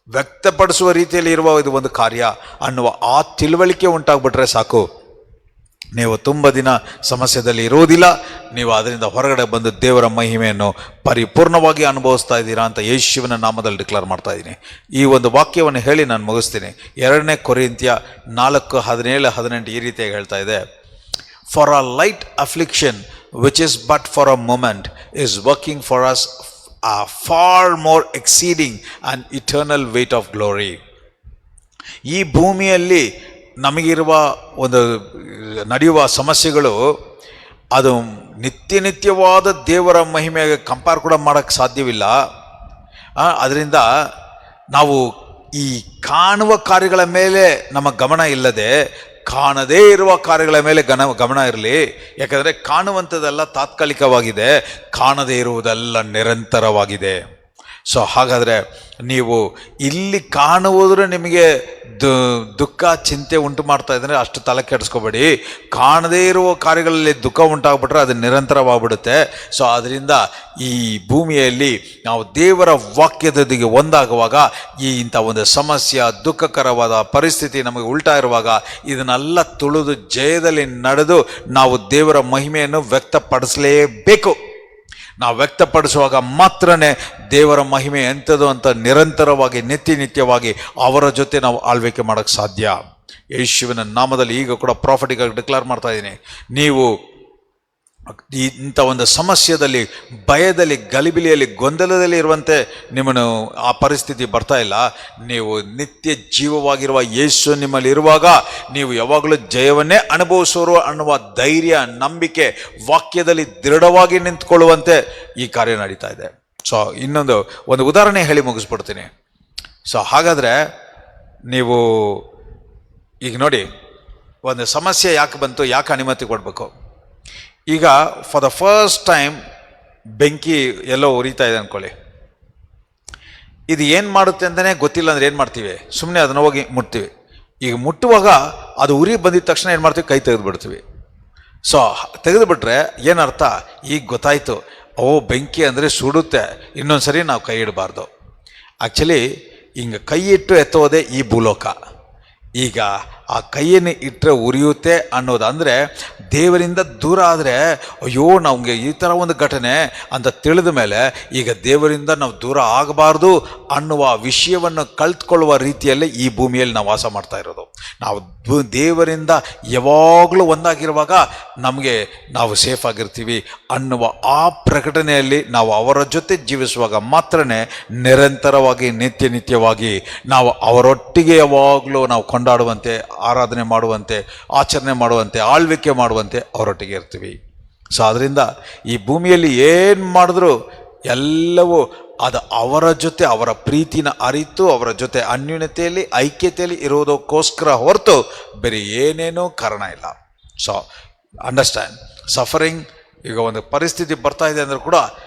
ವ್ಯಕ್ತಪಡಿಸುವ ರೀತಿಯಲ್ಲಿ ಇರುವ ಇದು ಒಂದು ಕಾರ್ಯ ಅನ್ನುವ ಆ ತಿಳುವಳಿಕೆ ಉಂಟಾಗ್ಬಿಟ್ರೆ ಸಾಕು, ನೀವು ತುಂಬ ದಿನ ಸಮಸ್ಯೆದಲ್ಲಿ ಇರುವುದಿಲ್ಲ. ನೀವು ಅದರಿಂದ ಹೊರಗಡೆ ಬಂದು ದೇವರ ಮಹಿಮೆಯನ್ನು ಪರಿಪೂರ್ಣವಾಗಿ ಅನುಭವಿಸ್ತಾ ಇದ್ದೀರಾ ಅಂತ ಯೇಸುವಿನ ನಾಮದಲ್ಲಿ ಡಿಕ್ಲೇರ್ ಮಾಡ್ತಾ ಇದ್ದೀನಿ. ಈ ಒಂದು ವಾಕ್ಯವನ್ನು ಹೇಳಿ ನಾನು ಮುಗಿಸ್ತೀನಿ. 2 ಕೊರಿಂಥ್ಯ 4:17-18 ಈ ರೀತಿಯಾಗಿ ಹೇಳ್ತಾ ಇದೆ. For a light affliction which is but for a moment is working for us for more exceeding and eternal weight of glory. ಈ ಭೂಮಿಯಲ್ಲಿ ನಮಗಿರುವ ಒಂದು ನಡೆಯುವ ಸಮಸ್ಯೆಗಳು ಅದು ನಿತ್ಯವಾದ ದೇವರ ಮಹಿಮೆಗೆ ಕಂಪೇರ್ ಕೂಡ ಮಾಡೋಕ್ಕೆ ಸಾಧ್ಯವಿಲ್ಲ. ಅದರಿಂದ ನಾವು ಈ ಕಾಣುವ ಕಾರ್ಯಗಳ ಮೇಲೆ ನಮ್ಮ ಗಮನ ಇಲ್ಲದೆ ಕಾಣದೇ ಇರುವ ಕಾರ್ಯಗಳ ಮೇಲೆ ಗಮನ ಇರಲಿ. ಯಾಕಂದರೆ ಕಾಣುವಂಥದ್ದೆಲ್ಲ ತಾತ್ಕಾಲಿಕವಾಗಿದೆ, ಕಾಣದೇ ಇರುವುದೆಲ್ಲ ನಿರಂತರವಾಗಿದೆ. ಸೊ ಹಾಗಾದರೆ ನೀವು ಇಲ್ಲಿ ಕಾಣುವುದ್ರೆ ನಿಮಗೆ ದುಃಖ, ಚಿಂತೆ ಉಂಟು ಮಾಡ್ತಾ ಇದ್ದರೆ ಅಷ್ಟು ತಲೆ ಕೆಡಿಸ್ಕೋಬೇಡಿ. ಕಾಣದೇ ಇರುವ ಕಾರ್ಯಗಳಲ್ಲಿ ದುಃಖ ಉಂಟಾಗ್ಬಿಟ್ರೆ ಅದು ನಿರಂತರವಾಗ್ಬಿಡುತ್ತೆ. ಸೊ ಅದರಿಂದ ಈ ಭೂಮಿಯಲ್ಲಿ ನಾವು ದೇವರ ವಾಕ್ಯದೊಂದಿಗೆ ಒಂದಾಗುವಾಗ ಇಂಥ ಒಂದು ಸಮಸ್ಯೆ, ದುಃಖಕರವಾದ ಪರಿಸ್ಥಿತಿ ನಮಗೆ ಉಲ್ಟಾ ಇರುವಾಗ ಇದನ್ನೆಲ್ಲ ತುಳಿದು ಜಯದಲ್ಲಿ ನಡೆದು ನಾವು ದೇವರ ಮಹಿಮೆಯನ್ನು ವ್ಯಕ್ತಪಡಿಸಲೇಬೇಕು. ನಾವು ವ್ಯಕ್ತಪಡಿಸುವಾಗ ಮಾತ್ರನೇ ದೇವರ ಮಹಿಮೆ ಎಂಥದ್ದು ಅಂತ ನಿರಂತರವಾಗಿ ನಿತ್ಯವಾಗಿ ಅವರ ಜೊತೆ ನಾವು ಆಳ್ವಿಕೆ ಮಾಡೋಕ್ಕೆ ಸಾಧ್ಯ. ಯೇಸುವಿನ ನಾಮದಲ್ಲಿ ಈಗ ಕೂಡ ಪ್ರಾಫಿಟಿಗಾಗಿ ಡಿಕ್ಲೇರ್ ಮಾಡ್ತಾ ಇದ್ದೀನಿ. ನೀವು ಇಂಥ ಒಂದು ಸಮಸ್ಯೆಯಲ್ಲಿ, ಭಯದಲ್ಲಿ, ಗಲಿಬಿಲಿಯಲ್ಲಿ, ಗೊಂದಲದಲ್ಲಿ ಇರುವಂತೆ ನಿಮ್ಮನ್ನು ಆ ಪರಿಸ್ಥಿತಿ ಬರ್ತಾ ಇಲ್ಲ. ನೀವು ನಿತ್ಯ ಜೀವವಾಗಿರುವ ಯೇಸು ನಿಮ್ಮಲ್ಲಿ ಇರುವಾಗ ನೀವು ಯಾವಾಗಲೂ ಜಯವನ್ನೇ ಅನುಭವಿಸೋರು ಅನ್ನುವ ಧೈರ್ಯ, ನಂಬಿಕೆ, ವಾಕ್ಯದಲ್ಲಿ ದೃಢವಾಗಿ ನಿಂತ್ಕೊಳ್ಳುವಂತೆ ಈ ಕಾರ್ಯ ನಡೀತಾ ಇದೆ. ಸೊ ಒಂದು ಉದಾಹರಣೆ ಹೇಳಿ ಮುಗಿಸ್ಬಿಡ್ತೀನಿ. ಸೊ ಹಾಗಾದರೆ ನೀವು ಈಗ ನೋಡಿ, ಒಂದು ಸಮಸ್ಯೆ ಯಾಕೆ ಬಂತು, ಯಾಕೆ ಅನುಮತಿ ಕೊಡಬೇಕು? ಈಗ ಫಾರ್ ದ ಫಸ್ಟ್ ಟೈಮ್ ಬೆಂಕಿ ಎಲ್ಲೋ ಉರಿತಾ ಇದೆ ಅಂದ್ಕೊಳ್ಳಿ. ಇದು ಏನು ಮಾಡುತ್ತೆ ಅಂತಲೇ ಗೊತ್ತಿಲ್ಲ ಅಂದರೆ ಏನು ಮಾಡ್ತೀವಿ? ಸುಮ್ಮನೆ ಅದನ್ನು ಹೋಗಿ ಮುಟ್ತೀವಿ. ಈಗ ಮುಟ್ಟುವಾಗ ಅದು ಉರಿ ಬಂದಿದ ತಕ್ಷಣ ಏನು ಮಾಡ್ತೀವಿ? ಕೈ ತೆಗೆದುಬಿಡ್ತೀವಿ. ಸೊ ತೆಗೆದುಬಿಟ್ರೆ ಏನರ್ಥ? ಈಗ ಗೊತ್ತಾಯಿತು, ಬೆಂಕಿ ಅಂದರೆ ಸುಡುತ್ತೆ, ಇನ್ನೊಂದು ಸರಿ ನಾವು ಕೈ ಇಡಬಾರ್ದು. ಆ್ಯಕ್ಚುಲಿ ಹಿಂಗೆ ಕೈ ಇಟ್ಟು ಎತ್ತೋದೇ ಈ ಭೂಲೋಕ. ಈಗ ಆ ಕೈಯನ್ನು ಇಟ್ಟರೆ ಉರಿಯುತ್ತೆ ಅನ್ನೋದು ಅಂದರೆ ದೇವರಿಂದ ದೂರ ಆದರೆ ಅಯ್ಯೋ ನಮಗೆ ಈ ಥರ ಒಂದು ಘಟನೆ ಅಂತ ತಿಳಿದ ಮೇಲೆ ಈಗ ದೇವರಿಂದ ನಾವು ದೂರ ಆಗಬಾರ್ದು ಅನ್ನುವ ವಿಷಯವನ್ನು ಕಲ್ತ್ಕೊಳ್ಳುವ ರೀತಿಯಲ್ಲೇ ಈ ಭೂಮಿಯಲ್ಲಿ ನಾವು ವಾಸ ಮಾಡ್ತಾ ಇರೋದು. ನಾವು ದೇವರಿಂದ ಯಾವಾಗಲೂ ಒಂದಾಗಿರುವಾಗ ನಾವು ಸೇಫ್ ಆಗಿರ್ತೀವಿ ಅನ್ನುವ ಆ ಪ್ರಕಟಣೆಯಲ್ಲಿ ನಾವು ಅವರ ಜೊತೆ ಜೀವಿಸುವಾಗ ಮಾತ್ರನೇ ನಿರಂತರವಾಗಿ ನಿತ್ಯವಾಗಿ ನಾವು ಅವರೊಟ್ಟಿಗೆ ಯಾವಾಗಲೂ ನಾವು ಕೊಂಡಾಡುವಂತೆ, ಆರಾಧನೆ ಮಾಡುವಂತೆ, ಆಚರಣೆ ಮಾಡುವಂತೆ, ಆಳ್ವಿಕೆ ಮಾಡುವಂತೆ ಅವರೊಟ್ಟಿಗೆ ಇರ್ತೀವಿ. ಸೊ ಅದರಿಂದ ಈ ಭೂಮಿಯಲ್ಲಿ ಏನು ಮಾಡಿದ್ರು ಎಲ್ಲವೂ ಅದು ಅವರ ಜೊತೆ ಅವರ ಪ್ರೀತಿನ ಅರಿತು ಅವರ ಜೊತೆ ಅನ್ಯೂನ್ಯತೆಯಲ್ಲಿ, ಐಕ್ಯತೆಯಲ್ಲಿ ಇರೋದಕ್ಕೋಸ್ಕರ ಹೊರತು ಬೇರೆ ಏನೇನೋ ಕಾರಣ ಇಲ್ಲ. ಸೊ ಅಂಡರ್ಸ್ಟ್ಯಾಂಡ್, ಸಫರಿಂಗ್ ಈಗ ಒಂದು ಪರಿಸ್ಥಿತಿ ಬರ್ತಾ ಇದೆ ಅಂದರೂ ಕೂಡ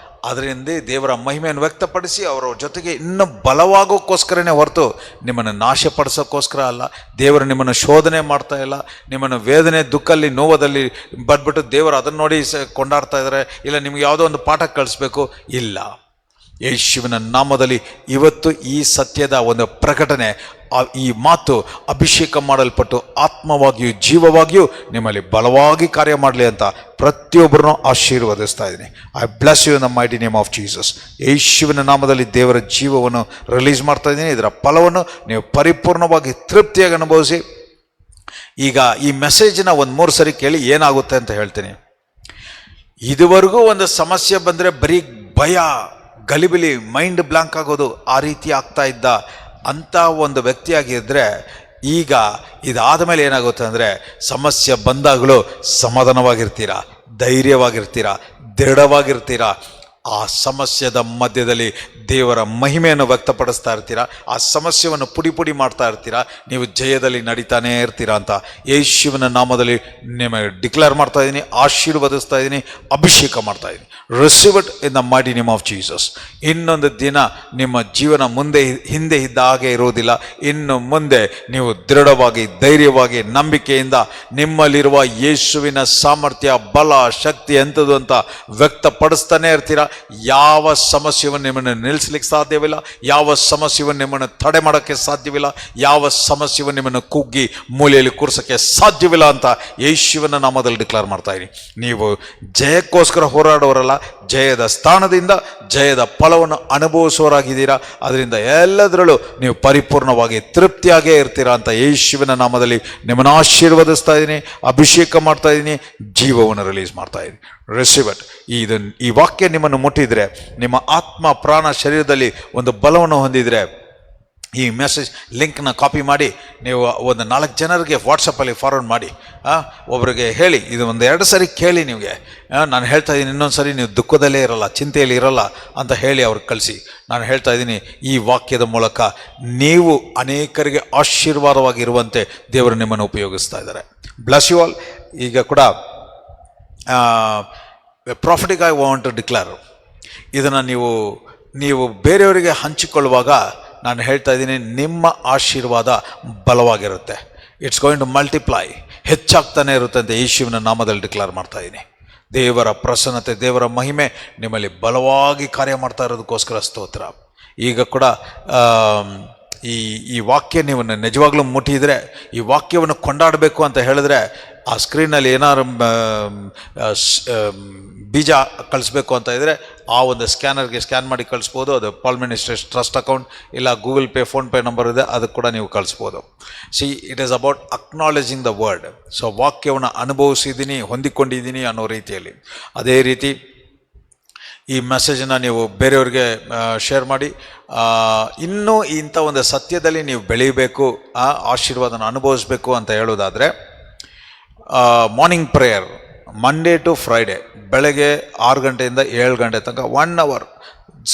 ಅದರಿಂದ ದೇವರ ಮಹಿಮೆಯನ್ನು ವ್ಯಕ್ತಪಡಿಸಿ ಅವರ ಜೊತೆಗೆ ಇನ್ನೂ ಬಲವಾಗೋಕ್ಕೋಸ್ಕರನೇ ಹೊರತು ನಿಮ್ಮನ್ನು ನಾಶಪಡಿಸೋಕ್ಕೋಸ್ಕರ ಅಲ್ಲ. ದೇವರು ನಿಮ್ಮನ್ನು ಶೋಧನೆ ಮಾಡ್ತಾ ಇಲ್ಲ. ನಿಮ್ಮನ್ನು ವೇದನೆ, ದುಃಖಲ್ಲಿ, ನೋವದಲ್ಲಿ ಬಡ್ಬಿಟ್ಟು ದೇವರು ಅದನ್ನು ನೋಡಿ ಕೊಂಡಾಡ್ತಾ ಇದ್ದಾರೆ, ಇಲ್ಲ ನಿಮ್ಗೆ ಯಾವುದೋ ಒಂದು ಪಾಠ ಕಳಿಸ್ಬೇಕು, ಇಲ್ಲ. ಯೇಸುವಿನ ನಾಮದಲ್ಲಿ ಇವತ್ತು ಈ ಸತ್ಯದ ಒಂದು ಪ್ರಕಟನೆ, ಈ ಮಾತು ಅಭಿಷೇಕ ಮಾಡಲ್ಪಟ್ಟು ಆತ್ಮವಾಗಿಯೂ ಜೀವವಾಗಿಯೂ ನಿಮ್ಮಲ್ಲಿ ಬಲವಾಗಿ ಕಾರ್ಯ ಮಾಡಲಿ ಅಂತ ಪ್ರತಿಯೊಬ್ಬರನ್ನು ಆಶೀರ್ವದಿಸ್ತಾ ಇದ್ದೀನಿ. I bless you in the mighty name of Jesus. ಯೇಸುವಿನ ನಾಮದಲ್ಲಿ ದೇವರ ಜೀವವನ್ನು ರಿಲೀಸ್ ಮಾಡ್ತಾ ಇದ್ದೀನಿ. ಇದರ ಫಲವನ್ನು ನೀವು ಪರಿಪೂರ್ಣವಾಗಿ ತೃಪ್ತಿಯಾಗಿ ಅನುಭವಿಸಿ. ಈಗ ಈ ಮೆಸೇಜ್ನ ಒಂದು 3 ಸರಿ ಕೇಳಿ ಏನಾಗುತ್ತೆ ಅಂತ ಹೇಳ್ತೀನಿ. ಇದುವರೆಗೂ ಒಂದು ಸಮಸ್ಯೆ ಬಂದರೆ ಬರೀ ಭಯ, ಗಲಿಬಿಲಿ, ಮೈಂಡ್ ಬ್ಲಾಂಕ್ ಆಗೋದು, ಆ ರೀತಿ ಆಗ್ತಾ ಇದ್ದ ಅಂಥ ಒಂದು ವ್ಯಕ್ತಿಯಾಗಿದ್ದರೆ ಈಗ ಇದಾದ ಮೇಲೆ ಏನಾಗುತ್ತೆ ಅಂದರೆ ಸಮಸ್ಯೆ ಬಂದಾಗಲೂ ಸಮಾಧಾನವಾಗಿರ್ತೀರ, ಧೈರ್ಯವಾಗಿರ್ತೀರ, ದೃಢವಾಗಿರ್ತೀರ. ಆ ಸಮಸ್ಯೆದ ಮಧ್ಯದಲ್ಲಿ ದೇವರ ಮಹಿಮೆಯನ್ನು ವ್ಯಕ್ತಪಡಿಸ್ತಾ ಇರ್ತೀರ. ಆ ಸಮಸ್ಯೆಯನ್ನು ಪುಡಿ ಪುಡಿ ಮಾಡ್ತಾ ಇರ್ತೀರ. ನೀವು ಜಯದಲ್ಲಿ ನಡೀತಾನೇ ಇರ್ತೀರ ಅಂತ ಯೇಸುವಿನ ನಾಮದಲ್ಲಿ ನಿಮಗೆ ಡಿಕ್ಲೇರ್ ಮಾಡ್ತಾ ಇದ್ದೀನಿ, ಆಶೀರ್ವದಿಸ್ತಾ ಇದ್ದೀನಿ, ಅಭಿಷೇಕ ಮಾಡ್ತಾ ಇದ್ದೀನಿ. Receive it in the mighty name of Jesus. ಇನ್ನೊಂದು ದಿನ ನಿಮ್ಮ ಜೀವನ ಹಿಂದೆ ಇದ್ದ ಹಾಗೆ ಇರುವುದಿಲ್ಲ. ಇನ್ನು ಮುಂದೆ ನೀವು ದೃಢವಾಗಿ, ಧೈರ್ಯವಾಗಿ, ನಂಬಿಕೆಯಿಂದ ನಿಮ್ಮಲ್ಲಿರುವ ಯೇಸುವಿನ ಸಾಮರ್ಥ್ಯ, ಬಲ, ಶಕ್ತಿ ಎಂಥದ್ದು ಅಂತ ವ್ಯಕ್ತಪಡಿಸ್ತಾನೆ ಇರ್ತೀರ. ಯಾವ ಸಮಸ್ಯೆಯನ್ನು ನಿಮ್ಮನ್ನು ನಿಲ್ಲಿಸ್ಲಿಕ್ಕೆ ಸಾಧ್ಯವಿಲ್ಲ. ಯಾವ ಸಮಸ್ಯೆಯನ್ನು ನಿಮ್ಮನ್ನು ತಡೆ ಮಾಡೋಕ್ಕೆ ಸಾಧ್ಯವಿಲ್ಲ. ಯಾವ ಸಮಸ್ಯೆಯನ್ನು ನಿಮ್ಮನ್ನು ಕುಗ್ಗಿ ಮೂಲೆಯಲ್ಲಿ ಕೂರಿಸೋಕ್ಕೆ ಸಾಧ್ಯವಿಲ್ಲ ಅಂತ ಯೇಸುವಿನ ನಾಮದಲ್ಲಿ ಡಿಕ್ಲೇರ್ ಮಾಡ್ತಾ ಇದ್ದೀನಿ. ನೀವು ಜಯಕ್ಕೋಸ್ಕರ ಹೋರಾಡೋರಲ್ಲ, ಜಯದ ಸ್ಥಾನದಿಂದ ಜಯದ ಫಲವನ್ನು ಅನುಭವಿಸುವವರಾಗಿದ್ದೀರಾ. ಅದರಿಂದ ಎಲ್ಲದರಲ್ಲೂ ನೀವು ಪರಿಪೂರ್ಣವಾಗಿ ತೃಪ್ತಿಯಾಗೇ ಇರ್ತೀರಾ ಅಂತ ಯೇಸುವಿನ ನಾಮದಲ್ಲಿ ನಿಮ್ಮನ್ನು ಆಶೀರ್ವದಿಸ್ತಾ ಇದ್ದೀನಿ, ಅಭಿಷೇಕ ಮಾಡ್ತಾ ಇದ್ದೀನಿ, ಜೀವವನ್ನು ರಿಲೀಸ್ ಮಾಡ್ತಾ ಇದ್ದೀನಿ. Receive it. ಈ ವಾಕ್ಯ ನಿಮ್ಮನ್ನು ಮುಟ್ಟಿದರೆ, ನಿಮ್ಮ ಆತ್ಮ ಪ್ರಾಣ ಶರೀರದಲ್ಲಿ ಒಂದು ಬಲವನ್ನು ಹೊಂದಿದರೆ, ಈ ಮೆಸೇಜ್ ಲಿಂಕ್ನ ಕಾಪಿ ಮಾಡಿ ನೀವು ಒಂದು 4 ಜನರಿಗೆ ವಾಟ್ಸಪ್ಪಲ್ಲಿ ಫಾರ್ವರ್ಡ್ ಮಾಡಿ. ಒಬ್ಬರಿಗೆ ಹೇಳಿ, ಇದು 1-2 ಸರಿ ಕೇಳಿ. ನಿಮಗೆ ನಾನು ಹೇಳ್ತಾ ಇದ್ದೀನಿ, ಇನ್ನೊಂದು ಸರಿ ನೀವು ದುಃಖದಲ್ಲೇ ಇರಲ್ಲ, ಚಿಂತೆಯಲ್ಲಿ ಇರಲ್ಲ ಅಂತ ಹೇಳಿ ಅವ್ರಿಗೆ ಕಳಿಸಿ. ನಾನು ಹೇಳ್ತಾ ಇದ್ದೀನಿ, ಈ ವಾಕ್ಯದ ಮೂಲಕ ನೀವು ಅನೇಕರಿಗೆ ಆಶೀರ್ವಾದವಾಗಿರುವಂತೆ ದೇವರು ನಿಮ್ಮನ್ನು ಉಪಯೋಗಿಸ್ತಾ ಇದ್ದಾರೆ. Bless you all. ಈಗ ಕೂಡ prophetic I want to declare, ಇದನ್ನು ನೀವು ಬೇರೆಯವರಿಗೆ ಹಂಚಿಕೊಳ್ಳುವಾಗ ನಾನು ಹೇಳ್ತಾ ಇದ್ದೀನಿ, ನಿಮ್ಮ ಆಶೀರ್ವಾದ ಬಲವಾಗಿರುತ್ತೆ. ಇಟ್ಸ್ ಗೋಯಿಂಗ್ ಟು ಮಲ್ಟಿಪ್ಲೈ, ಹೆಚ್ಚಾಗ್ತಾನೆ ಇರುತ್ತೆ ಅಂತ ಯೇಸುವಿನ ನಾಮದಲ್ಲಿ ಡಿಕ್ಲೇರ್ ಮಾಡ್ತಾ ಇದ್ದೀನಿ. ದೇವರ ಪ್ರಸನ್ನತೆ, ದೇವರ ಮಹಿಮೆ ನಿಮ್ಮಲ್ಲಿ ಬಲವಾಗಿ ಕಾರ್ಯ ಮಾಡ್ತಾ ಇರೋದಕ್ಕೋಸ್ಕರ ಸ್ತೋತ್ರ. ಈಗ ಕೂಡ ಈ ವಾಕ್ಯ ನೀವು ನಿಜವಾಗ್ಲೂ ಮುಟ್ಟಿದರೆ, ಈ ವಾಕ್ಯವನ್ನು ಕೊಂಡಾಡಬೇಕು ಅಂತ ಹೇಳಿದ್ರೆ, ಆ ಸ್ಕ್ರೀನಲ್ಲಿ ಏನಾದ್ರು ಬೀಜ ಕಳಿಸ್ಬೇಕು ಅಂತ ಇದ್ದರೆ ಆ ಒಂದು ಸ್ಕ್ಯಾನರ್ಗೆ ಸ್ಕ್ಯಾನ್ ಮಾಡಿ ಕಳಿಸ್ಬೋದು. ಅದು ಪಾಲ್ ಮಿನಿಸ್ಟ್ರೀಸ್ ಟ್ರಸ್ಟ್ ಅಕೌಂಟ್ ಇಲ್ಲ ಗೂಗಲ್ ಪೇ, ಫೋನ್ಪೇ ನಂಬರ್ ಇದೆ, ಅದಕ್ಕೆ ಕೂಡ ನೀವು ಕಳಿಸ್ಬೋದು. It is about ಅಕ್ನಾಲೇಜಿಂಗ್ the word. So ವಾಕ್ಯವನ್ನು ಅನುಭವಿಸಿದ್ದೀನಿ, ಹೊಂದಿಕೊಂಡಿದ್ದೀನಿ ಅನ್ನೋ ರೀತಿಯಲ್ಲಿ. ಅದೇ ರೀತಿ ಈ ಮೆಸೇಜನ್ನು ನೀವು ಬೇರೆಯವ್ರಿಗೆ ಶೇರ್ ಮಾಡಿ. ಇನ್ನೂ ಇಂಥ ಒಂದು ಸತ್ಯದಲ್ಲಿ ನೀವು ಬೆಳೀಬೇಕು, ಆಶೀರ್ವಾದನ ಅನುಭವಿಸ್ಬೇಕು ಅಂತ ಹೇಳೋದಾದರೆ, morning prayer Monday to Friday ಬೆಳಗ್ಗೆ 6 ಗಂಟೆಯಿಂದ 7 ಗಂಟೆ ತನಕ 1 ಅವರ್,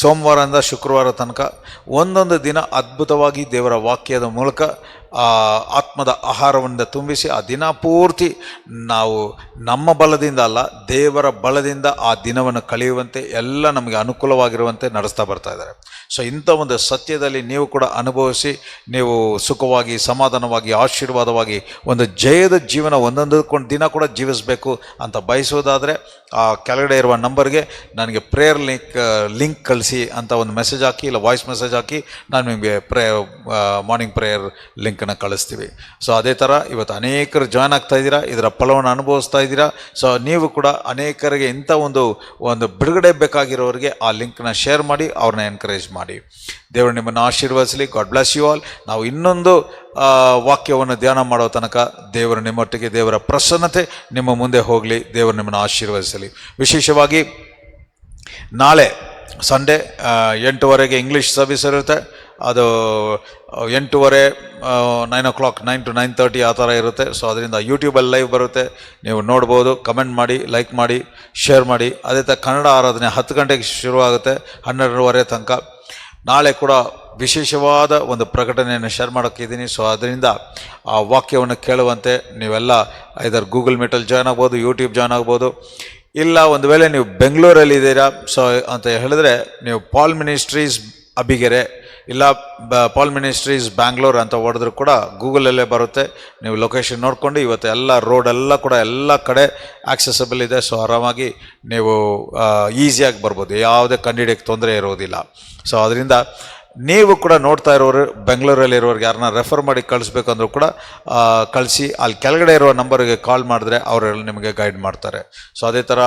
ಸೋಮವಾರದಿಂದ ಶುಕ್ರವಾರ ತನಕ ಒಂದೊಂದು ದಿನ ಅದ್ಭುತವಾಗಿ ದೇವರ ವಾಕ್ಯದ ಮೂಲಕ ಆತ್ಮದ ಆಹಾರವನ್ನು ತುಂಬಿಸಿ ಆ ದಿನ ಪೂರ್ತಿ ನಾವು ನಮ್ಮ ಬಲದಿಂದ ಅಲ್ಲ, ದೇವರ ಬಲದಿಂದ ಆ ದಿನವನ್ನು ಕಳೆಯುವಂತೆ, ಎಲ್ಲ ನಮಗೆ ಅನುಕೂಲವಾಗಿರುವಂತೆ ನಡೆಸ್ತಾ ಬರ್ತಾ ಇದ್ದಾರೆ. ಸೊ ಇಂಥ ಒಂದು ಸತ್ಯದಲ್ಲಿ ನೀವು ಕೂಡ ಅನುಭವಿಸಿ, ನೀವು ಸುಖವಾಗಿ, ಸಮಾಧಾನವಾಗಿ, ಆಶೀರ್ವಾದವಾಗಿ ಒಂದು ಜಯದ ಜೀವನ ಒಂದೊಂದು ದಿನ ಕೂಡ ಜೀವಿಸಬೇಕು ಅಂತ ಬಯಸೋದಾದರೆ ಆ ಕೆಳಗಡೆ ಇರುವ ನಂಬರ್ಗೆ ನನಗೆ ಪ್ರೇಯರ್ ಲಿಂಕ್ ಕಳಿಸಿ ಅಂತ ಒಂದು ಮೆಸೇಜ್ ಹಾಕಿ, ಇಲ್ಲ ವಾಯ್ಸ್ ಮೆಸೇಜ್ ಹಾಕಿ, ನಾನು ನಿಮಗೆ ಮಾರ್ನಿಂಗ್ ಪ್ರೇಯರ್ ಲಿಂಕನ್ನು ಕಳಿಸ್ತೀವಿ. ಸೊ ಅದೇ ಥರ ಇವತ್ತು ಅನೇಕರು ಜಾಯ್ನ್ ಆಗ್ತಾ ಇದ್ದೀರಾ, ಇದರ ಫಲವನ್ನು ಅನುಭವಿಸ್ತಾ ಇದ್ದೀರಾ. ಸೊ ನೀವು ಕೂಡ ಅನೇಕರಿಗೆ ಇಂಥ ಒಂದು ಬಿಡುಗಡೆ ಬೇಕಾಗಿರೋರಿಗೆ ಆ ಲಿಂಕ್ನ ಶೇರ್ ಮಾಡಿ, ಅವ್ರನ್ನ ಎನ್ಕರೇಜ್ ಮಾಡಿ. ದೇವರು ನಿಮ್ಮನ್ನು ಆಶೀರ್ವದಿಸಲಿ. God bless you all. ನಾವು ಇನ್ನೊಂದು ವಾಕ್ಯವನ್ನು ಧ್ಯಾನ ಮಾಡೋ ತನಕ ದೇವರು ನಿಮ್ಮೊಟ್ಟಿಗೆ, ದೇವರ ಪ್ರಸನ್ನತೆ ನಿಮ್ಮ ಮುಂದೆ ಹೋಗಲಿ. ದೇವರು ನಿಮ್ಮನ್ನು ಆಶೀರ್ವದಿಸಲಿ. ವಿಶೇಷವಾಗಿ ನಾಳೆ ಸಂಡೇ 8:30ಗೆ ಇಂಗ್ಲೀಷ್ ಸರ್ವಿಸ್ ಇರುತ್ತೆ. ಅದು 8:30, 9 o'clock, 9 to 9:30 ಆ ಥರ ಇರುತ್ತೆ. ಸೊ ಅದರಿಂದ ಯೂಟ್ಯೂಬಲ್ಲಿ ಲೈವ್ ಬರುತ್ತೆ, ನೀವು ನೋಡ್ಬೋದು. ಕಮೆಂಟ್ ಮಾಡಿ, ಲೈಕ್ ಮಾಡಿ, ಶೇರ್ ಮಾಡಿ. ಅದೇ ಥರ ಕನ್ನಡ ಆರಾಧನೆ 10 ಗಂಟೆಗೆ ಶುರುವಾಗುತ್ತೆ, 12:30 ತನಕ. ನಾಳೆ ಕೂಡ ವಿಶೇಷವಾದ ಒಂದು ಪ್ರಕಟಣೆಯನ್ನು ಶೇರ್ ಮಾಡೋಕ್ಕಿದ್ದೀನಿ. ಸೊ ಅದರಿಂದ ಆ ವಾಕ್ಯವನ್ನು ಕೇಳುವಂತೆ ನೀವೆಲ್ಲ ಐದರ್ ಗೂಗಲ್ ಮೀಟಲ್ಲಿ ಜಾಯ್ನ್ ಆಗ್ಬೋದು, ಯೂಟ್ಯೂಬ್ ಜಾಯ್ನ್ ಆಗ್ಬೋದು. ಇಲ್ಲ ಒಂದು ವೇಳೆ ನೀವು ಬೆಂಗಳೂರಲ್ಲಿ ಇದ್ದೀರಾ ಸೊ ಅಂತ ಹೇಳಿದ್ರೆ, ನೀವು ಪಾಲ್ ಮಿನಿಸ್ಟ್ರೀಸ್ ಅಬ್ಬಿಗೆರೆ ಇಲ್ಲ ಪಾಲ್ ಮಿನಿಸ್ಟ್ರೀಸ್ ಬ್ಯಾಂಗ್ಳೂರ್ ಅಂತ ಹೊಡೆದ್ರು ಕೂಡ ಗೂಗಲಲ್ಲೇ ಬರುತ್ತೆ. ನೀವು ಲೊಕೇಶನ್ ನೋಡಿಕೊಂಡು ಇವತ್ತು ಎಲ್ಲ ರೋಡೆಲ್ಲ ಕೂಡ ಎಲ್ಲ ಕಡೆ ಆಕ್ಸೆಸಬಲ್ ಇದೆ. ಸೊ ಆರಾಮಾಗಿ ನೀವು ಈಸಿಯಾಗಿ ಬರ್ಬೋದು, ಯಾವುದೇ ಕಂಡಿಡಿಯೋಕ್ಕೆ ತೊಂದರೆ ಇರೋದಿಲ್ಲ. ಸೊ ಅದರಿಂದ ನೀವು ಕೂಡ ನೋಡ್ತಾ ಇರೋರು ಬೆಂಗಳೂರಲ್ಲಿ ಇರೋರಿಗೆ ಯಾರನ್ನ ರೆಫರ್ ಮಾಡಿ ಕಳಿಸ್ಬೇಕು ಅಂದರೂ ಕೂಡ ಕಳಿಸಿ, ಅಲ್ಲಿ ಕೆಳಗಡೆ ಇರೋ ನಂಬರ್ಗೆ ಕಾಲ್ ಮಾಡಿದ್ರೆ ಅವರೆಲ್ಲ ನಿಮಗೆ ಗೈಡ್ ಮಾಡ್ತಾರೆ. ಸೊ ಅದೇ ಥರ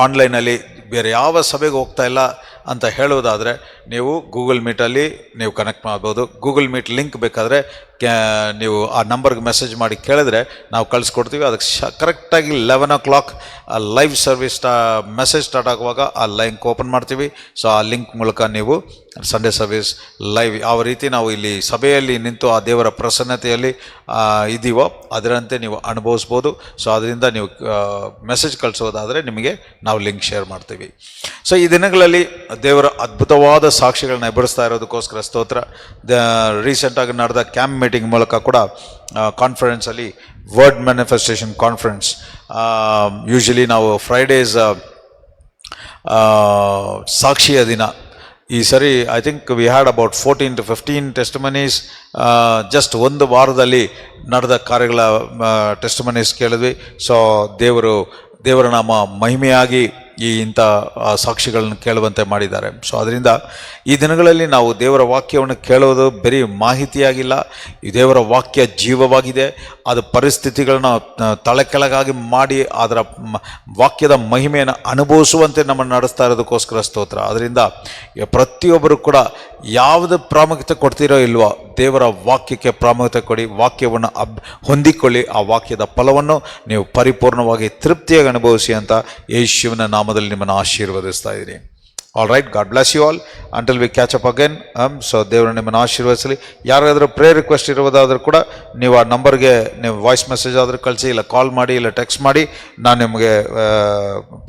ಆನ್ಲೈನಲ್ಲಿ ಬೇರೆ ಯಾವ ಸಭೆಗೆ ಹೋಗ್ತಾ ಇಲ್ಲ ಅಂತ ಹೇಳೋದಾದರೆ ನೀವು ಗೂಗಲ್ ಮೀಟಲ್ಲಿ ನೀವು ಕನೆಕ್ಟ್ ಮಾಡ್ಬೋದು. ಗೂಗಲ್ ಮೀಟ್ ಲಿಂಕ್ ಬೇಕಾದರೆ ನೀವು ಆ ನಂಬರ್ಗೆ ಮೆಸೇಜ್ ಮಾಡಿ ಕೇಳಿದ್ರೆ ನಾವು ಕಳಿಸ್ಕೊಡ್ತೀವಿ. ಅದಕ್ಕೆ ಕರೆಕ್ಟಾಗಿ 11 o'clock live service message start ಆಗುವಾಗ ಆ ಲಿಂಕ್ ಓಪನ್ ಮಾಡ್ತೀವಿ. ಸೊ ಆ ಲಿಂಕ್ ಮೂಲಕ ನೀವು ಸಂಡೇ ಸರ್ವಿಸ್ ಲೈವ್ ಯಾವ ರೀತಿ ನಾವು ಇಲ್ಲಿ ಸಭೆಯಲ್ಲಿ ನಿಂತು ಆ ದೇವರ ಪ್ರಸನ್ನತೆಯಲ್ಲಿ ಇದ್ದೀವೋ ಅದರಂತೆ ನೀವು ಅನುಭವಿಸ್ಬೋದು. ಸೊ ಅದರಿಂದ ನೀವು ಮೆಸೇಜ್ ಕಳಿಸೋದಾದರೆ ನಿಮಗೆ ನಾವು ಲಿಂಕ್ ಶೇರ್ ಮಾಡ್ತೀವಿ. ಸೊ ಈ ದಿನಗಳಲ್ಲಿ ದೇವರ ಅದ್ಭುತವಾದ ಸಾಕ್ಷಿಗಳನ್ನ ಎಬ್ಬರಿಸ್ತಾ ಇರೋದಕ್ಕೋಸ್ಕರ ಸ್ತೋತ್ರ. ರೀಸೆಂಟಾಗಿ ನಡೆದ ಕ್ಯಾಂಪ್ ಮೀಟಿಂಗ್ ಮೂಲಕ ಕೂಡ ಕಾನ್ಫರೆನ್ಸಲ್ಲಿ ವರ್ಡ್ ಮ್ಯಾನಿಫೆಸ್ಟೇಷನ್ ಕಾನ್ಫರೆನ್ಸ್, ಯೂಶಲಿ ನಾವು ಫ್ರೈಡೇಸ್ ಸಾಕ್ಷಿಯ ದಿನ. ಈ ಸರಿ I think we had about 14 to 15 testimonies. Just ಒಂದು ವಾರದಲ್ಲಿ ನಡೆದ ಕಾರ್ಯಗಳ ಟೆಸ್ಟಿಮನೀಸ್ ಕೇಳಿದ್ವಿ. ಸೊ ದೇವರ ನಾಮ ಮಹಿಮೆಯಾಗಿ ಇಂಥ ಸಾಕ್ಷಿಗಳನ್ನು ಕೇಳುವಂತೆ ಮಾಡಿದ್ದಾರೆ. ಸೊ ಅದರಿಂದ ಈ ದಿನಗಳಲ್ಲಿ ನಾವು ದೇವರ ವಾಕ್ಯವನ್ನು ಕೇಳೋದು ಬರೀ ಮಾಹಿತಿಯಾಗಿಲ್ಲ, ಈ ದೇವರ ವಾಕ್ಯ ಜೀವವಾಗಿದೆ. ಅದು ಪರಿಸ್ಥಿತಿಗಳನ್ನ ತಲೆಕೆಳಗಾಗಿ ಮಾಡಿ ಅದರ ವಾಕ್ಯದ ಮಹಿಮೆಯನ್ನು ಅನುಭವಿಸುವಂತೆ ನಮ್ಮನ್ನು ನಡೆಸ್ತಾ ಇರೋದಕ್ಕೋಸ್ಕರ ಸ್ತೋತ್ರ. ಅದರಿಂದ ಪ್ರತಿಯೊಬ್ಬರು ಕೂಡ ಯಾವುದು ಪ್ರಾಮುಖ್ಯತೆ ಕೊಡ್ತೀರೋ ಇಲ್ವೋ ದೇವರ ವಾಕ್ಯಕ್ಕೆ ಪ್ರಾಮುಖ್ಯತೆ ಕೊಡಿ, ವಾಕ್ಯವನ್ನು ಹೊಂದಿಕೊಳ್ಳಿ. ಆ ವಾಕ್ಯದ ಫಲವನ್ನು ನೀವು ಪರಿಪೂರ್ಣವಾಗಿ ತೃಪ್ತಿಯಾಗಿ ಅನುಭವಿಸಿ ಅಂತ ಯೇಸುವಿನ ನಾಮದಲ್ಲಿ ನಿಮ್ಮನ್ನು ಆಶೀರ್ವದಿಸ್ತಾ ಇದ್ದೀನಿ. All right, God bless you all until we catch up again. So ದೇವರು ನಿಮ್ಮನ್ನು ಆಶೀರ್ವದಿಸಲಿ. ಯಾರಾದರೂ ಪ್ರೇಯರ್ ರಿಕ್ವೆಸ್ಟ್ ಇರುವುದಾದರೂ ಕೂಡ ನೀವು ಆ ನಂಬರ್ಗೆ ನೀವು ವಾಯ್ಸ್ ಮೆಸೇಜ್ ಆದರೂ ಕಳಿಸಿ, ಇಲ್ಲ ಕಾಲ್ ಮಾಡಿ, ಇಲ್ಲ ಟೆಕ್ಸ್ಟ್ ಮಾಡಿ, ನಾನು ನಿಮಗೆ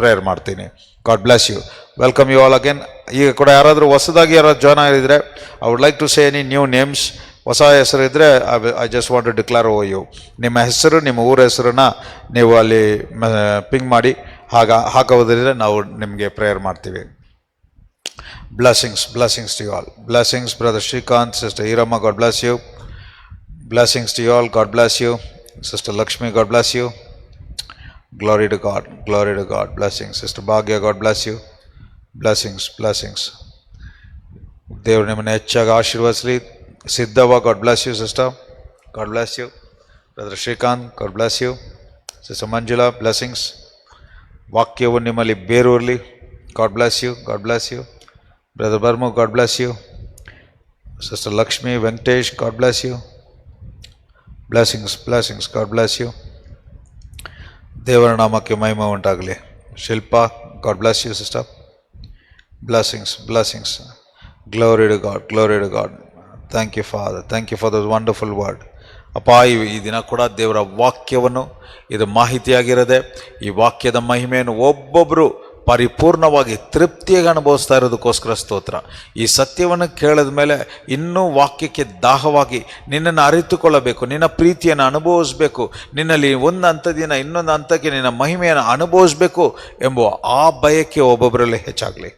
ಪ್ರೇಯರ್ ಮಾಡ್ತೀನಿ. God bless you. Welcome you all again. ಈಗ ಕೂಡ ಯಾರಾದರೂ ಹೊಸದಾಗಿ ಯಾರಾದ್ರು ಜಾಯ್ನ್ ಆಗಿದ್ರೆ I would like to say any new names. ಹೊಸ ಹೆಸರು ಇದ್ದರೆ I just want to declare over you. ನಿಮ್ಮ ಹೆಸರು, ನಿಮ್ಮ ಊರ ಹೆಸರನ್ನು ನೀವು ಅಲ್ಲಿ ಪಿಂಗ್ ಮಾಡಿ ಹಾಕೋದ್ರಿಂದ ನಾವು ನಿಮಗೆ ಪ್ರೇಯರ್ ಮಾಡ್ತೀವಿ. Blessings to you all. Blessings, Brother Shrikant, Sister Irama, God bless you. Blessings to you all, God bless you. Sister Lakshmi, God bless you. Glory to God, glory to God. Blessings, Sister Bhagya, God bless you. Blessings. ದೇವರು ನಿಮ್ಮನ್ನು ಹೆಚ್ಚಾಗಿ ಆಶೀರ್ವದಿಸಲಿ. ಸಿದ್ಧವ, God bless you, sister. God bless you. Brother Shrikant, God bless you. Sister Manjula, blessings. ವಾಕ್ಯವು ನಿಮ್ಮಲ್ಲಿ ಬೇರೂರಲಿ. God bless you. Brother Barmu, God bless you. Sister Lakshmi, Venkatesh, God bless you. Blessings, God bless you. ದೇವರ ನಾಮಕ್ಕೆ ಮಹಿಮೆ ಉಂಟಾಗಲಿ. Shilpa, God bless you, sister. Blessings. Glory to God. Thank you, Father. Thank you for this wonderful word. ಅಪ್ಪ, ಈ ದಿನ ಕೂಡ ದೇವರ ವಾಕ್ಯವನ್ನು ಇದು ಮಾಹಿತಿಯಾಗಿರದೆ ಈ ವಾಕ್ಯದ ಮಹಿಮೆಯನ್ನು ಒಬ್ಬೊಬ್ಬರು ಪರಿಪೂರ್ಣವಾಗಿ ತೃಪ್ತಿಯಾಗಿ ಅನುಭವಿಸ್ತಾ ಇರೋದಕ್ಕೋಸ್ಕರ ಸ್ತೋತ್ರ. ಈ ಸತ್ಯವನ್ನು ಕೇಳಿದ ಮೇಲೆ ಇನ್ನೂ ವಾಕ್ಯಕ್ಕೆ ದಾಹವಾಗಿ ನಿನ್ನನ್ನು ಅರಿತುಕೊಳ್ಳಬೇಕು, ನಿನ್ನ ಪ್ರೀತಿಯನ್ನು ಅನುಭವಿಸಬೇಕು, ನಿನ್ನಲ್ಲಿ ಒಂದು ಹಂತದಿಂದ ಇನ್ನೊಂದು ಹಂತಕ್ಕೆ ನಿನ್ನ ಮಹಿಮೆಯನ್ನು ಅನುಭವಿಸಬೇಕು ಎಂಬ ಆ ಬಯಕೆ ಒಬ್ಬೊಬ್ಬರಲ್ಲಿ ಹೆಚ್ಚಾಗಲಿ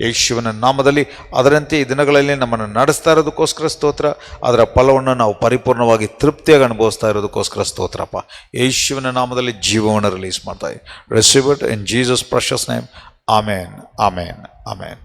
ಯೇಸುವಿನ ನಾಮದಲ್ಲಿ. ಅದರಂತೆ ಈ ದಿನಗಳಲ್ಲಿ ನಮ್ಮನ್ನು ನಡೆಸ್ತಾ ಇರೋದಕ್ಕೋಸ್ಕರ ಸ್ತೋತ್ರ. ಅದರ ಫಲವನ್ನು ನಾವು ಪರಿಪೂರ್ಣವಾಗಿ ತೃಪ್ತಿಯಾಗಿ ಅನುಭವಿಸ್ತಾ ಇರೋದಕ್ಕೋಸ್ಕರ ಸ್ತೋತ್ರಪ್ಪ. ಯೇಸುವಿನ ನಾಮದಲ್ಲಿ ಜೀವವನ್ನು ರಿಲೀಸ್ ಮಾಡ್ತಾ receive it in Jesus precious name. Amen.